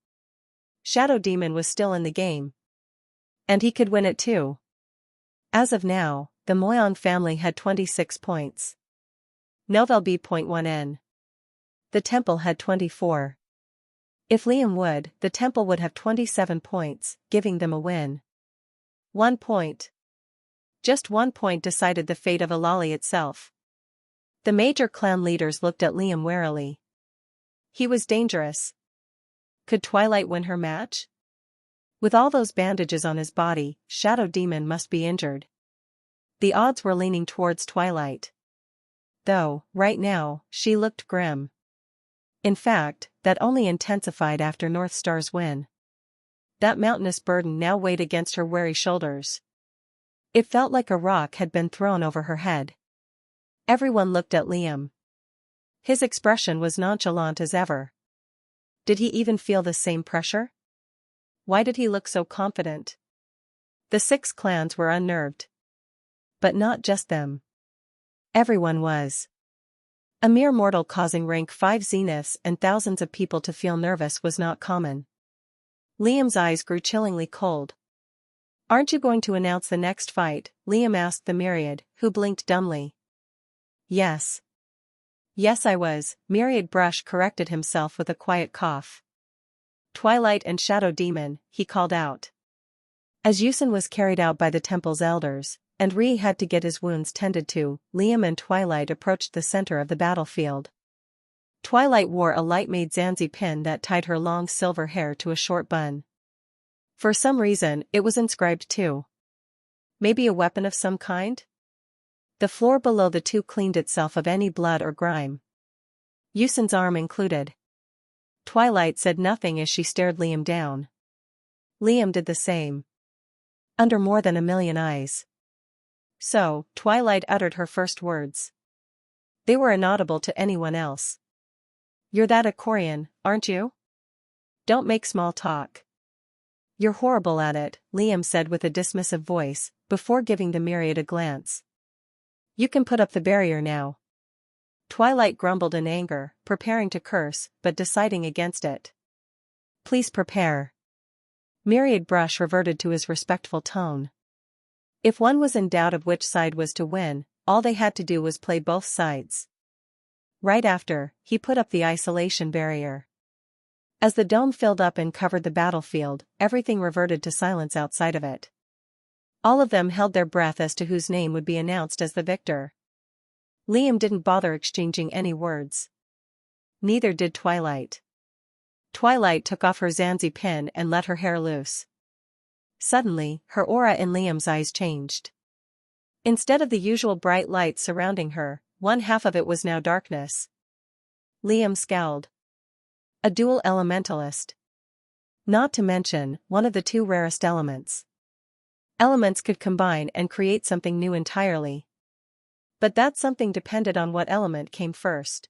Shadow Demon was still in the game. And he could win it too. As of now, the Moyon family had 26 points. Novel B.1N. The temple had 24. If Liam would, the temple would have 27 points, giving them a win. 1 point. Just 1 point decided the fate of Alali itself. The major clan leaders looked at Liam warily. He was dangerous. Could Twilight win her match? With all those bandages on his body, Shadow Demon must be injured. The odds were leaning towards Twilight. Though, right now, she looked grim. In fact, that only intensified after North Star's win. That mountainous burden now weighed against her weary shoulders. It felt like a rock had been thrown over her head. Everyone looked at Liam. His expression was nonchalant as ever. Did he even feel the same pressure? Why did he look so confident? The 6 clans were unnerved. But not just them. Everyone was. A mere mortal causing rank 5 zeniths and thousands of people to feel nervous was not common. Liam's eyes grew chillingly cold. Aren't you going to announce the next fight? Liam asked the myriad, who blinked dumbly. Yes. Yes, I was. Myriad Brush corrected himself with a quiet cough. Twilight and Shadow Demon, he called out. As Usin was carried out by the temple's elders, and Ree had to get his wounds tended to, Liam and Twilight approached the center of the battlefield. Twilight wore a light-made Zanzi pin that tied her long silver hair to a short bun. For some reason, it was inscribed too. Maybe a weapon of some kind? The floor below the two cleaned itself of any blood or grime. Yusin's arm included. Twilight said nothing as she stared Liam down. Liam did the same. Under more than 1,000,000 eyes. So, Twilight uttered her first words. They were inaudible to anyone else. "You're that Aquarian, aren't you? Don't make small talk." "You're horrible at it," Liam said with a dismissive voice, before giving the myriad a glance. "You can put up the barrier now." Twilight grumbled in anger, preparing to curse, but deciding against it. "Please prepare." Myriad Brush reverted to his respectful tone. If one was in doubt of which side was to win, all they had to do was play both sides. Right after, he put up the isolation barrier. As the dome filled up and covered the battlefield, everything reverted to silence outside of it. All of them held their breath as to whose name would be announced as the victor. Liam didn't bother exchanging any words. Neither did Twilight. Twilight took off her Zanzi pin and let her hair loose. Suddenly, her aura in Liam's eyes changed. Instead of the usual bright light surrounding her, one half of it was now darkness. Liam scowled. A dual elementalist. Not to mention, one of the two rarest elements. Elements could combine and create something new entirely. But that something depended on what element came first.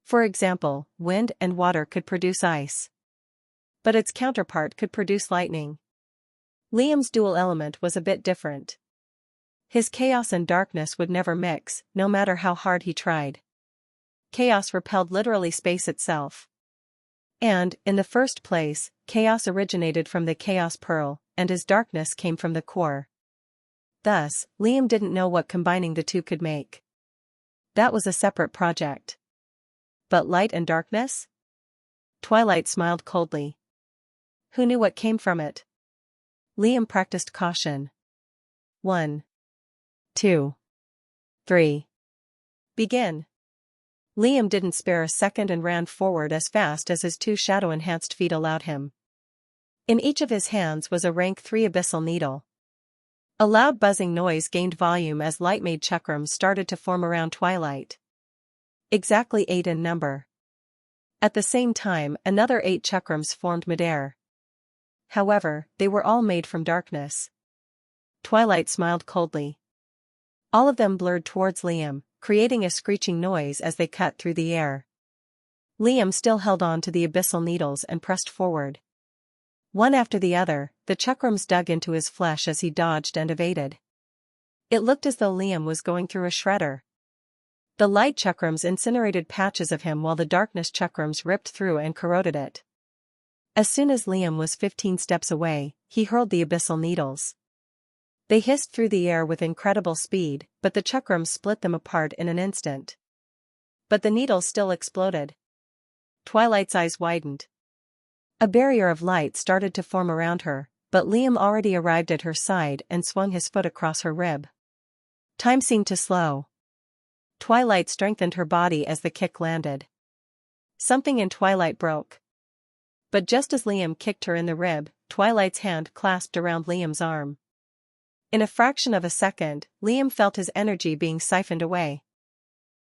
For example, wind and water could produce ice. But its counterpart could produce lightning. Liam's dual element was a bit different. His chaos and darkness would never mix, no matter how hard he tried. Chaos repelled literally space itself. And, in the first place, chaos originated from the chaos pearl, and his darkness came from the core. Thus, Liam didn't know what combining the two could make. That was a separate project. But light and darkness? Twilight smiled coldly. Who knew what came from it? Liam practiced caution. 1, 2, 3. Begin. Liam didn't spare a second and ran forward as fast as his two shadow-enhanced feet allowed him. In each of his hands was a rank 3 abyssal needle. A loud buzzing noise gained volume as light-made chakrams started to form around Twilight. Exactly 8 in number. At the same time, another 8 chakrams formed midair. However, they were all made from darkness. Twilight smiled coldly. All of them blurred towards Liam, creating a screeching noise as they cut through the air. Liam still held on to the abyssal needles and pressed forward. One after the other, the chakrams dug into his flesh as he dodged and evaded. It looked as though Liam was going through a shredder. The light chakrams incinerated patches of him while the darkness chakrams ripped through and corroded it. As soon as Liam was 15 steps away, he hurled the abyssal needles. They hissed through the air with incredible speed, but the chakrams split them apart in an instant. But the needles still exploded. Twilight's eyes widened. A barrier of light started to form around her, but Liam already arrived at her side and swung his foot across her rib. Time seemed to slow. Twilight strengthened her body as the kick landed. Something in Twilight broke. But just as Liam kicked her in the rib, Twilight's hand clasped around Liam's arm. In a fraction of a second, Liam felt his energy being siphoned away.